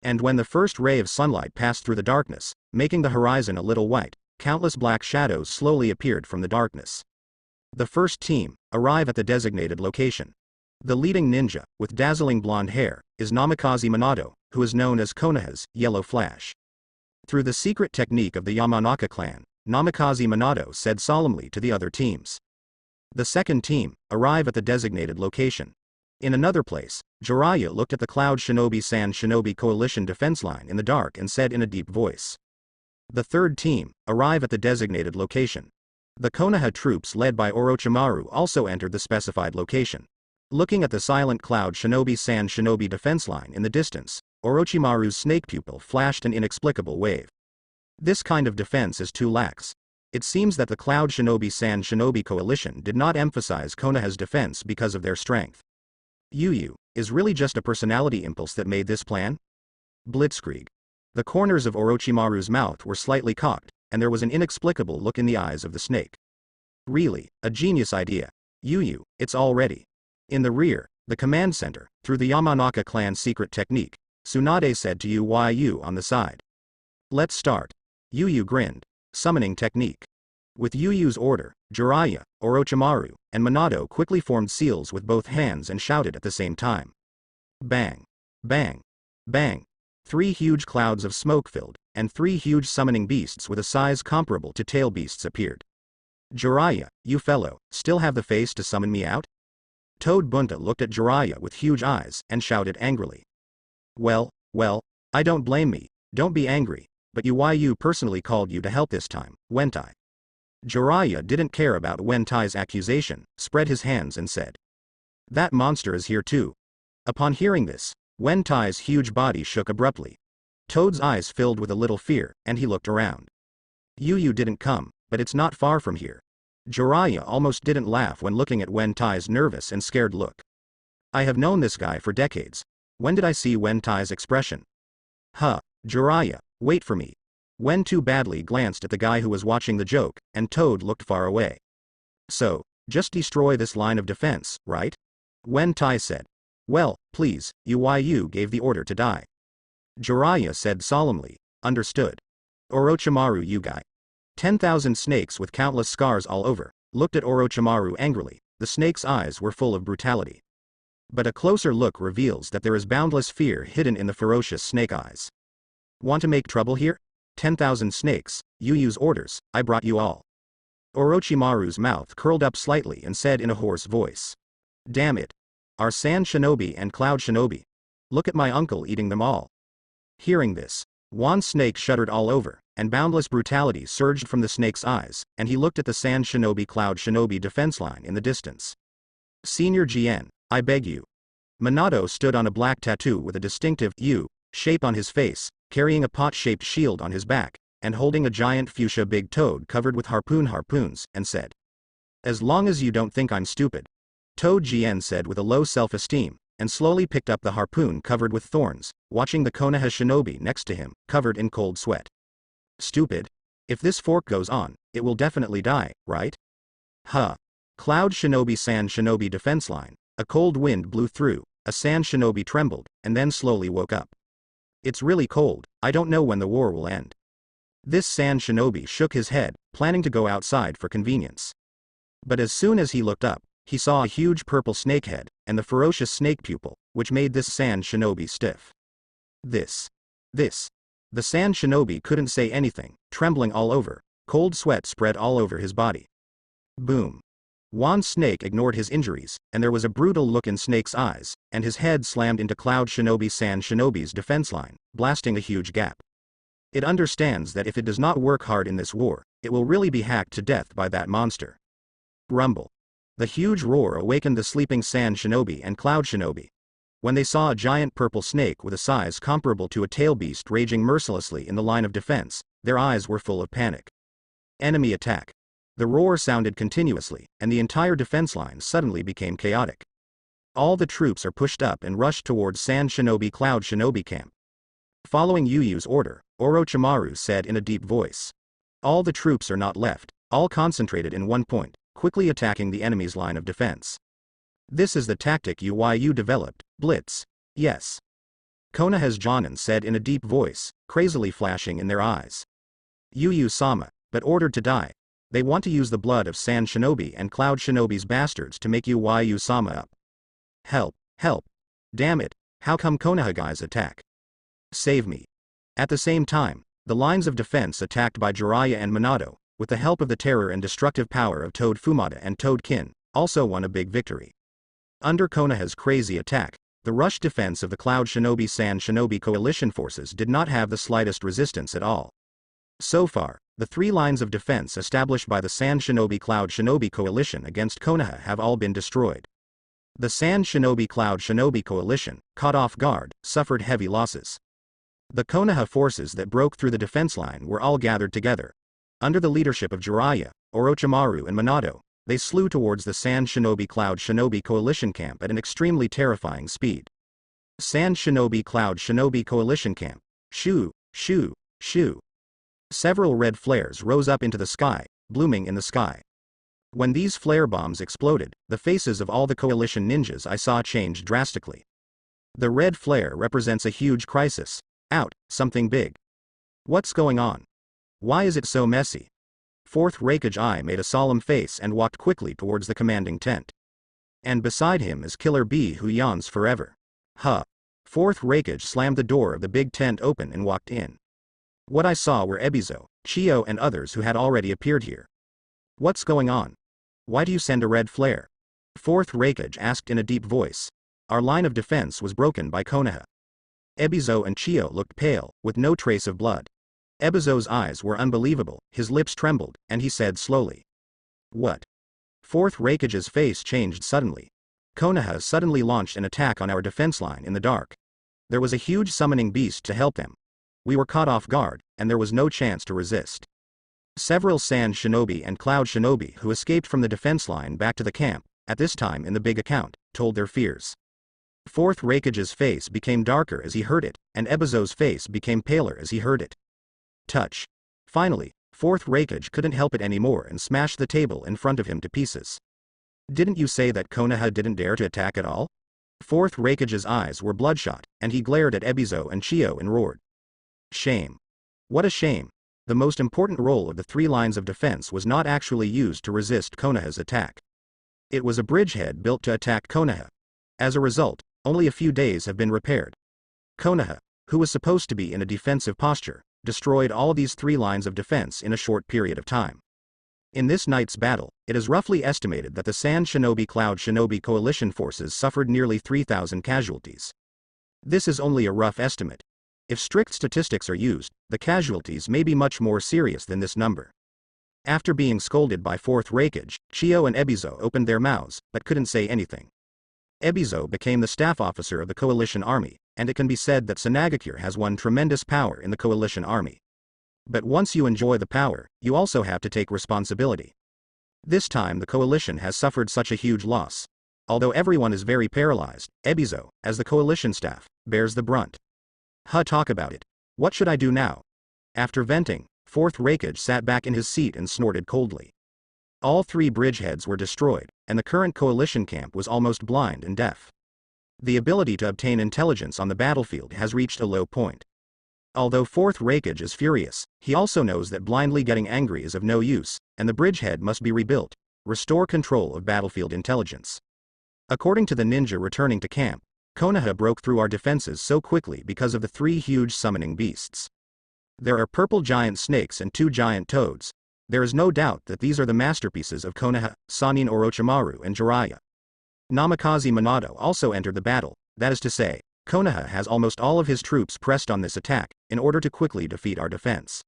And when the first ray of sunlight passed through the darkness, making the horizon a little white, countless black shadows slowly appeared from the darkness. The first team arrive at the designated location. The leading ninja, with dazzling blonde hair, is Namikaze Minato, who is known as Konoha's Yellow Flash. Through the secret technique of the Yamanaka clan, Namikaze Minato said solemnly to the other teams. The second team arrive at the designated location. In another place, Jiraiya looked at the Cloud Shinobi Sand Shinobi coalition defense line in the dark and said in a deep voice. The third team arrive at the designated location. The Konoha troops led by Orochimaru also entered the specified location. Looking at the silent Cloud Shinobi Sand Shinobi defense line in the distance, Orochimaru's snake pupil flashed an inexplicable wave. This kind of defense is too lax. It seems that the Cloud Shinobi Sand Shinobi coalition did not emphasize Konoha's defense because of their strength. Yuyu, is really just a personality impulse that made this plan? Blitzkrieg. The corners of Orochimaru's mouth were slightly cocked, and there was an inexplicable look in the eyes of the snake. Really, a genius idea. Yuyu, it's all ready. In the rear, the command center, through the Yamanaka clan's secret technique, Tsunade said to Yuyu on the side. Let's start. Yuyu grinned. Summoning technique. With Yuyu's order, Jiraiya, Orochimaru, and Minato quickly formed seals with both hands and shouted at the same time. Bang! Bang! Bang! 3 huge clouds of smoke filled, and 3 huge summoning beasts with a size comparable to tail beasts appeared. Jiraiya, you fellow, still have the face to summon me out? Toad Bunta looked at Jiraiya with huge eyes and shouted angrily. Well, I don't blame me, don't be angry, but Yuyu personally called you to help this time, Wentai. Jiraiya didn't care about Wentai's accusation, spread his hands and said. That monster is here too. Upon hearing this, Wentai's huge body shook abruptly. Toad's eyes filled with a little fear, and he looked around. Yuyu didn't come, but it's not far from here. Jiraiya almost didn't laugh when looking at Wentai's nervous and scared look. I have known this guy for decades. When did I see Wentai's expression? Jiraiya, wait for me. Wen too badly glanced at the guy who was watching the joke, and Toad looked far away. So, just destroy this line of defense, right? Wentai said. Well, please, Yuyu gave the order to die. Jiraiya said solemnly. Understood. Orochimaru Yugai. 10,000 snakes with countless scars all over, looked at Orochimaru angrily. The snake's eyes were full of brutality. But a closer look reveals that there is boundless fear hidden in the ferocious snake eyes. Want to make trouble here? 10,000 snakes, Yuyu's orders, I brought you all. Orochimaru's mouth curled up slightly and said in a hoarse voice. Damn it. Our Sand Shinobi and Cloud Shinobi. Look at my uncle eating them all. Hearing this, Wan Snake shuddered all over, and boundless brutality surged from the snake's eyes, and he looked at the Sand Shinobi Cloud Shinobi defense line in the distance. Senior GN, I beg you. Minato stood on a black tattoo with a distinctive U shape on his face, carrying a pot-shaped shield on his back, and holding a giant fuchsia big toad covered with harpoons, and said. As long as you don't think I'm stupid. Toad GN said with a low self-esteem, and slowly picked up the harpoon covered with thorns, watching the Konoha shinobi next to him, covered in cold sweat. Stupid? If this fork goes on, it will definitely die, right? Huh. Cloud Shinobi Sand Shinobi defense line. A cold wind blew through, a Sand Shinobi trembled, and then slowly woke up. It's really cold, I don't know when the war will end. This Sand Shinobi shook his head, planning to go outside for convenience. But as soon as he looked up, he saw a huge purple snake head, and the ferocious snake pupil, which made this Sand Shinobi stiff. This. The Sand Shinobi couldn't say anything, trembling all over, cold sweat spread all over his body. Boom. Wan Snake ignored his injuries, and there was a brutal look in Snake's eyes, and his head slammed into Cloud Shinobi Sand Shinobi's defense line, blasting a huge gap. It understands that if it does not work hard in this war, it will really be hacked to death by that monster. Rumble. The huge roar awakened the sleeping Sand Shinobi and Cloud Shinobi. When they saw a giant purple snake with a size comparable to a tail beast raging mercilessly in the line of defense, their eyes were full of panic. Enemy attack. The roar sounded continuously, and the entire defense line suddenly became chaotic. All the troops are pushed up and rushed towards Sand Shinobi Cloud Shinobi camp. Following Yuyu's order, Orochimaru said in a deep voice. All the troops are not left, all concentrated in one point, quickly attacking the enemy's line of defense. This is the tactic Yuyu developed, blitz. Yes. Konoha's Jonin said in a deep voice, crazily flashing in their eyes. Yuyu-sama, but ordered to die. They want to use the blood of Sand Shinobi and Cloud Shinobi's bastards to make Yuyu-sama up. Help, help. Damn it, how come Konoha guys attack? Save me. At the same time, the lines of defense attacked by Jiraiya and Minato, with the help of the terror and destructive power of Toad Fumata and Toad Kin, also won a big victory. Under Konoha's crazy attack, the rush defense of the Cloud Shinobi Sand Shinobi coalition forces did not have the slightest resistance at all. So far, the three lines of defense established by the Sand Shinobi Cloud Shinobi coalition against Konoha have all been destroyed. The Sand Shinobi Cloud Shinobi coalition, caught off guard, suffered heavy losses. The Konoha forces that broke through the defense line were all gathered together. Under the leadership of Jiraiya, Orochimaru and Minato, they slew towards the Sand Shinobi Cloud Shinobi coalition camp at an extremely terrifying speed. Sand Shinobi Cloud Shinobi coalition camp. Shoo, shoo, shoo. Several red flares rose up into the sky, blooming in the sky. When these flare bombs exploded, the faces of all the coalition ninjas I saw changed drastically. The red flare represents a huge crisis. Out, something big. What's going on? Why is it so messy? Fourth Raikage I made a solemn face and walked quickly towards the commanding tent. And beside him is Killer B who yawns forever. Huh. Fourth Raikage slammed the door of the big tent open and walked in. What I saw were Ebizo, Chio and others who had already appeared here. What's going on? Why do you send a red flare? Fourth Raikage asked in a deep voice. Our line of defense was broken by Konoha. Ebizo and Chio looked pale, with no trace of blood. Ebizo's eyes were unbelievable, his lips trembled, and he said slowly. What? Fourth Raikage's face changed suddenly. Konoha suddenly launched an attack on our defense line in the dark. There was a huge summoning beast to help them. We were caught off guard, and there was no chance to resist. Several Sand Shinobi and Cloud Shinobi who escaped from the defense line back to the camp, at this time in the big account, told their fears. Fourth Raikage's face became darker as he heard it, and Ebizo's face became paler as he heard it. Touch. Finally, Fourth Raikage couldn't help it anymore and smashed the table in front of him to pieces. Didn't you say that Konoha didn't dare to attack at all? Fourth Raikage's eyes were bloodshot, and he glared at Ebizo and Chio and roared. Shame. What a shame. The most important role of the three lines of defense was not actually used to resist Konoha's attack. It was a bridgehead built to attack Konoha. As a result, only a few days have been repaired. Konoha, who was supposed to be in a defensive posture, destroyed all these three lines of defense in a short period of time. In this night's battle, it is roughly estimated that the Sand Shinobi Cloud Shinobi coalition forces suffered nearly 3,000 casualties. This is only a rough estimate. If strict statistics are used, the casualties may be much more serious than this number. After being scolded by Fourth Raikage, Chio and Ebizo opened their mouths, but couldn't say anything. Ebizo became the staff officer of the coalition army, and it can be said that Sanagakure has won tremendous power in the coalition army. But once you enjoy the power, you also have to take responsibility. This time the coalition has suffered such a huge loss. Although everyone is very paralyzed, Ebizo, as the coalition staff, bears the brunt. Talk about it. What should I do now? After venting, Fourth Raikage sat back in his seat and snorted coldly. All three bridgeheads were destroyed, and the current coalition camp was almost blind and deaf. The ability to obtain intelligence on the battlefield has reached a low point. Although Fourth Raikage is furious, he also knows that blindly getting angry is of no use, and the bridgehead must be rebuilt. Restore control of battlefield intelligence. According to the ninja returning to camp, Konoha broke through our defenses so quickly because of the three huge summoning beasts. There are purple giant snakes and 2 giant toads. There is no doubt that these are the masterpieces of Konoha, Sannin Orochimaru and Jiraiya. Namikaze Minato also entered the battle, that is to say, Konoha has almost all of his troops pressed on this attack, in order to quickly defeat our defense.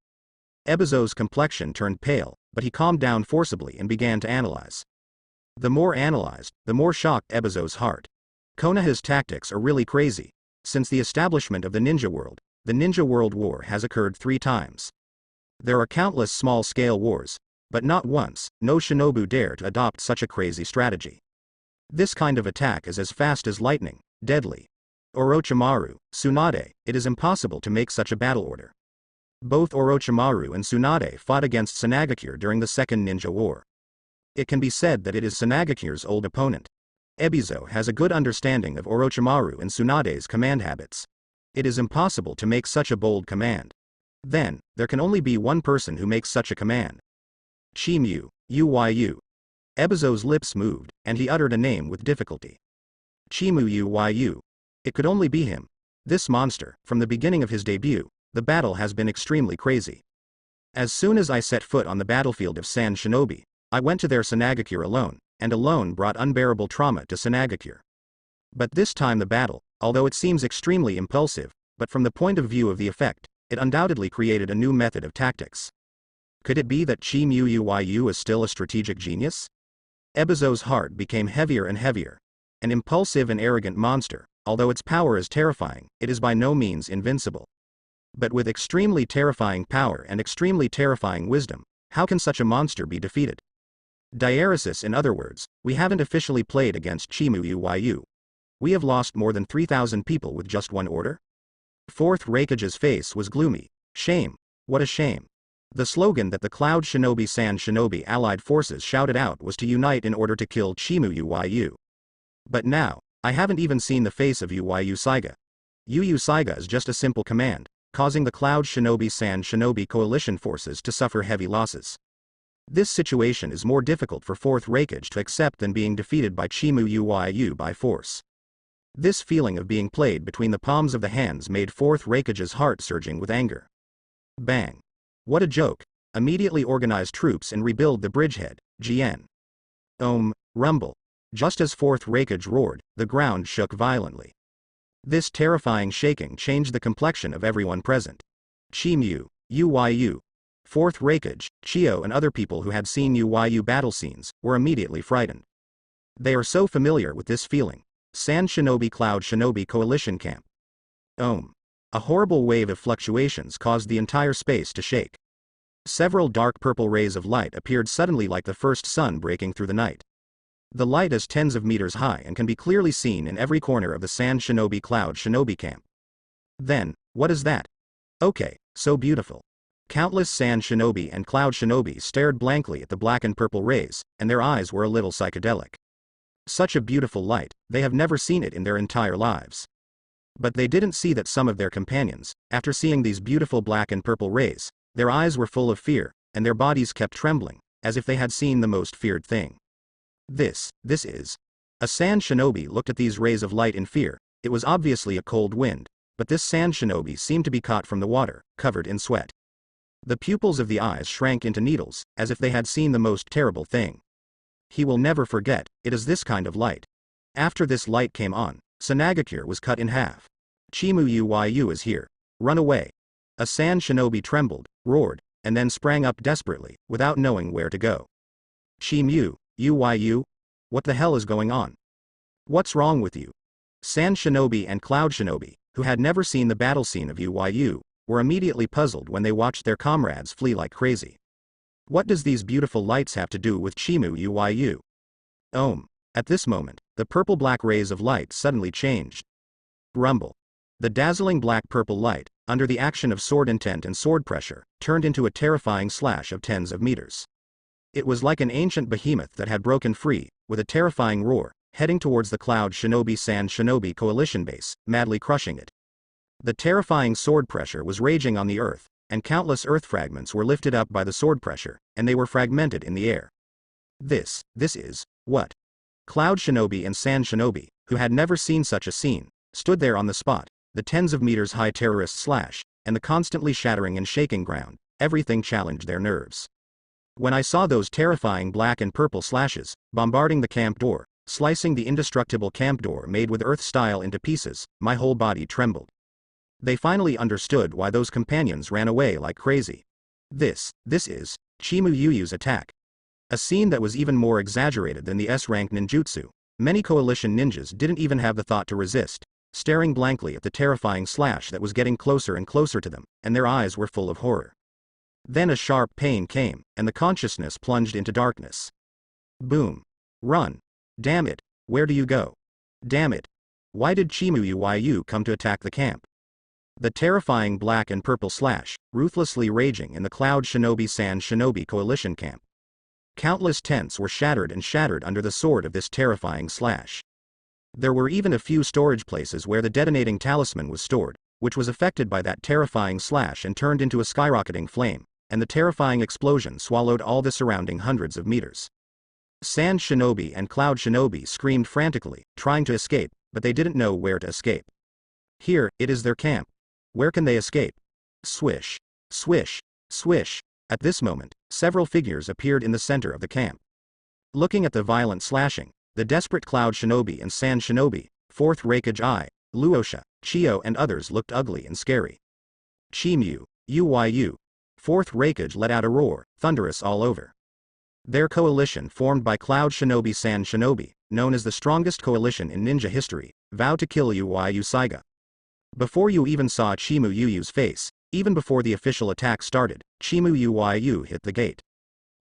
Ebizo's complexion turned pale, but he calmed down forcibly and began to analyze. The more analyzed, the more shocked Ebizo's heart. Konoha's tactics are really crazy. Since the establishment of the Ninja World, the Ninja World War has occurred 3 times. There are countless small-scale wars, but not once, no shinobu dare to adopt such a crazy strategy. This kind of attack is as fast as lightning, deadly. Orochimaru, Tsunade, it is impossible to make such a battle order. Both Orochimaru and Tsunade fought against Sanagakure during the Second Ninja War. It can be said that it is Sanagakure's old opponent. Ebizo has a good understanding of Orochimaru and Tsunade's command habits. It is impossible to make such a bold command. Then, there can only be one person who makes such a command. Chimu, Yuyu. Ebizo's lips moved, and he uttered a name with difficulty. Chimu Yuyu. It could only be him. This monster, from the beginning of his debut, the battle has been extremely crazy. As soon as I set foot on the battlefield of Sand Shinobi, I went to their Sanagakure alone, and alone brought unbearable trauma to Sanagakure. But this time the battle, although it seems extremely impulsive, but from the point of view of the effect, it undoubtedly created a new method of tactics. Could it be that Chimu Yuyu is still a strategic genius? Ebizo's heart became heavier and heavier. An impulsive and arrogant monster, although its power is terrifying, it is by no means invincible. But with extremely terrifying power and extremely terrifying wisdom, how can such a monster be defeated? Diaresis, in other words, we haven't officially played against Chimu Yuyu. We have lost more than 3,000 people with just one order? Fourth Raikage's face was gloomy. Shame. What a shame. The slogan that the Cloud Shinobi Sand Shinobi allied forces shouted out was to unite in order to kill Chimu Yuyu. But now, I haven't even seen the face of Yuyu Saiga. Yuyu Saiga is just a simple command, causing the Cloud Shinobi Sand Shinobi coalition forces to suffer heavy losses. This situation is more difficult for Fourth Raikage to accept than being defeated by Chimu Yuyu by force. This feeling of being played between the palms of the hands made Fourth Raikage's heart surging with anger. Bang. What a joke. Immediately organize troops and rebuild the bridgehead, GN. Rumble. Just as Fourth Raikage roared, the ground shook violently. This terrifying shaking changed the complexion of everyone present. Chimu, Yuyu, Fourth Raikage, Chio and other people who had seen Yuyu battle scenes, were immediately frightened. They are so familiar with this feeling. Sand Shinobi Cloud Shinobi Coalition Camp. A horrible wave of fluctuations caused the entire space to shake. Several dark purple rays of light appeared suddenly like the first sun breaking through the night. The light is tens of meters high and can be clearly seen in every corner of the Sand Shinobi Cloud Shinobi Camp. Then, what is that? Okay, so beautiful. Countless Sand Shinobi and Cloud Shinobi stared blankly at the black and purple rays, and their eyes were a little psychedelic. Such a beautiful light, they have never seen it in their entire lives. But they didn't see that some of their companions, after seeing these beautiful black and purple rays, their eyes were full of fear, and their bodies kept trembling, as if they had seen the most feared thing. This is. A sand shinobi looked at these rays of light in fear. It was obviously a cold wind, but this sand shinobi seemed to be caught from the water, covered in sweat. The pupils of the eyes shrank into needles, as if they had seen the most terrible thing. He will never forget, it is this kind of light. After this light came on, Sanagakure was cut in half. Yuyu is here. Run away. A sand shinobi trembled, roared, and then sprang up desperately, without knowing where to go. Yuyu? What the hell is going on? What's wrong with you? Sand shinobi and cloud shinobi, who had never seen the battle scene of Yuyu, were immediately puzzled when they watched their comrades flee like crazy. What does these beautiful lights have to do with Yuyu? At this moment, the purple-black rays of light suddenly changed. Rumble. The dazzling black-purple light, under the action of sword intent and sword pressure, turned into a terrifying slash of tens of meters. It was like an ancient behemoth that had broken free, with a terrifying roar, heading towards the Cloud Shinobi Sand Shinobi coalition base, madly crushing it. The terrifying sword pressure was raging on the earth, and countless earth fragments were lifted up by the sword pressure, and they were fragmented in the air. This is, what? Cloud Shinobi and Sand Shinobi, who had never seen such a scene, stood there on the spot, the tens of meters high terrorist slash, and the constantly shattering and shaking ground, everything challenged their nerves. When I saw those terrifying black and purple slashes, bombarding the camp door, slicing the indestructible camp door made with earth style into pieces, my whole body trembled. They finally understood why those companions ran away like crazy. This is Yuyu's attack. A scene that was even more exaggerated than the S-rank ninjutsu. Many coalition ninjas didn't even have the thought to resist, staring blankly at the terrifying slash that was getting closer and closer to them, and their eyes were full of horror. Then a sharp pain came, and the consciousness plunged into darkness. Boom. Run. Damn it, where do you go? Damn it. Why did Yuyu come to attack the camp? The terrifying black and purple slash, ruthlessly raging in the Cloud Shinobi Sand Shinobi coalition camp. Countless tents were shattered and shattered under the sword of this terrifying slash. There were even a few storage places where the detonating talisman was stored, which was affected by that terrifying slash and turned into a skyrocketing flame, and the terrifying explosion swallowed all the surrounding hundreds of meters. Sand Shinobi and Cloud Shinobi screamed frantically, trying to escape, but they didn't know where to escape. Here, it is their camp. Where can they escape? Swish. Swish. Swish. At this moment, several figures appeared in the center of the camp. Looking at the violent slashing, the desperate Cloud Shinobi and Sand Shinobi, 4th Raikage I, Luosha, Chio and others looked ugly and scary. Yuyu. 4th Raikage let out a roar, thunderous all over. Their coalition, formed by Cloud Shinobi Sand Shinobi, known as the strongest coalition in ninja history, vowed to kill Yuyu Saiga. Before you even saw Yuyu's face, even before the official attack started, Yuyu hit the gate.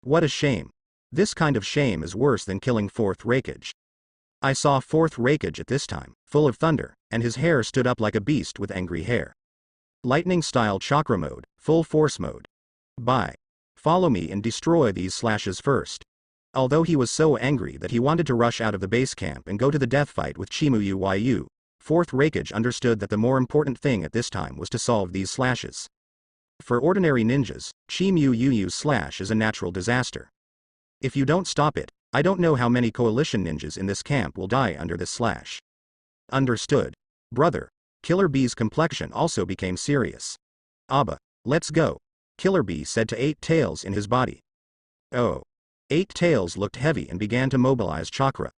What a shame. This kind of shame is worse than killing 4th Raikage. I saw 4th Raikage at this time, full of thunder, and his hair stood up like a beast with angry hair. Lightning-style chakra mode, full force mode. Bye. Follow me and destroy these slashes first. Although he was so angry that he wanted to rush out of the base camp and go to the death fight with Yuyu, 4th Raikage understood that the more important thing at this time was to solve these slashes. For ordinary ninjas, Yuyu's slash is a natural disaster. If you don't stop it, I don't know how many coalition ninjas in this camp will die under this slash. Understood. Brother. Killer Bee's complexion also became serious. Abba, let's go, Killer Bee said to 8 Tails in his body. Oh. 8 Tails looked heavy and began to mobilize chakra.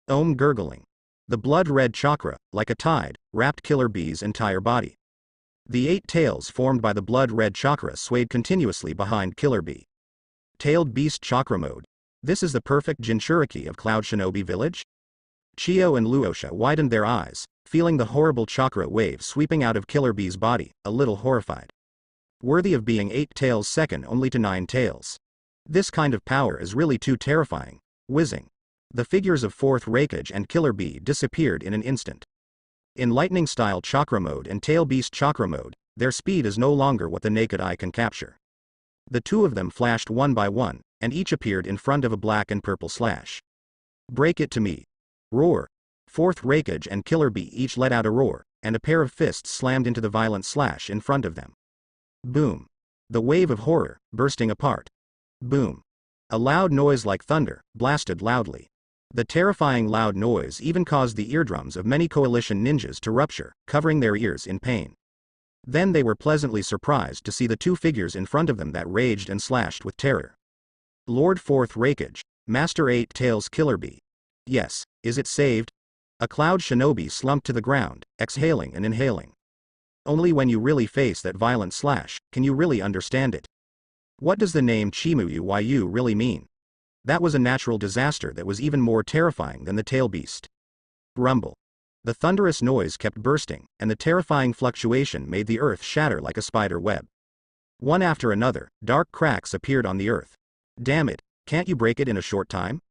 Gurgling. The blood-red chakra, like a tide, wrapped Killer Bee's entire body. The 8 tails formed by the blood-red chakra swayed continuously behind Killer Bee. Tailed Beast Chakra Mode. This is the perfect Jinchuriki of Cloud Shinobi Village? Chio and Luosha widened their eyes, feeling the horrible chakra wave sweeping out of Killer Bee's body, a little horrified. Worthy of being 8 tails second only to 9 tails. This kind of power is really too terrifying. Whizzing. The figures of 4th Raikage and Killer Bee disappeared in an instant. In lightning-style chakra mode and tail beast chakra mode, their speed is no longer what the naked eye can capture. The two of them flashed one by one, and each appeared in front of a black and purple slash. Break it to me. Roar. Fourth Raikage and Killer Bee each let out a roar, and a pair of fists slammed into the violent slash in front of them. Boom. The wave of horror, bursting apart. Boom. A loud noise like thunder, blasted loudly. The terrifying loud noise even caused the eardrums of many coalition ninjas to rupture, covering their ears in pain. Then they were pleasantly surprised to see the two figures in front of them that raged and slashed with terror. Lord Fourth Raikage, Master Eight Tails Killer Bee. Yes, is it saved? A cloud shinobi slumped to the ground, exhaling and inhaling. Only when you really face that violent slash, can you really understand it. What does the name Yuyu really mean? That was a natural disaster that was even more terrifying than the tail beast. Rumble. The thunderous noise kept bursting, and the terrifying fluctuation made the earth shatter like a spider web. One after another, dark cracks appeared on the earth. Damn it, can't you break it in a short time?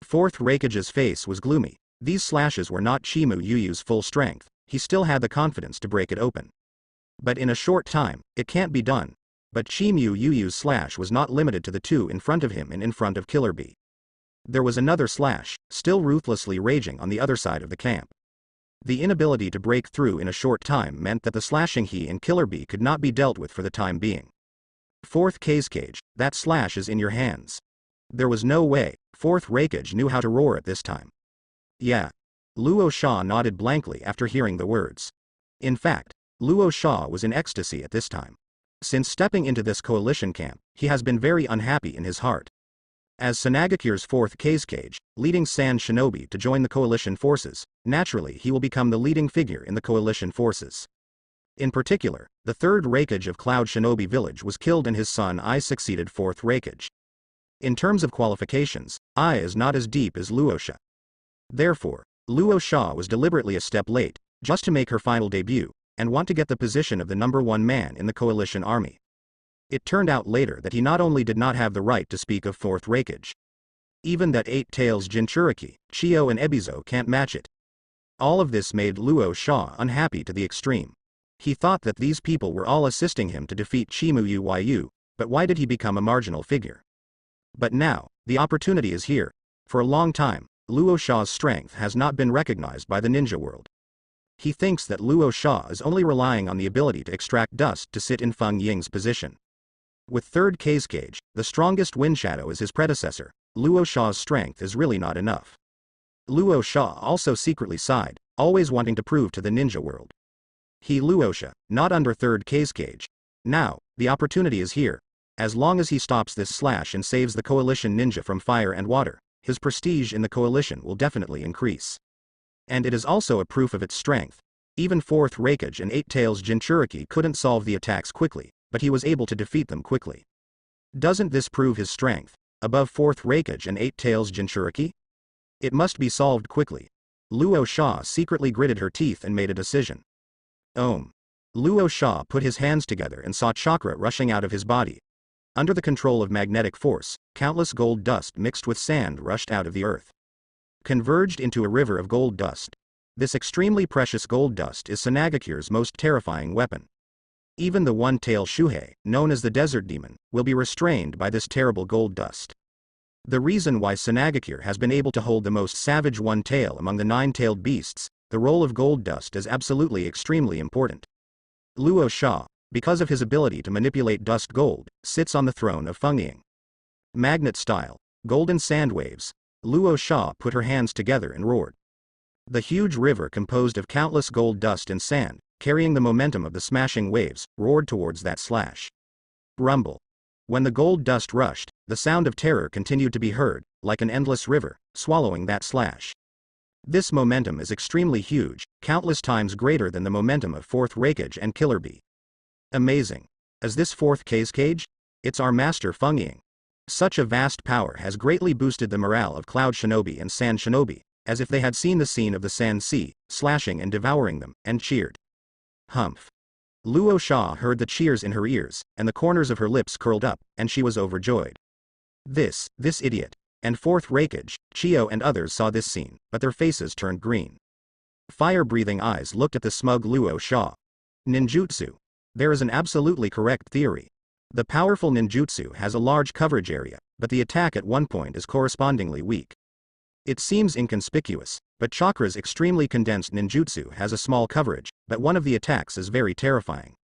Fourth Raikage's face was gloomy. These slashes were not Yuyu's full strength, he still had the confidence to break it open. But in a short time, it can't be done. But Yuyu's slash was not limited to the two in front of him and in front of Killer Bee. There was another slash, still ruthlessly raging on the other side of the camp. The inability to break through in a short time meant that the slashing he and Killer Bee could not be dealt with for the time being. Fourth Raikage, that slash is in your hands. There was no way, Fourth Raikage knew how to roar at this time. Yeah. Luo Sha nodded blankly after hearing the words. In fact, Luo Sha was in ecstasy at this time. Since stepping into this coalition camp, he has been very unhappy in his heart. As Sanagakure's fourth Raikage, leading Sand Shinobi to join the coalition forces, naturally he will become the leading figure in the coalition forces. In particular, the third Raikage of Cloud Shinobi Village was killed and his son Ai succeeded fourth Raikage. In terms of qualifications, Ai is not as deep as Luo Sha. Therefore, Luo Sha was deliberately a step late, just to make her final debut, and want to get the position of the number one man in the coalition army. It turned out later that he not only did not have the right to speak of fourth Raikage. Even that Eight Tails Jinchuriki, Chio and Ebizo can't match it. All of this made Luo Sha unhappy to the extreme. He thought that these people were all assisting him to defeat Yuyu, but why did he become a marginal figure? But now, the opportunity is here. For a long time, Luo Sha's strength has not been recognized by the ninja world. He thinks that Luo Sha is only relying on the ability to extract dust to sit in Feng Ying's position. With third Raikage, the strongest wind shadow as his predecessor, Luo Sha's strength is really not enough. Luo Sha also secretly sighed, always wanting to prove to the ninja world. He Luo Sha, not under third Raikage. Now, the opportunity is here. As long as he stops this slash and saves the coalition ninja from fire and water, his prestige in the coalition will definitely increase. And it is also a proof of its strength. Even fourth Raikage and Eight Tails Jinchuriki couldn't solve the attacks quickly, but he was able to defeat them quickly. Doesn't this prove his strength, above fourth Raikage and Eight Tails Jinchuriki? It must be solved quickly. Luo Sha secretly gritted her teeth and made a decision. Luo Sha put his hands together and saw chakra rushing out of his body. Under the control of magnetic force, countless gold dust mixed with sand rushed out of the earth. Converged into a river of gold dust. This extremely precious gold dust is Sanagakure's most terrifying weapon. Even the one-tailed Shuhei, known as the Desert Demon, will be restrained by this terrible gold dust. The reason why Sanagakure has been able to hold the most savage one-tail among the nine-tailed beasts, the role of gold dust is absolutely extremely important. Luo Sha, because of his ability to manipulate dust gold, sits on the throne of Fengying. Magnet style, golden sand waves. Luo Sha put her hands together and roared. The huge river composed of countless gold dust and sand, carrying the momentum of the smashing waves, roared towards that slash. Rumble. When the gold dust rushed, the sound of terror continued to be heard, like an endless river, swallowing that slash. This momentum is extremely huge, countless times greater than the momentum of fourth Raikage and Killer Bee. Amazing. Is this fourth Raikage? It's our master Fengying. Such a vast power has greatly boosted the morale of Cloud Shinobi and Sand Shinobi, as if they had seen the scene of the Sand Sea, slashing and devouring them, and cheered. Humph. Luo Sha heard the cheers in her ears, and the corners of her lips curled up, and she was overjoyed. This idiot. And fourth Raikage, Chio and others saw this scene, but their faces turned green. Fire-breathing eyes looked at the smug Luo Sha. Ninjutsu. There is an absolutely correct theory. The powerful ninjutsu has a large coverage area, but the attack at one point is correspondingly weak. It seems inconspicuous, but Chakra's extremely condensed ninjutsu has a small coverage, but one of the attacks is very terrifying.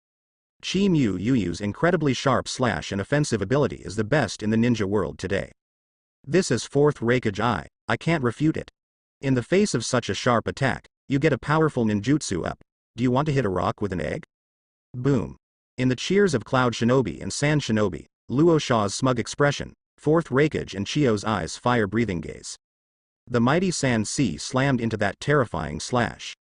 Yuyu's incredibly sharp slash and offensive ability is the best in the ninja world today. This is fourth Raikage I can't refute it. In the face of such a sharp attack, you get a powerful ninjutsu up. Do you want to hit a rock with an egg? Boom. In the cheers of Cloud Shinobi and Sand Shinobi, Luo Sha's smug expression, fourth Raikage and Chio's eyes fire-breathing gaze. The mighty Sand Sea slammed into that terrifying slash.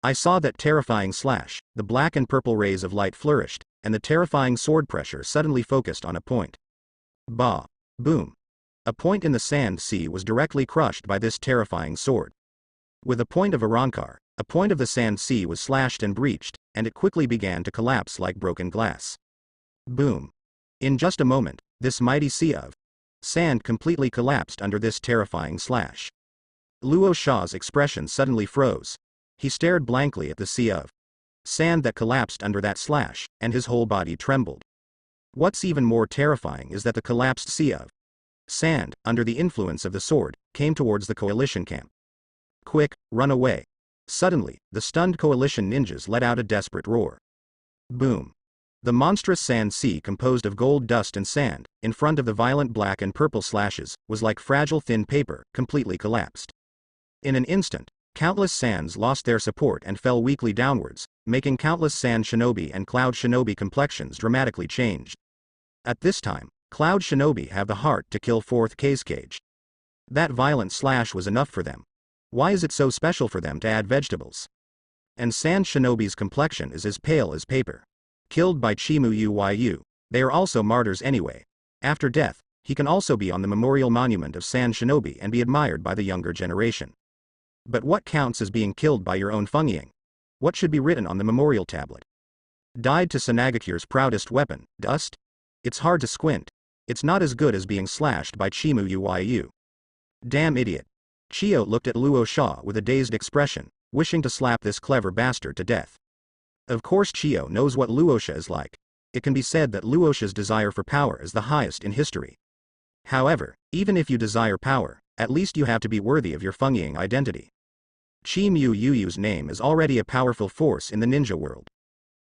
I saw that terrifying slash, the black and purple rays of light flourished, and the terrifying sword pressure suddenly focused on a point. Bah! Boom! A point in the Sand Sea was directly crushed by this terrifying sword. With a point of Arankar, a point of the Sand Sea was slashed and breached, and it quickly began to collapse like broken glass. Boom! In just a moment, this mighty sea of sand completely collapsed under this terrifying slash. Luo Sha's expression suddenly froze. He stared blankly at the sea of sand that collapsed under that slash, and his whole body trembled. What's even more terrifying is that the collapsed sea of sand, under the influence of the sword, came towards the coalition camp. Quick, run away. Suddenly, the stunned coalition ninjas let out a desperate roar. Boom. The monstrous sand sea composed of gold dust and sand, in front of the violent black and purple slashes, was like fragile thin paper, completely collapsed. In an instant, countless sands lost their support and fell weakly downwards, making countless Sand Shinobi and Cloud Shinobi complexions dramatically changed. At this time, Cloud Shinobi have the heart to kill fourth Kage. That violent slash was enough for them. Why is it so special for them to add vegetables? And Sand Shinobi's complexion is as pale as paper. Killed by Yuyu, they are also martyrs anyway. After death, he can also be on the memorial monument of Sand Shinobi and be admired by the younger generation. But what counts as being killed by your own Fengyiang? What should be written on the memorial tablet? Died to Sanagakure's proudest weapon, dust? It's hard to squint. It's not as good as being slashed by Yuyu. Damn idiot. Chio looked at Luo Sha with a dazed expression, wishing to slap this clever bastard to death. Of course Chio knows what Luosha is like. It can be said that Luosha's desire for power is the highest in history. However, even if you desire power, at least you have to be worthy of your Fengyiang identity. Yuyu's name is already a powerful force in the ninja world.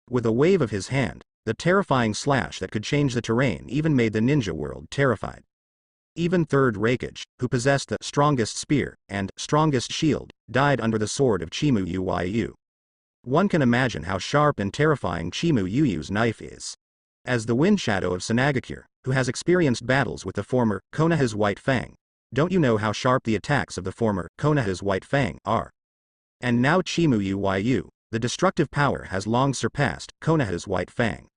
With a wave of his hand, the terrifying slash that could change the terrain even made the ninja world terrified. Even third Raikage, who possessed the strongest spear and strongest shield, died under the sword of Yuyu. One can imagine how sharp and terrifying Yuyu's knife is. As the wind shadow of Sanagakure, who has experienced battles with the former Konoha's White Fang, don't you know how sharp the attacks of the former Konoha's White Fang are? And now Yuyu, the destructive power has long surpassed Konoha's White Fang.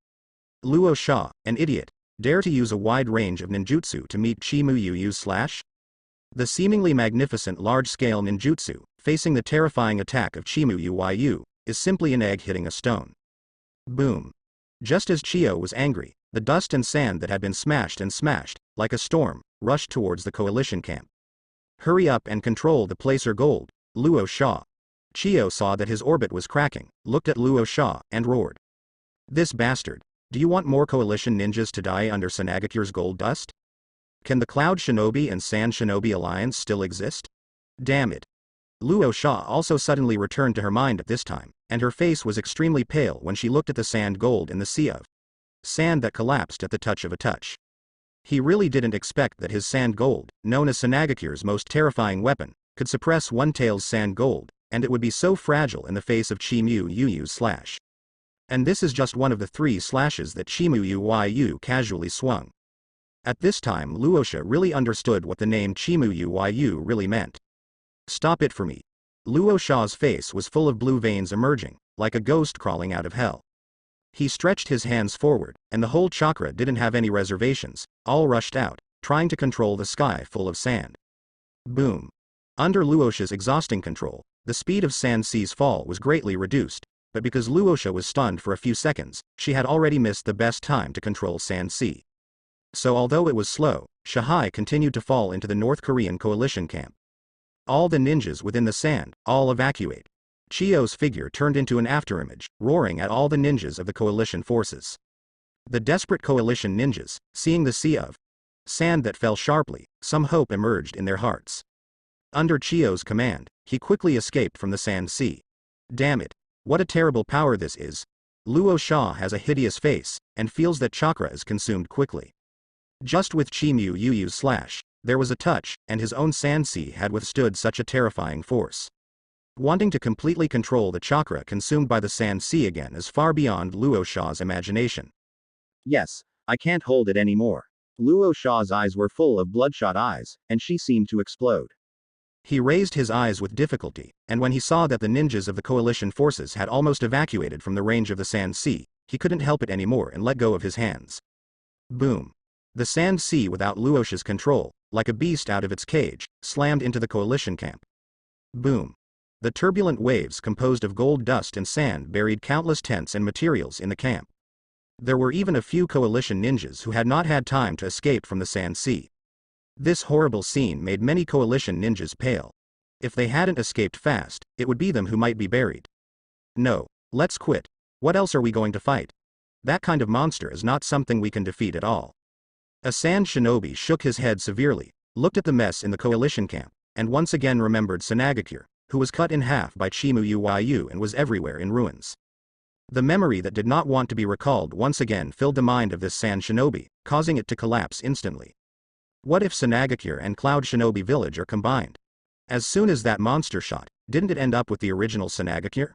Luo Sha, an idiot, dare to use a wide range of ninjutsu to meet Yuyu's slash? The seemingly magnificent large-scale ninjutsu, facing the terrifying attack of Yuyu, is simply an egg hitting a stone. Boom. Just as Chio was angry, the dust and sand that had been smashed, like a storm, rushed towards the coalition camp. Hurry up and control the placer gold, Luo Sha. Chio saw that his orbit was cracking, looked at Luo Sha, and roared. This bastard. Do you want more coalition ninjas to die under Sanagakure's gold dust? Can the Cloud Shinobi and Sand Shinobi alliance still exist? Damn it. Luo Sha also suddenly returned to her mind at this time, and her face was extremely pale when she looked at the sand gold in the sea of sand that collapsed at the touch of a touch. He really didn't expect that his sand gold, known as Sanagakure's most terrifying weapon, could suppress One-Tail's sand gold, and it would be so fragile in the face of Yuyu's slash. And this is just one of the 3 slashes that Yuyu casually swung. At this time Luosha really understood what the name Yuyu really meant. Stop it for me. Luo Sha's face was full of blue veins emerging, like a ghost crawling out of hell. He stretched his hands forward, and the whole chakra didn't have any reservations, all rushed out, trying to control the sky full of sand. Boom. Under Luosha's exhausting control, the speed of Sand Sea's fall was greatly reduced, but because Luosha was stunned for a few seconds, she had already missed the best time to control Sand Sea. So although it was slow, Shahai continued to fall into the North Korean coalition camp. All the ninjas within the sand, all evacuate. Chio's figure turned into an afterimage, roaring at all the ninjas of the coalition forces. The desperate coalition ninjas, seeing the sea of sand that fell sharply, some hope emerged in their hearts. Under Chio's command, he quickly escaped from the Sand Sea. Damn it. What a terrible power this is. Luo Sha has a hideous face, and feels that chakra is consumed quickly. Just with Chimu Yuyu's slash, there was a touch, and his own Sand Sea had withstood such a terrifying force. Wanting to completely control the chakra consumed by the Sand Sea again is far beyond Luo Sha's imagination. Yes, I can't hold it anymore. Luo Sha's eyes were full of bloodshot eyes, and she seemed to explode. He raised his eyes with difficulty, and when he saw that the ninjas of the coalition forces had almost evacuated from the range of the Sand Sea, he couldn't help it anymore and let go of his hands. Boom. The Sand Sea, without Luosh's control, like a beast out of its cage, slammed into the coalition camp. Boom. The turbulent waves composed of gold dust and sand buried countless tents and materials in the camp. There were even a few coalition ninjas who had not had time to escape from the Sand Sea. This horrible scene made many coalition ninjas pale. If they hadn't escaped fast, it would be them who might be buried. No, let's quit. What else are we going to fight? That kind of monster is not something we can defeat at all. A sand shinobi shook his head severely, looked at the mess in the coalition camp, and once again remembered Sanagakure, who was cut in half by Chimu Yuyu and was everywhere in ruins. The memory that did not want to be recalled once again filled the mind of this sand shinobi, causing it to collapse instantly. What if Sanagakure and Cloud Shinobi Village are combined? As soon as that monster shot, didn't it end up with the original Sanagakure?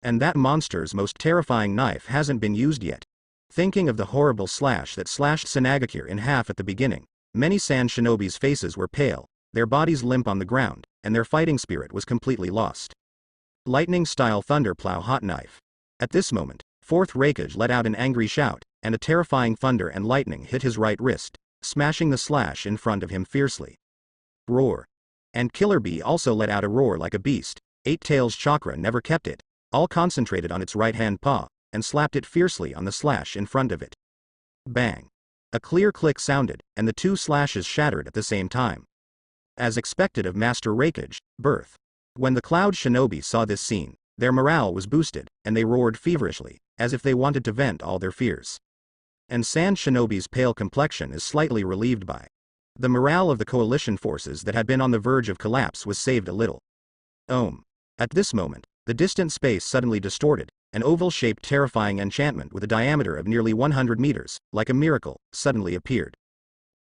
And that monster's most terrifying knife hasn't been used yet. Thinking of the horrible slash that slashed Sanagakure in half at the beginning, many sand shinobi's faces were pale, their bodies limp on the ground, and their fighting spirit was completely lost. Lightning-style thunderplow hot knife. At this moment, Fourth Raikage let out an angry shout, and a terrifying thunder and lightning hit his right wrist, smashing the slash in front of him fiercely. Roar. And Killer Bee also let out a roar like a beast. Eight Tails' chakra never kept it, all concentrated on its right-hand paw, and slapped it fiercely on the slash in front of it. Bang. A clear click sounded, and the two slashes shattered at the same time. As expected of Master Raikage, Birth. When the Cloud Shinobi saw this scene, their morale was boosted, and they roared feverishly, as if they wanted to vent all their fears. And Sand Shinobi's pale complexion is slightly relieved by. The morale of the coalition forces that had been on the verge of collapse was saved a little. At this moment, the distant space suddenly distorted, an oval-shaped terrifying enchantment with a diameter of nearly 100 meters, like a miracle, suddenly appeared.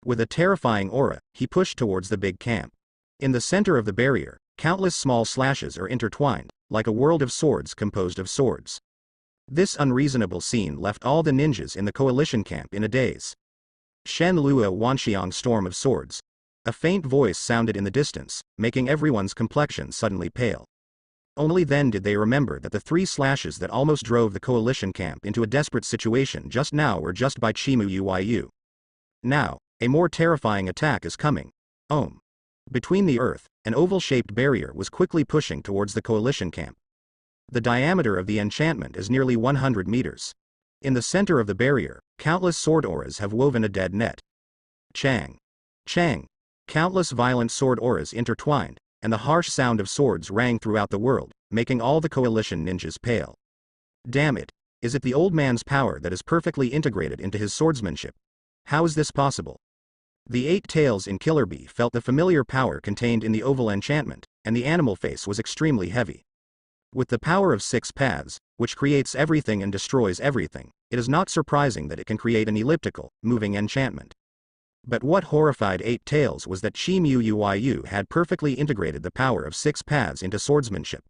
With a terrifying aura, he pushed towards the big camp. In the center of the barrier, countless small slashes are intertwined, like a world of swords composed of swords. This unreasonable scene left all the ninjas in the coalition camp in a daze. Shen Luo Wanxiang storm of swords. A faint voice sounded in the distance, making everyone's complexion suddenly pale. Only then did they remember that the three slashes that almost drove the coalition camp into a desperate situation just now were just by Chimu Yuyu. Now, a more terrifying attack is coming. Between the earth, an oval-shaped barrier was quickly pushing towards the coalition camp. The diameter of the enchantment is nearly 100 meters. In the center of the barrier, countless sword auras have woven a dead net. Chang. Chang. Countless violent sword auras intertwined, and the harsh sound of swords rang throughout the world, making all the coalition ninjas pale. Damn it, is it the old man's power that is perfectly integrated into his swordsmanship? How is this possible? The Eight Tails in Killer Bee felt the familiar power contained in the oval enchantment, and the animal face was extremely heavy. With the power of Six Paths, which creates everything and destroys everything, it is not surprising that it can create an elliptical, moving enchantment. But what horrified Eight Tails was that Chimu Yuyu had perfectly integrated the power of Six Paths into swordsmanship.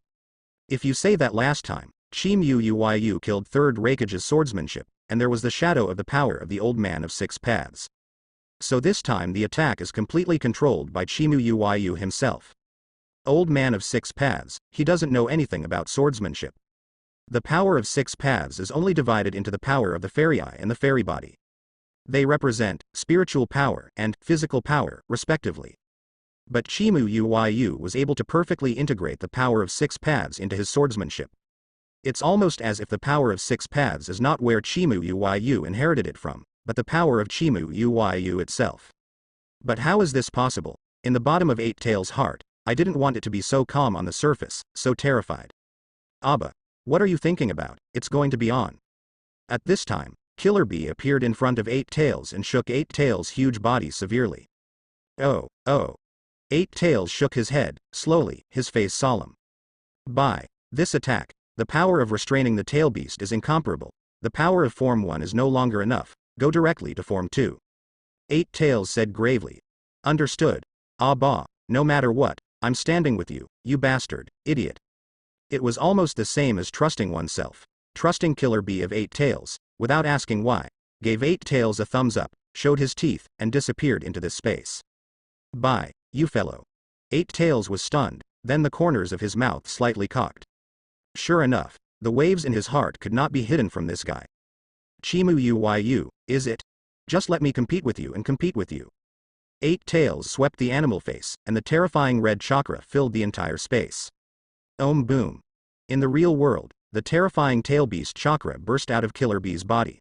If you say that last time, Chimu Yuyu killed Third Raikage's swordsmanship, and there was the shadow of the power of the Old Man of Six Paths. So this time the attack is completely controlled by Chimu Yuyu himself. Old Man of Six Paths, he doesn't know anything about swordsmanship. The power of Six Paths is only divided into the power of the fairy eye and the fairy body. They represent spiritual power and physical power, respectively. But Chimu Yuyu was able to perfectly integrate the power of Six Paths into his swordsmanship. It's almost as if the power of Six Paths is not where Chimu Yuyu inherited it from, but the power of Chimu Yuyu itself. But how is this possible? In the bottom of Eight Tails' heart, I didn't want it to be so calm on the surface, so terrified. Abba, what are you thinking about? It's going to be on. At this time, Killer Bee appeared in front of Eight Tails and shook Eight Tails' huge body severely. Oh. Eight Tails shook his head, slowly, his face solemn. By this attack, the power of restraining the tail beast is incomparable. The power of Form 1 is no longer enough. Go directly to Form 2. Eight Tails said gravely. Understood. Ah bah, no matter what, I'm standing with you, you bastard, idiot. It was almost the same as trusting oneself. Trusting Killer Bee of Eight Tails, without asking why, gave Eight Tails a thumbs up, showed his teeth, and disappeared into this space. Bye, you fellow. Eight Tails was stunned, then the corners of his mouth slightly cocked. Sure enough, the waves in his heart could not be hidden from this guy. Yuyu, is it? Just let me compete with you and compete with you. Eight Tails swept the animal face, and the terrifying red chakra filled the entire space. Boom. In the real world, the terrifying tail beast chakra burst out of Killer Bee's body.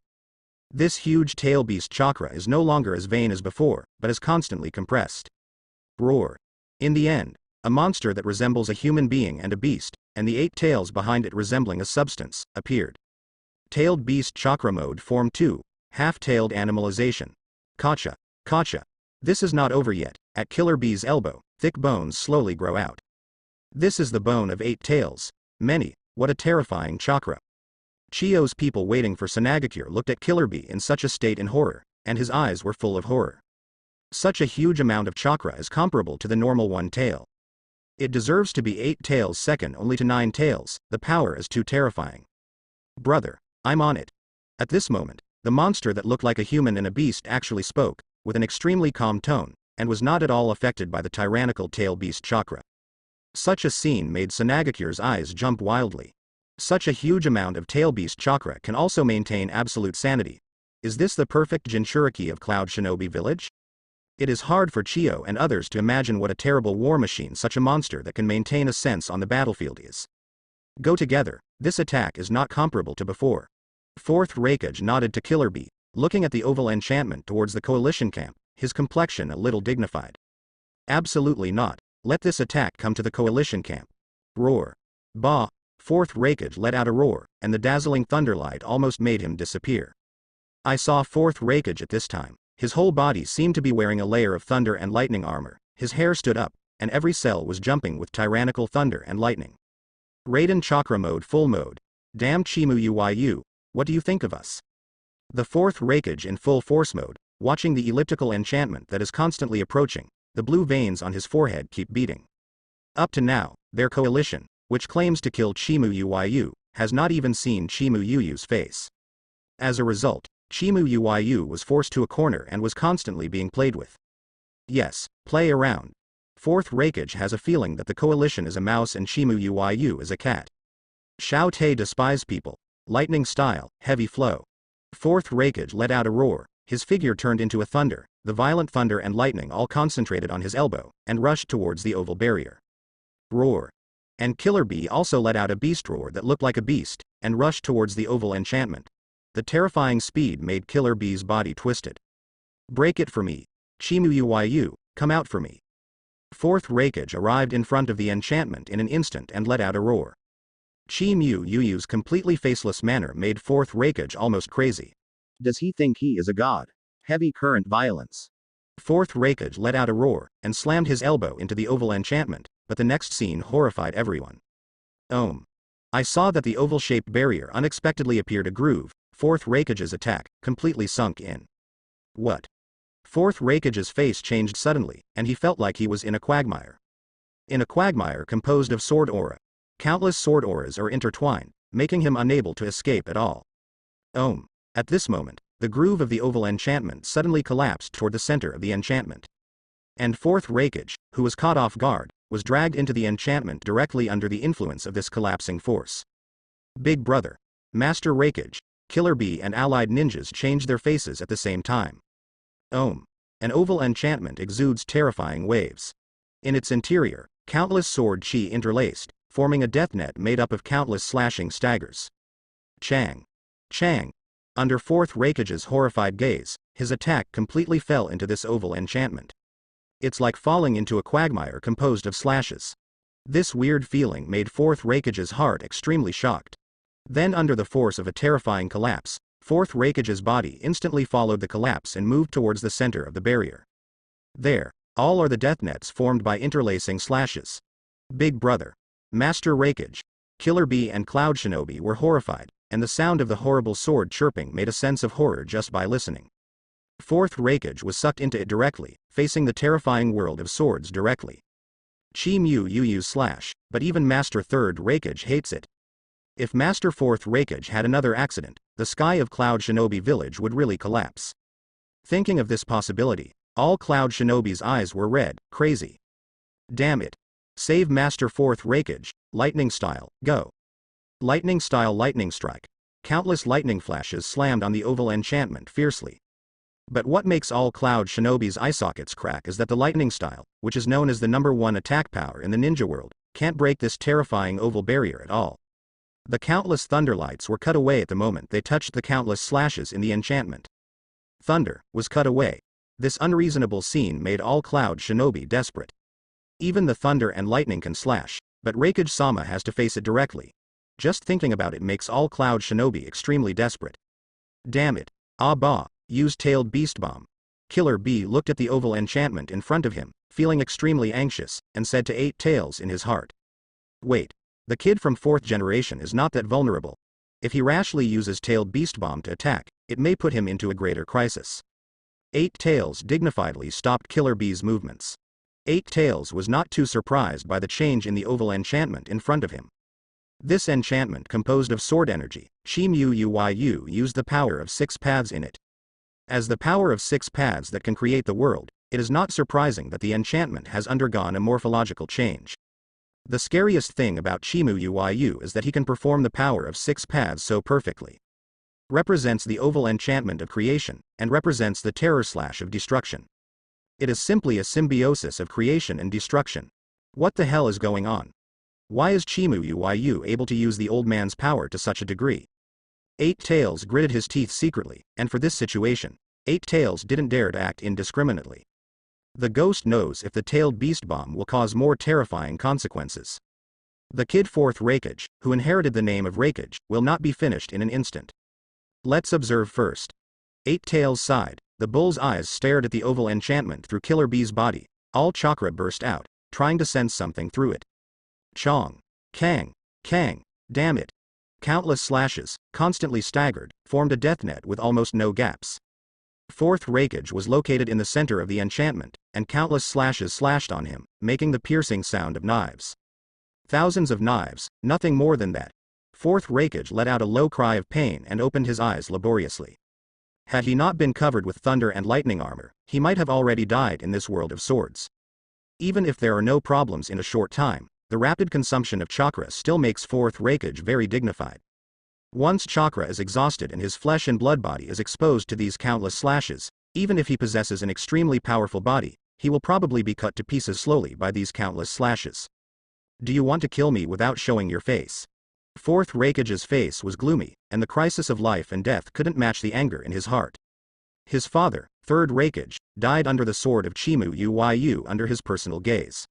This huge tail beast chakra is no longer as vain as before, but is constantly compressed. Roar. In the end, a monster that resembles a human being and a beast, and the eight tails behind it resembling a substance, appeared. Tailed Beast Chakra Mode Form 2, Half-Tailed Animalization. Gotcha. This is not over yet. At Killer Bee's elbow, thick bones slowly grow out. This is the bone of eight tails. Many, what a terrifying chakra. Chio's people waiting for Sanagakure looked at Killer Bee in such a state in horror, and his eyes were full of horror. Such a huge amount of chakra is comparable to the normal one tail. It deserves to be 8 tails second only to 9 tails, the power is too terrifying. Brother, I'm on it. At this moment, the monster that looked like a human and a beast actually spoke, with an extremely calm tone, and was not at all affected by the tyrannical tail beast chakra. Such a scene made Sanagakure's eyes jump wildly. Such a huge amount of tail beast chakra can also maintain absolute sanity. Is this the perfect Jinchuriki of Cloud Shinobi Village? It is hard for Chio and others to imagine what a terrible war machine such a monster that can maintain a sense on the battlefield is. Go together, this attack is not comparable to before. Fourth Raikage nodded to Killer Bee, looking at the oval enchantment towards the coalition camp, his complexion a little dignified. Absolutely not, let this attack come to the coalition camp. Roar. Bah. Fourth Raikage let out a roar, and the dazzling thunderlight almost made him disappear. I saw Fourth Raikage at this time. His whole body seemed to be wearing a layer of thunder and lightning armor, his hair stood up, and every cell was jumping with tyrannical thunder and lightning. Raiden Chakra Mode Full Mode. Damn Yuyu, what do you think of us? The Fourth Raikage in full force mode, watching the elliptical enchantment that is constantly approaching, the blue veins on his forehead keep beating. Up to now, their coalition, which claims to kill Yuyu, has not even seen Yuyu's face. As a result, Yuyu was forced to a corner and was constantly being played with. Yes, play around. Fourth Raikage has a feeling that the coalition is a mouse and Yuyu is a cat. Shao Te despise people. Lightning style, heavy flow. Fourth Raikage let out a roar, his figure turned into a thunder, the violent thunder and lightning all concentrated on his elbow, and rushed towards the oval barrier. Roar. And Killer Bee also let out a beast roar that looked like a beast, and rushed towards the oval enchantment. The terrifying speed made Killer Bee's body twisted. Break it for me. Yuyu, come out for me. Fourth Raikage arrived in front of the enchantment in an instant and let out a roar. Yuyu's completely faceless manner made Fourth Raikage almost crazy. Does he think he is a god? Heavy current violence. Fourth Raikage let out a roar, and slammed his elbow into the oval enchantment, but the next scene horrified everyone. I saw that the oval-shaped barrier unexpectedly appeared a groove. Fourth Raikage's attack, completely sunk in. What? Fourth Raikage's face changed suddenly, and he felt like he was in a quagmire. In a quagmire composed of sword aura. Countless sword auras are intertwined, making him unable to escape at all. At this moment, the groove of the oval enchantment suddenly collapsed toward the center of the enchantment. And Fourth Raikage, who was caught off guard, was dragged into the enchantment directly under the influence of this collapsing force. Big Brother, Master Raikage, Killer Bee and allied ninjas changed their faces at the same time. An oval enchantment exudes terrifying waves. In its interior, countless sword chi interlaced, forming a death net made up of countless slashing staggers. Chang. Under Fourth Raikage's horrified gaze, his attack completely fell into this oval enchantment. It's like falling into a quagmire composed of slashes. This weird feeling made Fourth Raikage's heart extremely shocked. Then under the force of a terrifying collapse, Fourth Raikage's body instantly followed the collapse and moved towards the center of the barrier. There, All are the death nets formed by interlacing slashes. Big Brother. Master Raikage, Killer Bee and Cloud Shinobi were horrified, and the sound of the horrible sword chirping made a sense of horror just by listening. Fourth Raikage was sucked into it directly, facing the terrifying world of swords directly. Chi Mu Yuyu slash, but even Master Third Raikage hates it. If Master Fourth Raikage had another accident, the sky of Cloud Shinobi Village would really collapse. Thinking of this possibility, all Cloud Shinobi's eyes were red, crazy. Damn it. Save Master Fourth Raikage, lightning style, go. Lightning style lightning strike. Countless lightning flashes slammed on the oval enchantment fiercely. But what makes all Cloud Shinobi's eye sockets crack is that the lightning style, which is known as the #1 attack power in the ninja world, can't break this terrifying oval barrier at all. The countless thunderlights were cut away at the moment they touched the countless slashes in the enchantment. Thunder was cut away. This unreasonable scene made all Cloud Shinobi desperate. Even the thunder and lightning can slash, but Raikage-sama has to face it directly. Just thinking about it makes all Cloud Shinobi extremely desperate. Damn it. Ah bah, use Tailed Beast Bomb. Killer Bee looked at the oval enchantment in front of him, feeling extremely anxious, and said to Eight Tails in his heart. Wait. The kid from 4th generation is not that vulnerable. If he rashly uses Tailed Beast Bomb to attack, it may put him into a greater crisis. Eight Tails dignifiedly stopped Killer Bee's movements. Eight Tails was not too surprised by the change in the oval enchantment in front of him. This enchantment composed of sword energy, Chi Mu Yuyu used the power of 6 paths in it. As the power of 6 paths that can create the world, it is not surprising that the enchantment has undergone a morphological change. The scariest thing about Chi Mu Yuyu is that he can perform the power of 6 paths so perfectly. Represents the oval enchantment of creation, and represents the terror slash of destruction. It is simply a symbiosis of creation and destruction. What the hell is going on? Why is Chi Mu Yuyu able to use the old man's power to such a degree? Eight Tails gritted his teeth secretly, and for this situation, Eight Tails didn't dare to act indiscriminately. The ghost knows if the Tailed Beast Bomb will cause more terrifying consequences. The kid Fourth Raikage, who inherited the name of Raikage, will not be finished in an instant. Let's observe first. Eight Tails sighed, the bull's eyes stared at the oval enchantment through Killer Bee's body, all chakra burst out, trying to sense something through it. Chong. Kang. Kang. Damn it. Countless slashes, constantly staggered, formed a death net with almost no gaps. Fourth Raikage was located in the center of the enchantment, and countless slashes slashed on him, making the piercing sound of knives. Thousands of knives, nothing more than that. Fourth Raikage let out a low cry of pain and opened his eyes laboriously. Had he not been covered with thunder and lightning armor, he might have already died in this world of swords. Even if there are no problems in a short time, the rapid consumption of chakra still makes Fourth Raikage very dignified. Once chakra is exhausted and his flesh and blood body is exposed to these countless slashes, even if he possesses an extremely powerful body, he will probably be cut to pieces slowly by these countless slashes. Do you want to kill me without showing your face? Fourth Raikage's face was gloomy, and the crisis of life and death couldn't match the anger in his heart. His father, Third Raikage, died under the sword of Chi Mu Yuyu under his personal gaze.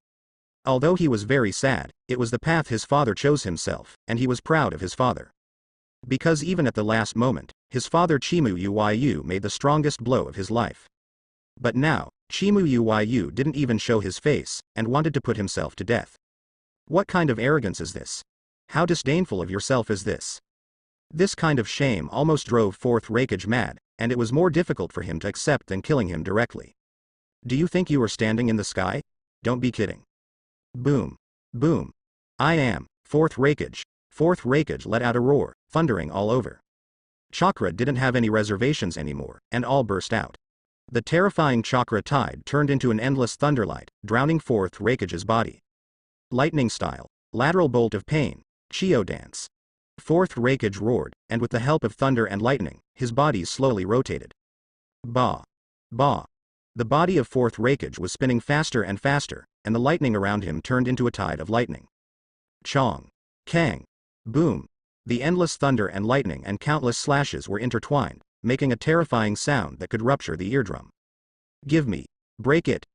Although he was very sad, it was the path his father chose himself, and he was proud of his father. Because even at the last moment, his father Chi Mu Yuyu made the strongest blow of his life. But now, Chi Mu Yuyu didn't even show his face, and wanted to put himself to death. What kind of arrogance is this? How disdainful of yourself is this? This kind of shame almost drove Fourth Raikage mad, and it was more difficult for him to accept than killing him directly. Do you think you are standing in the sky? Don't be kidding. Boom. Boom. I am, Fourth Raikage. Fourth Raikage let out a roar, thundering all over. Chakra didn't have any reservations anymore, and all burst out. The terrifying chakra tide turned into an endless thunderlight, drowning Fourth Raikage's body. Lightning style, lateral bolt of pain, Chio dance. Fourth Raikage roared, and with the help of thunder and lightning, his body slowly rotated. Bah. Bah. The body of Fourth Raikage was spinning faster and faster, and the lightning around him turned into a tide of lightning. Chong. Kang. Boom. The endless thunder and lightning and countless slashes were intertwined, making a terrifying sound that could rupture the eardrum. Give me. Break it.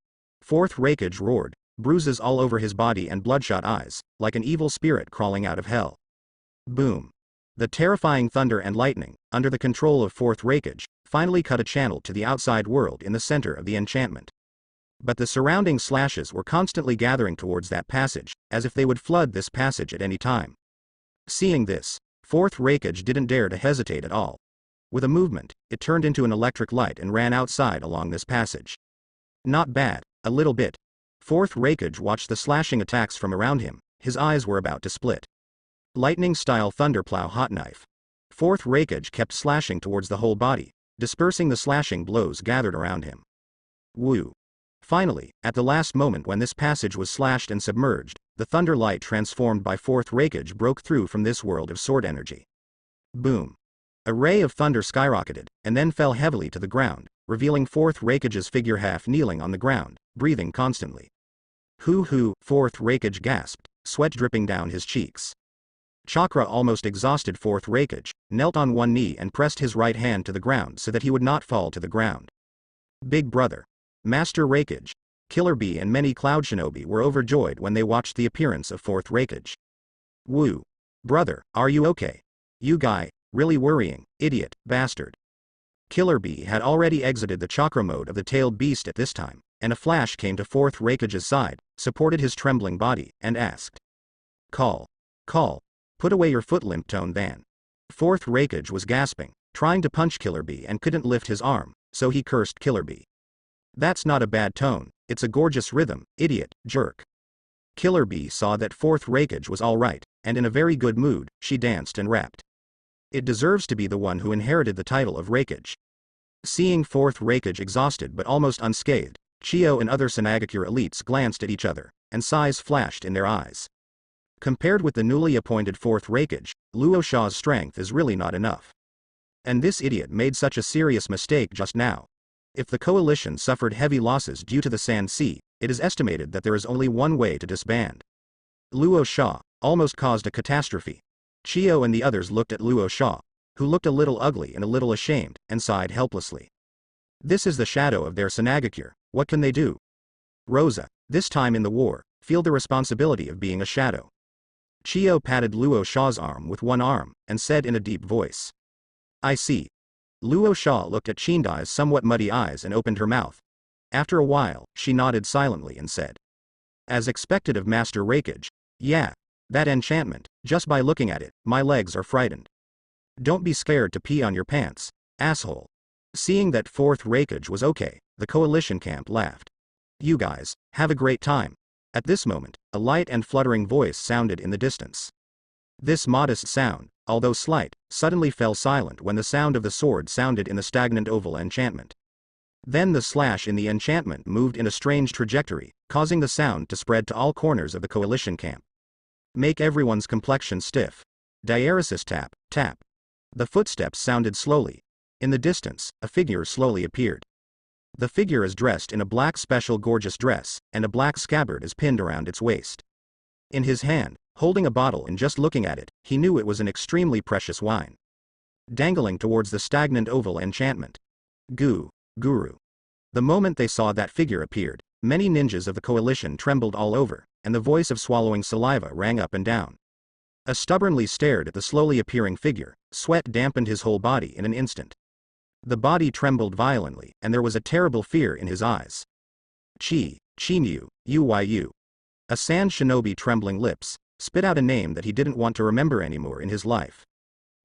Fourth Raikage roared, bruises all over his body and bloodshot eyes, like an evil spirit crawling out of hell. Boom. The terrifying thunder and lightning, under the control of Fourth Raikage, finally cut a channel to the outside world in the center of the enchantment. But the surrounding slashes were constantly gathering towards that passage, as if they would flood this passage at any time. Seeing this, fourth Raikage didn't dare to hesitate at all. With a movement, it turned into an electric light and ran outside along this passage. Not bad, a little bit. Fourth Raikage watched the slashing attacks from around him, his eyes were about to split. Lightning-style thunderplow hot knife. Fourth Raikage kept slashing towards the whole body, dispersing the slashing blows gathered around him. Woo. Finally, at the last moment when this passage was slashed and submerged, the thunder light transformed by fourth Raikage broke through from this world of sword energy. Boom. A ray of thunder skyrocketed, and then fell heavily to the ground, revealing fourth Raikage's figure half kneeling on the ground, breathing constantly. Hoo, fourth Raikage gasped, sweat dripping down his cheeks. Chakra almost exhausted fourth Raikage, knelt on one knee and pressed his right hand to the ground so that he would not fall to the ground. Big brother. Master Raikage, Killer Bee and many Cloud Shinobi were overjoyed when they watched the appearance of fourth Raikage. Woo. Brother, are you okay? You guy, really worrying, idiot, bastard. Killer Bee had already exited the chakra mode of the tailed beast at this time, and a flash came to fourth Raikage's side, supported his trembling body, and asked. Call. Put away your foot limp tone then. Fourth Raikage was gasping, trying to punch Killer Bee and couldn't lift his arm, so he cursed Killer Bee. That's not a bad tone, it's a gorgeous rhythm, idiot, jerk. Killer Bee saw that fourth Raikage was alright, and in a very good mood, she danced and rapped. It deserves to be the one who inherited the title of Raikage. Seeing fourth Raikage exhausted but almost unscathed, Chio and other Sanagakure elites glanced at each other, and sighs flashed in their eyes. Compared with the newly appointed fourth Raikage, Luo Sha's strength is really not enough. And this idiot made such a serious mistake just now. If the coalition suffered heavy losses due to the Sand Sea, it is estimated that there is only one way to disband. Luo Sha almost caused a catastrophe. Chio and the others looked at Luo Sha, who looked a little ugly and a little ashamed, and sighed helplessly. This is the shadow of their Sanagakure, what can they do? Rosa, this time in the war, feel the responsibility of being a shadow. Chio patted Luo Sha's arm with one arm, and said in a deep voice. I see. Luo Sha looked at Chindai's somewhat muddy eyes and opened her mouth. After a while, she nodded silently and said. As expected of Master Raikage, yeah, that enchantment, just by looking at it, my legs are frightened. Don't be scared to pee on your pants, asshole. Seeing that fourth Raikage was okay, the coalition camp laughed. You guys, have a great time. At this moment, a light and fluttering voice sounded in the distance. This modest sound, although slight, suddenly fell silent when the sound of the sword sounded in the stagnant oval enchantment. Then the slash in the enchantment moved in a strange trajectory, causing the sound to spread to all corners of the coalition camp. Make everyone's complexion stiff. Diaresis tap, tap. The footsteps sounded slowly. In the distance, a figure slowly appeared. The figure is dressed in a black special gorgeous dress, and a black scabbard is pinned around its waist. In his hand, holding a bottle and just looking at it, he knew it was an extremely precious wine. Dangling towards the stagnant oval enchantment. Guru. The moment they saw that figure appeared, many ninjas of the coalition trembled all over, and the voice of swallowing saliva rang up and down. A stubbornly stared at the slowly appearing figure, sweat dampened his whole body in an instant. The body trembled violently, and there was a terrible fear in his eyes. Chinyu, Yuyu. A sand shinobi trembling lips, spit out a name that he didn't want to remember anymore in his life.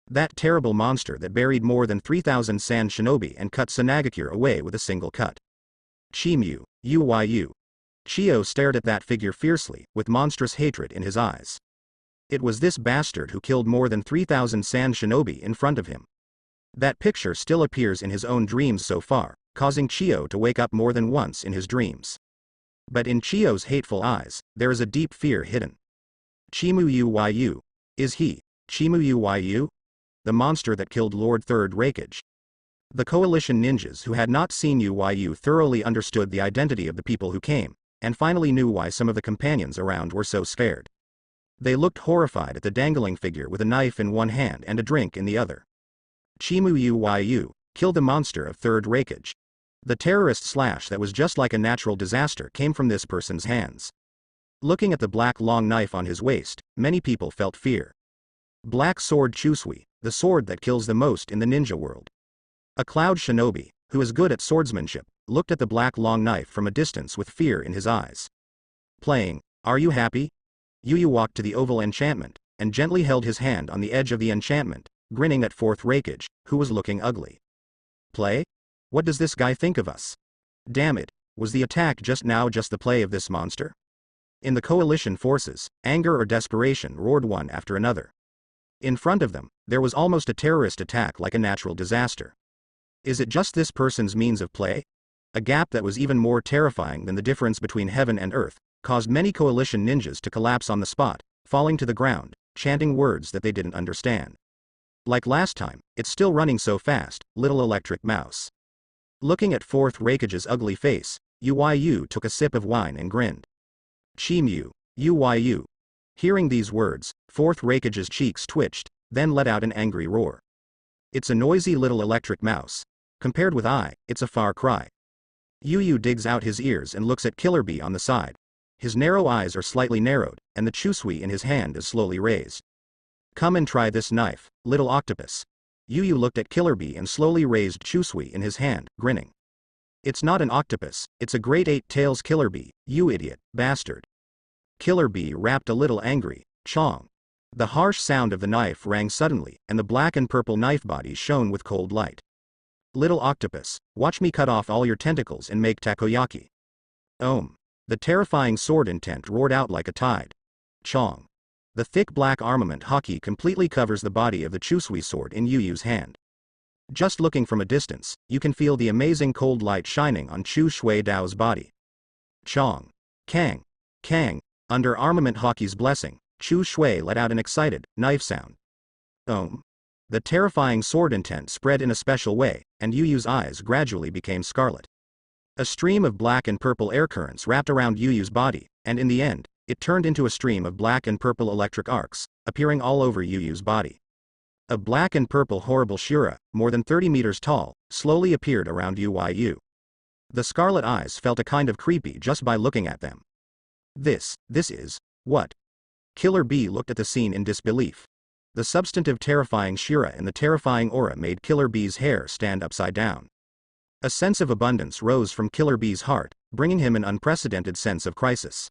That terrible monster that buried more than 3,000 sand shinobi and cut Sanagakure away with a single cut. Chimu, Yuyu. Chio stared at that figure fiercely, with monstrous hatred in his eyes. It was this bastard who killed more than 3,000 sand shinobi in front of him. That picture still appears in his own dreams so far, causing Chio to wake up more than once in his dreams. But in Chio's hateful eyes, there is a deep fear hidden. Chimu Yuyu. Is he, Chimu Yuyu? The monster that killed Lord Third Raikage. The coalition ninjas who had not seen Yuyu thoroughly understood the identity of the people who came, and finally knew why some of the companions around were so scared. They looked horrified at the dangling figure with a knife in one hand and a drink in the other. Chimu Yuyu, kill the monster of Third Raikage. The terrorist slash that was just like a natural disaster came from this person's hands. Looking at the black long knife on his waist, many people felt fear. Black Sword Chusui, the sword that kills the most in the ninja world. A cloud shinobi, who is good at swordsmanship, looked at the black long knife from a distance with fear in his eyes. Playing, are you happy? Yuyu walked to the oval enchantment, and gently held his hand on the edge of the enchantment, grinning at fourth Raikage, who was looking ugly. Play? What does this guy think of us? Damn it, was the attack just now just the play of this monster? In the coalition forces, anger or desperation roared one after another. In front of them, there was almost a terrorist attack like a natural disaster. Is it just this person's means of play? A gap that was even more terrifying than the difference between heaven and earth, caused many coalition ninjas to collapse on the spot, falling to the ground, chanting words that they didn't understand. Like last time, it's still running so fast, little electric mouse. Looking at fourth Raikage's ugly face, Yuyu took a sip of wine and grinned. Chimu, Yuyu. Hearing these words, fourth Raikage's cheeks twitched, then let out an angry roar. It's a noisy little electric mouse. Compared with it's a far cry. Yuyu digs out his ears and looks at Killer Bee on the side. His narrow eyes are slightly narrowed, and the chusui in his hand is slowly raised. Come and try this knife, little octopus. Yuyu looked at Killer Bee and slowly raised chusui in his hand, grinning. It's not an octopus, it's a great 8 tails Killer Bee, you idiot, bastard. Killer Bee rapped a little angry, chong. The harsh sound of the knife rang suddenly, and the black and purple knife body shone with cold light. Little octopus, watch me cut off all your tentacles and make takoyaki. The terrifying sword intent roared out like a tide. Chong. The thick black armament haki completely covers the body of the chusui sword in Yuyu's hand. Just looking from a distance, you can feel the amazing cold light shining on Chu Shui Dao's body. Chong. Kang. Kang. Under armament haki's blessing, Chu Shui let out an excited, knife sound. The terrifying sword intent spread in a special way, and Yuyu's eyes gradually became scarlet. A stream of black and purple air currents wrapped around Yuyu's body, and in the end, it turned into a stream of black and purple electric arcs, appearing all over Yuyu's body. A black and purple horrible Shura, more than 30 meters tall, slowly appeared around Yuyu. The scarlet eyes felt a kind of creepy just by looking at them. This is, what? Killer Bee looked at the scene in disbelief. The substantive terrifying Shura and the terrifying aura made Killer Bee's hair stand upside down. A sense of abundance rose from Killer Bee's heart, bringing him an unprecedented sense of crisis.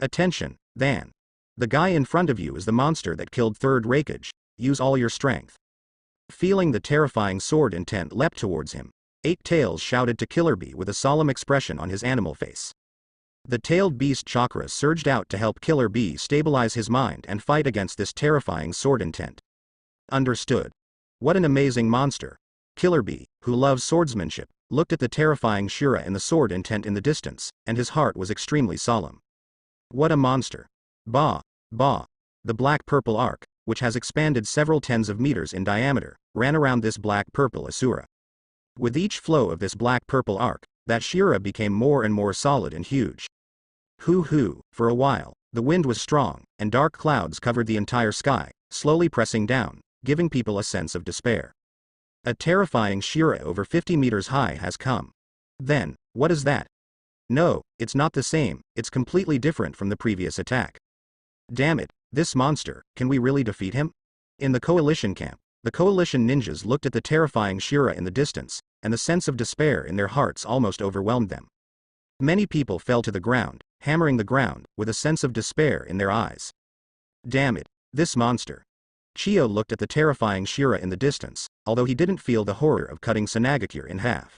Attention, Than. The guy in front of you is the monster that killed third Raikage, use all your strength. Feeling the terrifying sword intent leapt towards him, 8 Tails shouted to Killer Bee with a solemn expression on his animal face. The tailed beast chakra surged out to help Killer Bee stabilize his mind and fight against this terrifying sword intent. Understood. What an amazing monster. Killer Bee, who loves swordsmanship, looked at the terrifying Shura and the sword intent in the distance, and his heart was extremely solemn. What a monster. Bah, bah. The black-purple arc, which has expanded several tens of meters in diameter, ran around this black-purple Asura. With each flow of this black-purple arc, that Shura became more and more solid and huge. For a while, the wind was strong, and dark clouds covered the entire sky, slowly pressing down, giving people a sense of despair. A terrifying Shura over 50 meters high has come. Then, what is that? No, it's not the same, it's completely different from the previous attack. Damn it, this monster, can we really defeat him? In the coalition camp, the coalition ninjas looked at the terrifying Shura in the distance, and the sense of despair in their hearts almost overwhelmed them. Many people fell to the ground, hammering the ground, with a sense of despair in their eyes. Damn it, this monster. Chio looked at the terrifying Shura in the distance, although he didn't feel the horror of cutting Sanagakure in half.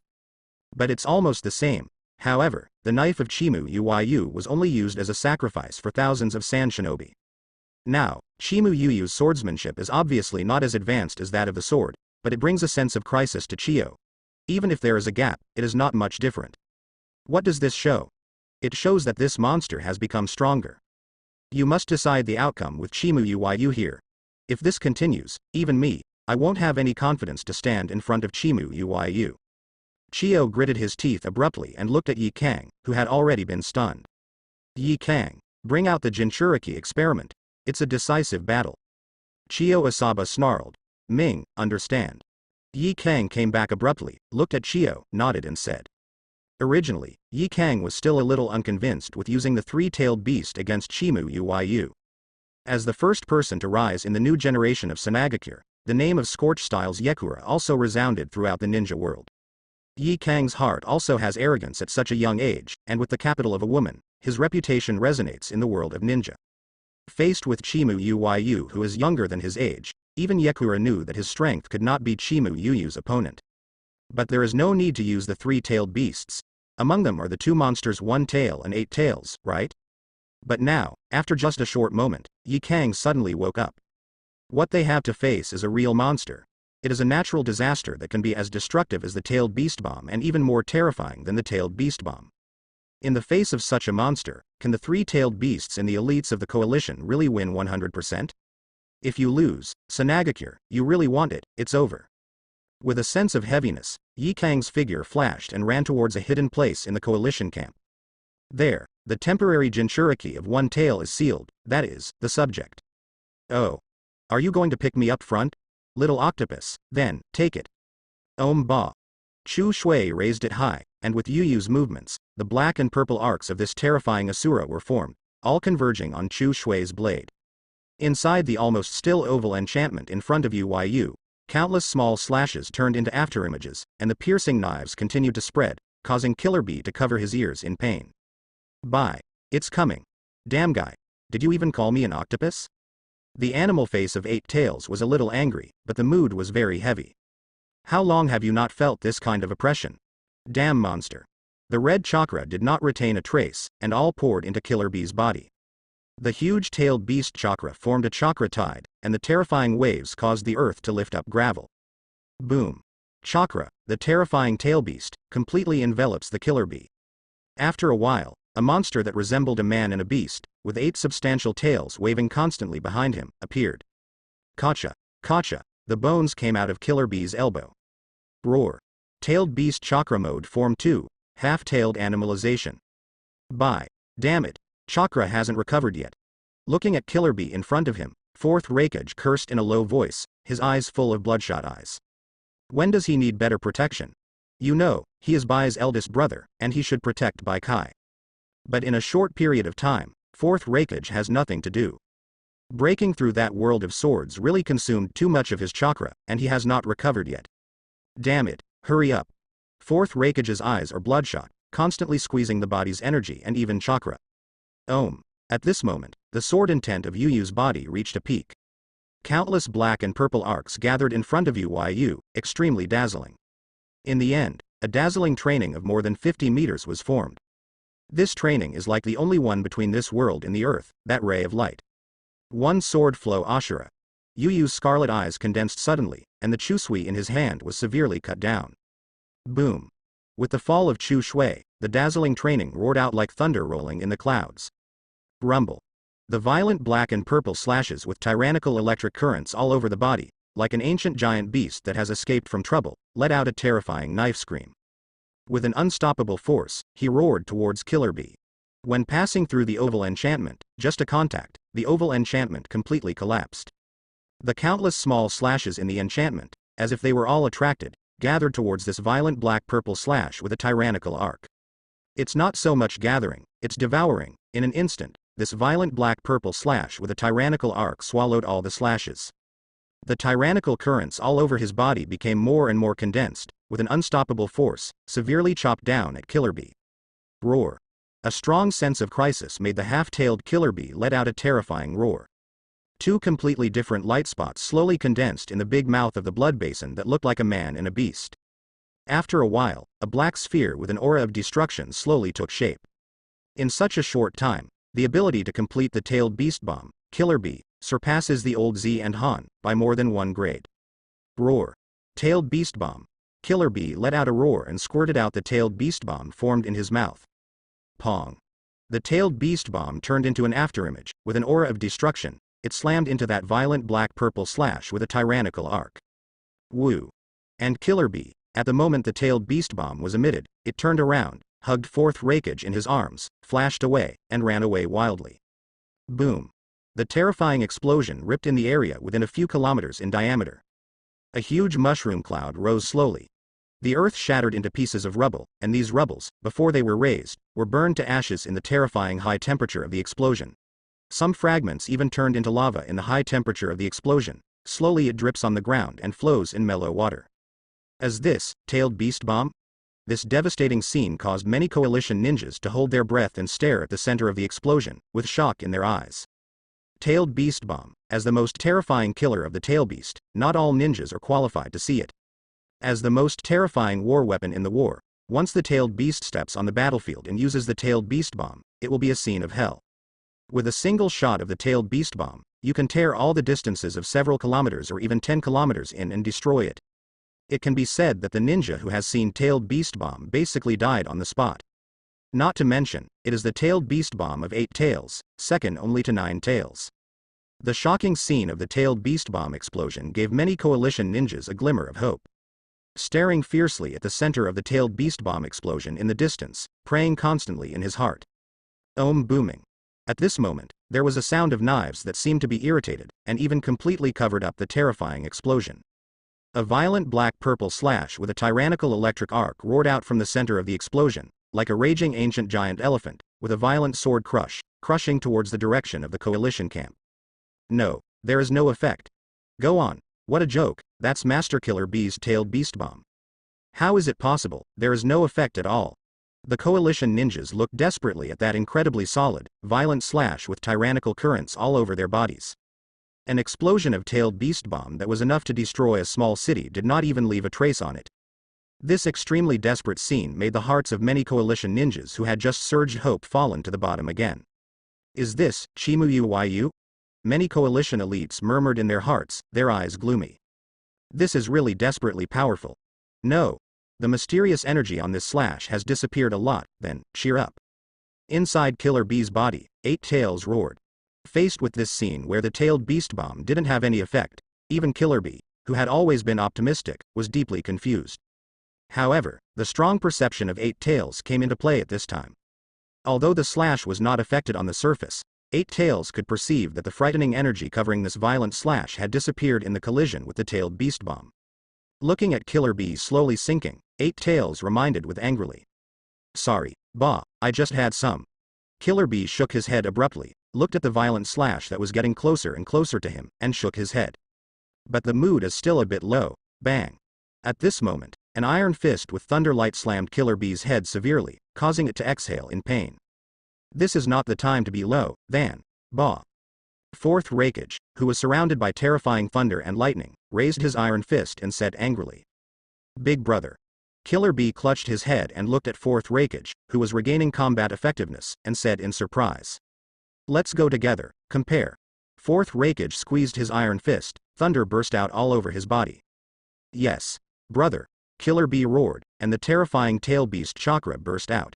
But it's almost the same. However, the knife of Chimu Yuyu was only used as a sacrifice for thousands of sand shinobi. Now, Chimu Yuyu's swordsmanship is obviously not as advanced as that of the sword, but it brings a sense of crisis to Chio. Even if there is a gap, it is not much different. What does this show? It shows that this monster has become stronger. You must decide the outcome with Chimu Yuyu here. If this continues, even me, I won't have any confidence to stand in front of Chimu Yuyu. Chio gritted his teeth abruptly and looked at Yi Kang, who had already been stunned. Yi Kang, bring out the Jinchuriki experiment. It's a decisive battle. Chio Asaba snarled. Ming, understand. Yi Kang came back abruptly, looked at Chio, nodded and said. Originally, Yi Kang was still a little unconvinced with using the 3-tailed beast against Chimu Yuyu. As the first person to rise in the new generation of Sanagakure, the name of Scorch Styles Yekura also resounded throughout the ninja world. Yi Kang's heart also has arrogance at such a young age, and with the capital of a woman, his reputation resonates in the world of ninja. Faced with Chimu Yuyu who is younger than his age, even Yekura knew that his strength could not beat Chimu Yuyu's opponent. But there is no need to use the three-tailed beasts. Among them are the two monsters 1 tail and 8 tails, right? But now, after just a short moment, Yi Kang suddenly woke up. What they have to face is a real monster. It is a natural disaster that can be as destructive as the tailed beast bomb and even more terrifying than the tailed beast bomb. In the face of such a monster, can the three-tailed beasts and the elites of the coalition really win 100%? If you lose, Sanagakure, you really want it, it's over. With a sense of heaviness, Yi Kang's figure flashed and ran towards a hidden place in the coalition camp. There, the temporary Jinchuriki of 1 tail is sealed, that is, the subject. Oh. Are you going to pick me up front? Little octopus, then, take it. Ba. Chu Shui raised it high, and with Yuyu's movements, the black and purple arcs of this terrifying Asura were formed, all converging on Chu Shui's blade. Inside the almost still oval enchantment in front of Yuyu, countless small slashes turned into afterimages, and the piercing knives continued to spread, causing Killer Bee to cover his ears in pain. Bye. It's coming. Damn guy. Did you even call me an octopus? The animal face of 8 tails was a little angry, but the mood was very heavy. How long have you not felt this kind of oppression? Damn monster. The red chakra did not retain a trace, and all poured into Killer Bee's body. The huge-tailed beast chakra formed a chakra tide, and the terrifying waves caused the earth to lift up gravel. Boom. Chakra, the terrifying tail beast, completely envelops the Killer Bee. After a while, a monster that resembled a man and a beast, with 8 substantial tails waving constantly behind him, appeared. Kacha, kacha, the bones came out of Killer Bee's elbow. Roar. Tailed beast chakra mode form 2, half-tailed animalization. Bye. Damn it, chakra hasn't recovered yet. Looking at Killer Bee in front of him, 4th Raikage cursed in a low voice, his eyes full of bloodshot eyes. When does he need better protection? You know, he is Bai's eldest brother, and he should protect Bai Kai. But in a short period of time, 4th Raikage has nothing to do. Breaking through that world of swords really consumed too much of his chakra, and he has not recovered yet. Damn it, hurry up. 4th Raikage's eyes are bloodshot, constantly squeezing the body's energy and even chakra. At this moment, the sword intent of Yuyu's body reached a peak. Countless black and purple arcs gathered in front of Yuyu, extremely dazzling. In the end, a dazzling training of more than 50 meters was formed. This training is like the only one between this world and the earth, that ray of light. One sword flow Ashura. Yuyu's scarlet eyes condensed suddenly, and the Chusui in his hand was severely cut down. Boom. With the fall of Chu Shui, the dazzling training roared out like thunder rolling in the clouds. Rumble. The violent black and purple slashes with tyrannical electric currents all over the body, like an ancient giant beast that has escaped from trouble, let out a terrifying knife scream. With an unstoppable force, he roared towards Killer Bee. When passing through the oval enchantment, just a contact, the oval enchantment completely collapsed. The countless small slashes in the enchantment, as if they were all attracted, gathered towards this violent black-purple slash with a tyrannical arc. It's not so much gathering, it's devouring. In an instant, this violent black-purple slash with a tyrannical arc swallowed all the slashes. The tyrannical currents all over his body became more and more condensed, with an unstoppable force, severely chopped down at Killer Bee. Roar. A strong sense of crisis made the half-tailed Killer Bee let out a terrifying roar. 2 completely different light spots slowly condensed in the big mouth of the blood basin that looked like a man and a beast. After a while, a black sphere with an aura of destruction slowly took shape. In such a short time, the ability to complete the tailed beast bomb, Killer Bee, surpasses the old Z and Han by more than 1 grade. Roar. Tailed beast bomb. Killer Bee let out a roar and squirted out the tailed beast bomb formed in his mouth. Pong. The tailed beast bomb turned into an afterimage, with an aura of destruction. It slammed into that violent black-purple slash with a tyrannical arc. Woo. And Killer Bee, at the moment the tailed beast bomb was emitted, it turned around, hugged 4th Raikage in his arms, flashed away, and ran away wildly. Boom. The terrifying explosion ripped in the area within a few kilometers in diameter. A huge mushroom cloud rose slowly. The earth shattered into pieces of rubble, and these rubbles, before they were raised, were burned to ashes in the terrifying high temperature of the explosion. Some fragments even turned into lava in the high temperature of the explosion. Slowly it drips on the ground and flows in mellow water. As this, tailed beast bomb? This devastating scene caused many coalition ninjas to hold their breath and stare at the center of the explosion, with shock in their eyes. Tailed Beast Bomb. As the most terrifying killer of the tail beast, not all ninjas are qualified to see it. As the most terrifying war weapon in the war, once the tailed beast steps on the battlefield and uses the tailed beast bomb, it will be a scene of hell. With a single shot of the tailed beast bomb, you can tear all the distances of several kilometers or even 10 kilometers in and destroy it. It can be said that the ninja who has seen tailed beast bomb basically died on the spot. Not to mention, it is the tailed beast bomb of 8 tails, second only to 9 tails. The shocking scene of the tailed beast bomb explosion gave many coalition ninjas a glimmer of hope. Staring fiercely at the center of the tailed beast bomb explosion in the distance, praying constantly in his heart. Booming. At this moment, there was a sound of knives that seemed to be irritated, and even completely covered up the terrifying explosion. A violent black-purple slash with a tyrannical electric arc roared out from the center of the explosion, like a raging ancient giant elephant, with a violent sword crushing towards the direction of the coalition camp. No, there is no effect. Go on, what a joke, that's Master Killer Bee's tailed beast bomb. How is it possible, there is no effect at all? The coalition ninjas looked desperately at that incredibly solid, violent slash with tyrannical currents all over their bodies. An explosion of tailed beast bomb that was enough to destroy a small city did not even leave a trace on it. This extremely desperate scene made the hearts of many coalition ninjas who had just surged hope fallen to the bottom again. Is this Yuyu? Many coalition elites murmured in their hearts, their eyes gloomy. This is really desperately powerful. No. The mysterious energy on this slash has disappeared a lot, then, cheer up. Inside Killer Bee's body, 8 tails roared. Faced with this scene where the tailed beast bomb didn't have any effect, even Killer Bee, who had always been optimistic, was deeply confused. However, the strong perception of 8 tails came into play at this time. Although the slash was not affected on the surface, 8 tails could perceive that the frightening energy covering this violent slash had disappeared in the collision with the tailed beast bomb. Looking at Killer Bee slowly sinking, 8 tails reminded with angrily. Sorry, Bah, I just had some. Killer Bee shook his head abruptly, looked at the violent slash that was getting closer and closer to him, and shook his head. But the mood is still a bit low. Bang. At this moment, an iron fist with thunderlight slammed Killer Bee's head severely, causing it to exhale in pain. This is not the time to be low, then. Bah. Fourth Raikage, who was surrounded by terrifying thunder and lightning, raised his iron fist and said angrily. Big brother. Killer Bee clutched his head and looked at Fourth Raikage, who was regaining combat effectiveness, and said in surprise. Let's go together, compare. Fourth Raikage squeezed his iron fist, thunder burst out all over his body. Yes, brother. Killer Bee roared, and the terrifying tail beast chakra burst out.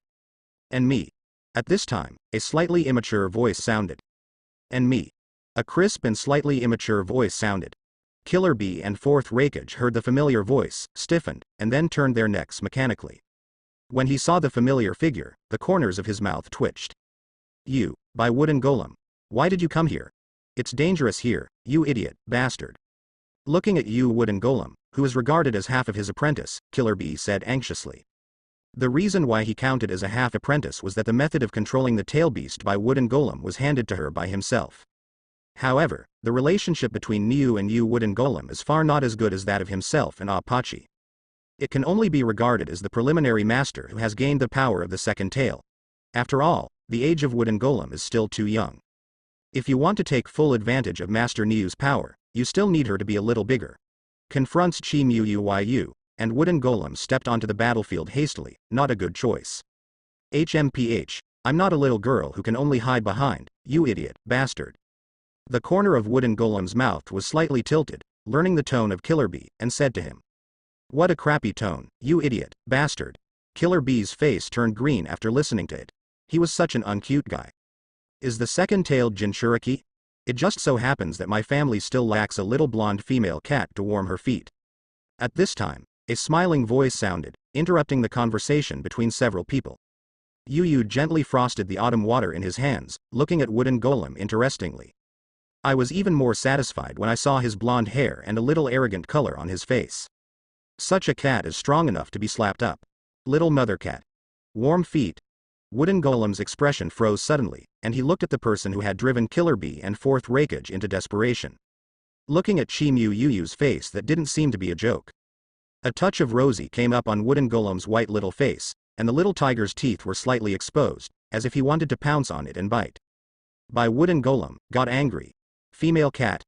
And me. At this time, a slightly immature voice sounded. And me. A crisp and slightly immature voice sounded. Killer Bee and Fourth Raikage heard the familiar voice, stiffened, and then turned their necks mechanically. When he saw the familiar figure, the corners of his mouth twitched. You, by Wooden Golem. Why did you come here? It's dangerous here, you idiot, bastard. Looking at you, Wooden Golem, who is regarded as half of his apprentice, Killer Bee said anxiously. The reason why he counted as a half-apprentice was that the method of controlling the tail beast by Wooden Golem was handed to her by himself. However, the relationship between Niu and you Wooden Golem is far not as good as that of himself and Apache. It can only be regarded as the preliminary master who has gained the power of the second tail. After all, the age of Wooden Golem is still too young. If you want to take full advantage of Master Niu's power, you still need her to be a little bigger. Confronts Chi Yuyu, and Wooden Golem stepped onto the battlefield hastily, not a good choice. HMPH, I'm not a little girl who can only hide behind, you idiot, bastard. The corner of Wooden Golem's mouth was slightly tilted, learning the tone of Killer Bee, and said to him. What a crappy tone, you idiot, bastard. Killer Bee's face turned green after listening to it. He was such an uncute guy. Is the second-tailed Jinchuriki? It just so happens that my family still lacks a little blonde female cat to warm her feet. At this time, a smiling voice sounded, interrupting the conversation between several people. Yuyu gently frosted the autumn water in his hands, looking at Wooden Golem interestingly. I was even more satisfied when I saw his blonde hair and a little arrogant color on his face. Such a cat is strong enough to be slapped up. Little mother cat. Warm feet. Wooden Golem's expression froze suddenly, and he looked at the person who had driven Killer Bee and Fourth Raikage into desperation. Looking at Chi Yuyu's face that didn't seem to be a joke. A touch of rosy came up on Wooden Golem's white little face, and the little tiger's teeth were slightly exposed, as if he wanted to pounce on it and bite. By Wooden Golem, got angry. Female cat.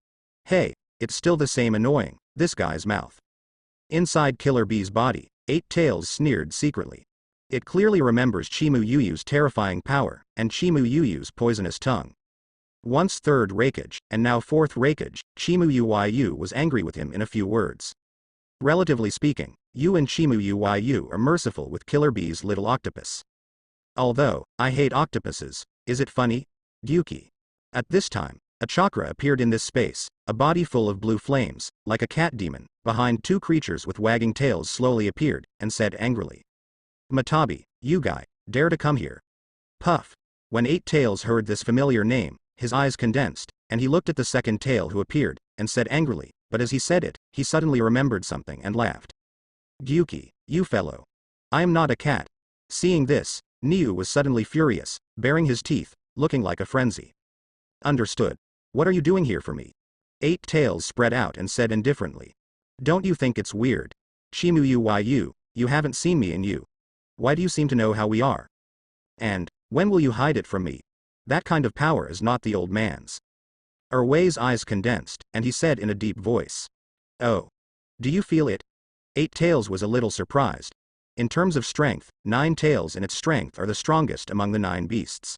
Hey, it's still the same annoying, this guy's mouth. Inside Killer Bee's body, 8 Tails sneered secretly. It clearly remembers Chimu Yuyu's terrifying power, and Chimu Yuyu's poisonous tongue. Once 3rd Raikage, and now 4th Raikage, Chimu Yuyu was angry with him in a few words. Relatively speaking, you and Chimu Yuyu are merciful with Killer Bee's little octopus. Although, I hate octopuses, is it funny? Gyuki. At this time, a chakra appeared in this space, a body full of blue flames, like a cat demon, behind 2 creatures with wagging tails slowly appeared, and said angrily. Matabi, you guy, dare to come here. Puff. When 8 Tails heard this familiar name, his eyes condensed, and he looked at the 2nd tail who appeared, and said angrily, but as he said it, he suddenly remembered something and laughed. Gyuki, you fellow. I am not a cat. Seeing this, Niu was suddenly furious, baring his teeth, looking like a frenzy. Understood. What are you doing here for me? 8 Tails spread out and said indifferently. Don't you think it's weird? Chimu Yuyu, you haven't seen me and you. Why do you seem to know how we are? And, when will you hide it from me? That kind of power is not the old man's. Erwei's eyes condensed, and he said in a deep voice. Oh. Do you feel it? 8 Tails was a little surprised. In terms of strength, 9 Tails and its strength are the strongest among the 9 beasts.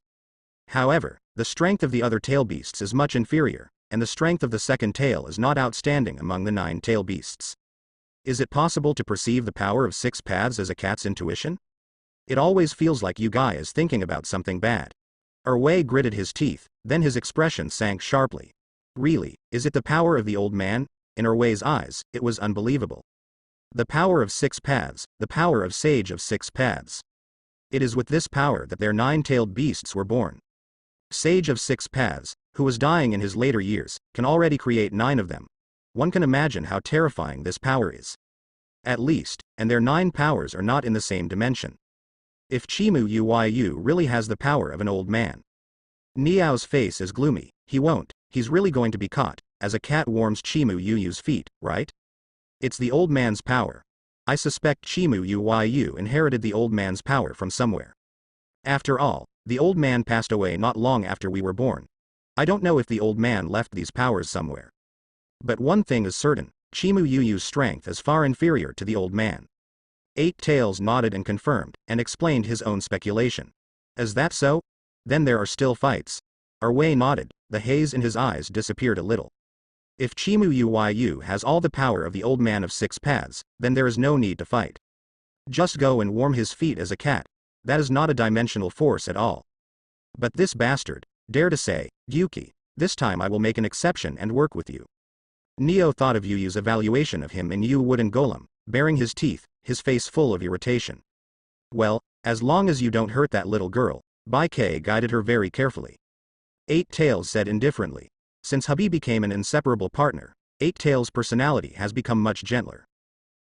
However, the strength of the other tail beasts is much inferior, and the strength of the 2nd tail is not outstanding among the 9 tail beasts. Is it possible to perceive the power of 6 paths as a cat's intuition? It always feels like you guy is thinking about something bad. Erwei gritted his teeth, then his expression sank sharply. Really, is it the power of the old man? In Erwei's eyes, it was unbelievable. The power of 6 paths, the power of Sage of 6 paths. It is with this power that their 9-tailed beasts were born. Sage of 6 paths, who was dying in his later years, can already create 9 of them. One can imagine how terrifying this power is. At least, and their 9 powers are not in the same dimension. If Chimu Yuyu really has the power of an old man. Niao's face is gloomy. He won't, he's really going to be caught, as a cat warms Chimu Yuyu's feet, right? It's the old man's power. I suspect Chimu Yuyu inherited the old man's power from somewhere. After all, the old man passed away not long after we were born. I don't know if the old man left these powers somewhere. But one thing is certain, Chimu Yuyu's strength is far inferior to the old man. 8 Tails nodded and confirmed, and explained his own speculation. Is that so? Then there are still fights. Erwei nodded, the haze in his eyes disappeared a little. If Chimu Yuyu has all the power of the old man of 6 paths, then there is no need to fight. Just go and warm his feet as a cat. That is not a dimensional force at all. But this bastard, dare to say, Gyuki, this time I will make an exception and work with you. Neo thought of Yuyu's evaluation of him in Yu Wooden Golem, baring his teeth, his face full of irritation. Well, as long as you don't hurt that little girl, Bai Kei guided her very carefully. 8 Tails said indifferently. Since hubby became an inseparable partner, 8 Tails' personality has become much gentler.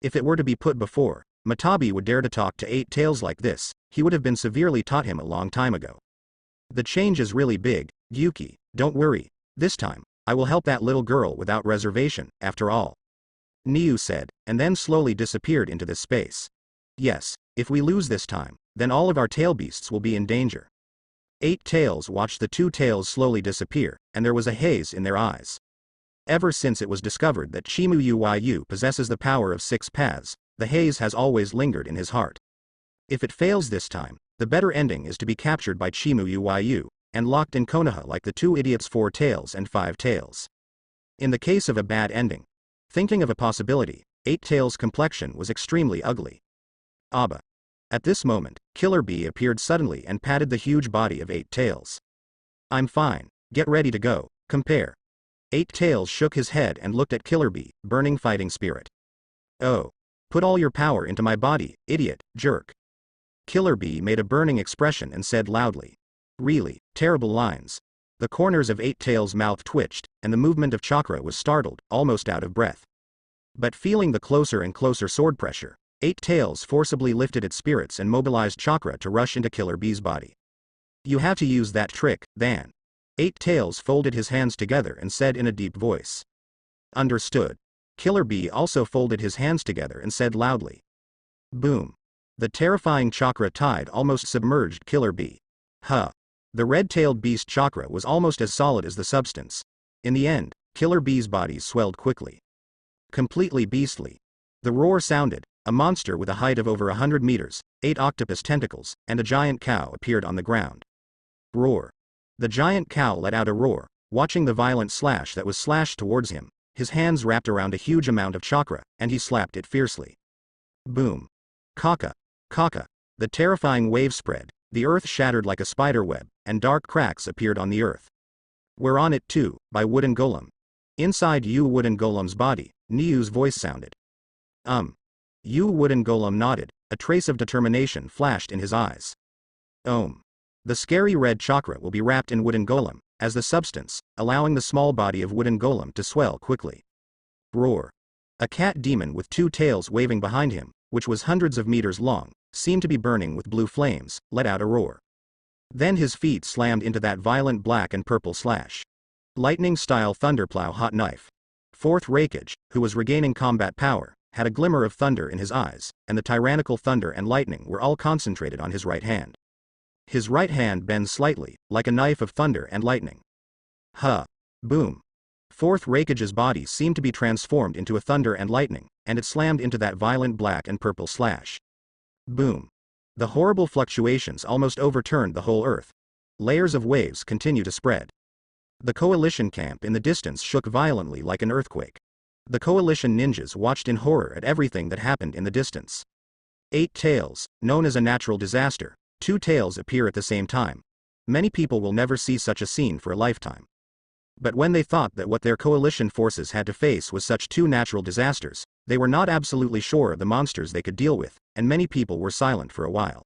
If it were to be put before, Matabi would dare to talk to 8 Tails like this, he would have been severely taught him a long time ago. The change is really big, Gyuki, don't worry, this time, I will help that little girl without reservation, after all. Niu said, and then slowly disappeared into this space. Yes, if we lose this time, then all of our tail beasts will be in danger. 8 Tails watched the 2 tails slowly disappear, and there was a haze in their eyes. Ever since it was discovered that Chimu Yuyu possesses the power of 6 paths, the haze has always lingered in his heart. If it fails this time, the better ending is to be captured by Chimu Yuyu, and locked in Konoha like the 2 idiots 4 tails and 5 tails. In the case of a bad ending, thinking of a possibility, 8 Tails' complexion was extremely ugly. Abba. At this moment, Killer Bee appeared suddenly and patted the huge body of 8 Tails. I'm fine, get ready to go, compare. 8 Tails shook his head and looked at Killer Bee, burning fighting spirit. Oh. Put all your power into my body, idiot, jerk. Killer Bee made a burning expression and said loudly. Really, terrible lines. The corners of 8 Tails' mouth twitched, and the movement of chakra was startled, almost out of breath. But feeling the closer and closer sword pressure, 8 Tails forcibly lifted its spirits and mobilized chakra to rush into Killer Bee's body. You have to use that trick, then. 8 Tails folded his hands together and said in a deep voice. Understood. Killer Bee also folded his hands together and said loudly. Boom. The terrifying chakra tide almost submerged Killer Bee. Huh. The red-tailed beast chakra was almost as solid as the substance. In the end, Killer Bee's body swelled quickly. Completely beastly. The roar sounded. A monster with a height of over 100 meters, 8 octopus tentacles, and a giant cow appeared on the ground. Roar. The giant cow let out a roar, watching the violent slash that was slashed towards him. His hands wrapped around a huge amount of chakra, and he slapped it fiercely. Boom. Kaka. Kaka. The terrifying wave spread, the earth shattered like a spider web, and dark cracks appeared on the earth. We're on it too, by Wooden Golem. Inside Yu Wooden Golem's body, Niyu's voice sounded. Yu Wooden Golem nodded, a trace of determination flashed in his eyes. The scary red chakra will be wrapped in Wooden Golem, as the substance, allowing the small body of Wooden Golem to swell quickly. Roar. A cat demon with 2 tails waving behind him, which was hundreds of meters long, seemed to be burning with blue flames, let out a roar. Then his feet slammed into that violent black and purple slash. Lightning-style thunderplow hot knife. Fourth Raikage, who was regaining combat power, had a glimmer of thunder in his eyes, and the tyrannical thunder and lightning were all concentrated on his right hand. His right hand bends slightly, like a knife of thunder and lightning. Huh. Boom. Fourth Raikage's body seemed to be transformed into a thunder and lightning, and it slammed into that violent black and purple slash. Boom. The horrible fluctuations almost overturned the whole earth. Layers of waves continue to spread. The coalition camp in the distance shook violently like an earthquake. The coalition ninjas watched in horror at everything that happened in the distance. 8 tails, known as a natural disaster. 2 tails appear at the same time. Many people will never see such a scene for a lifetime. But when they thought that what their coalition forces had to face was such 2 natural disasters, they were not absolutely sure of the monsters they could deal with, and many people were silent for a while.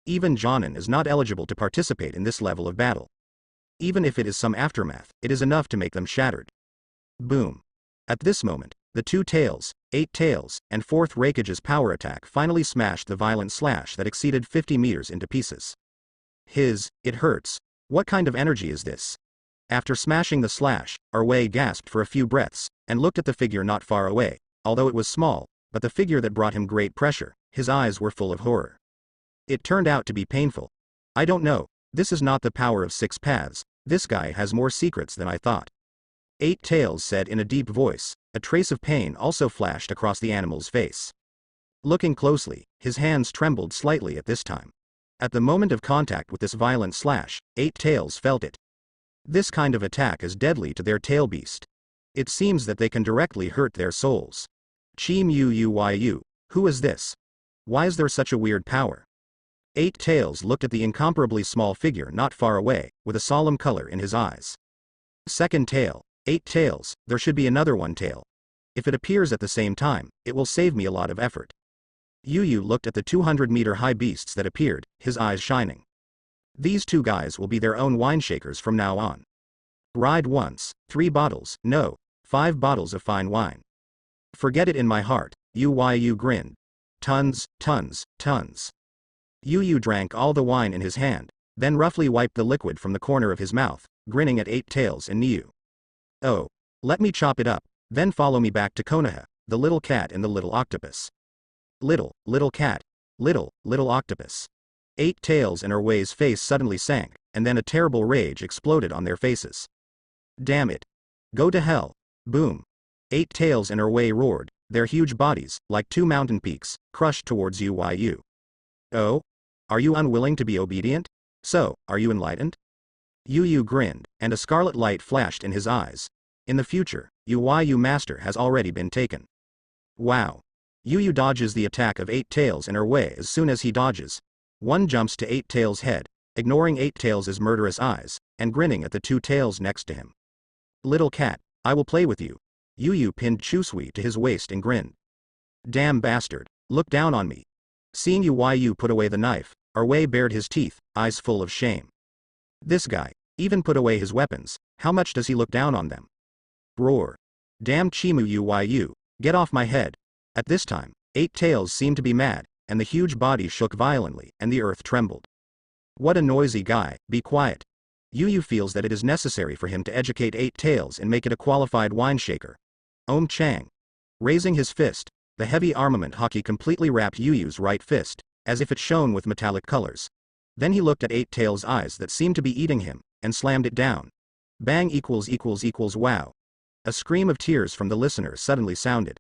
Even Jonin is not eligible to participate in this level of battle. Even if it is some aftermath, it is enough to make them shattered. Boom. At this moment, the 2 tails, 8 tails, and 4th Raikage's power attack finally smashed the violent slash that exceeded 50 meters into pieces. It hurts. What kind of energy is this? After smashing the slash, Arway gasped for a few breaths, and looked at the figure not far away, although it was small, but the figure that brought him great pressure. His eyes were full of horror. It turned out to be painful. I don't know, this is not the power of 6 paths, this guy has more secrets than I thought. 8 tails said in a deep voice. A trace of pain also flashed across the animal's face. Looking closely, his hands trembled slightly at this time. At the moment of contact with this violent slash, 8 tails felt it. This kind of attack is deadly to their tail beast. It seems that they can directly hurt their souls. Chim Yuyu, who is this? Why is there such a weird power? 8 tails looked at the incomparably small figure not far away, with a solemn color in his eyes. Second tail. 8 tails, there should be another 1 tail. If it appears at the same time, it will save me a lot of effort. Yuyu looked at the 200-meter high beasts that appeared, his eyes shining. These 2 guys will be their own wine shakers from now on. Ride once, 3 bottles, no, 5 bottles of fine wine. Forget it in my heart, Yuyu grinned. Tons, tons, tons. Yuyu drank all the wine in his hand, then roughly wiped the liquid from the corner of his mouth, grinning at 8 tails and Niyu. Oh. Let me chop it up, then follow me back to Konoha, the little cat and the little octopus. Little cat. Little octopus. 8 tails and Arway's face suddenly sank, and then a terrible rage exploded on their faces. Damn it. Go to hell. Boom. 8 tails and Arway roared, their huge bodies, like 2 mountain peaks, crushed towards Yuyu. Oh? Are you unwilling to be obedient? So, are you enlightened? Yuyu grinned, and a scarlet light flashed in his eyes. In the future, Yuyu Master has already been taken. Wow. Yuyu dodges the attack of 8 tails and Arway as soon as he dodges. One jumps to 8 tails' head, ignoring 8 tails' murderous eyes, and grinning at the 2 tails next to him. Little cat, I will play with you. Yuyu pinned Chusui to his waist and grinned. Damn bastard, look down on me. Seeing Yuyu put away the knife, Arway bared his teeth, eyes full of shame. This guy, even put away his weapons, how much does he look down on them? Roar. Damn Chimu Yuyu, get off my head. At this time, 8 tails seemed to be mad, and the huge body shook violently, and the earth trembled. What a noisy guy, be quiet. Yuyu feels that it is necessary for him to educate 8 tails and make it a qualified wine shaker. Chang. Raising his fist, the heavy armament hockey completely wrapped Yuyu's right fist, as if it shone with metallic colors. Then he looked at Eight Tails' eyes that seemed to be eating him, and slammed it down. Bang == wow. A scream of tears from the listener suddenly sounded.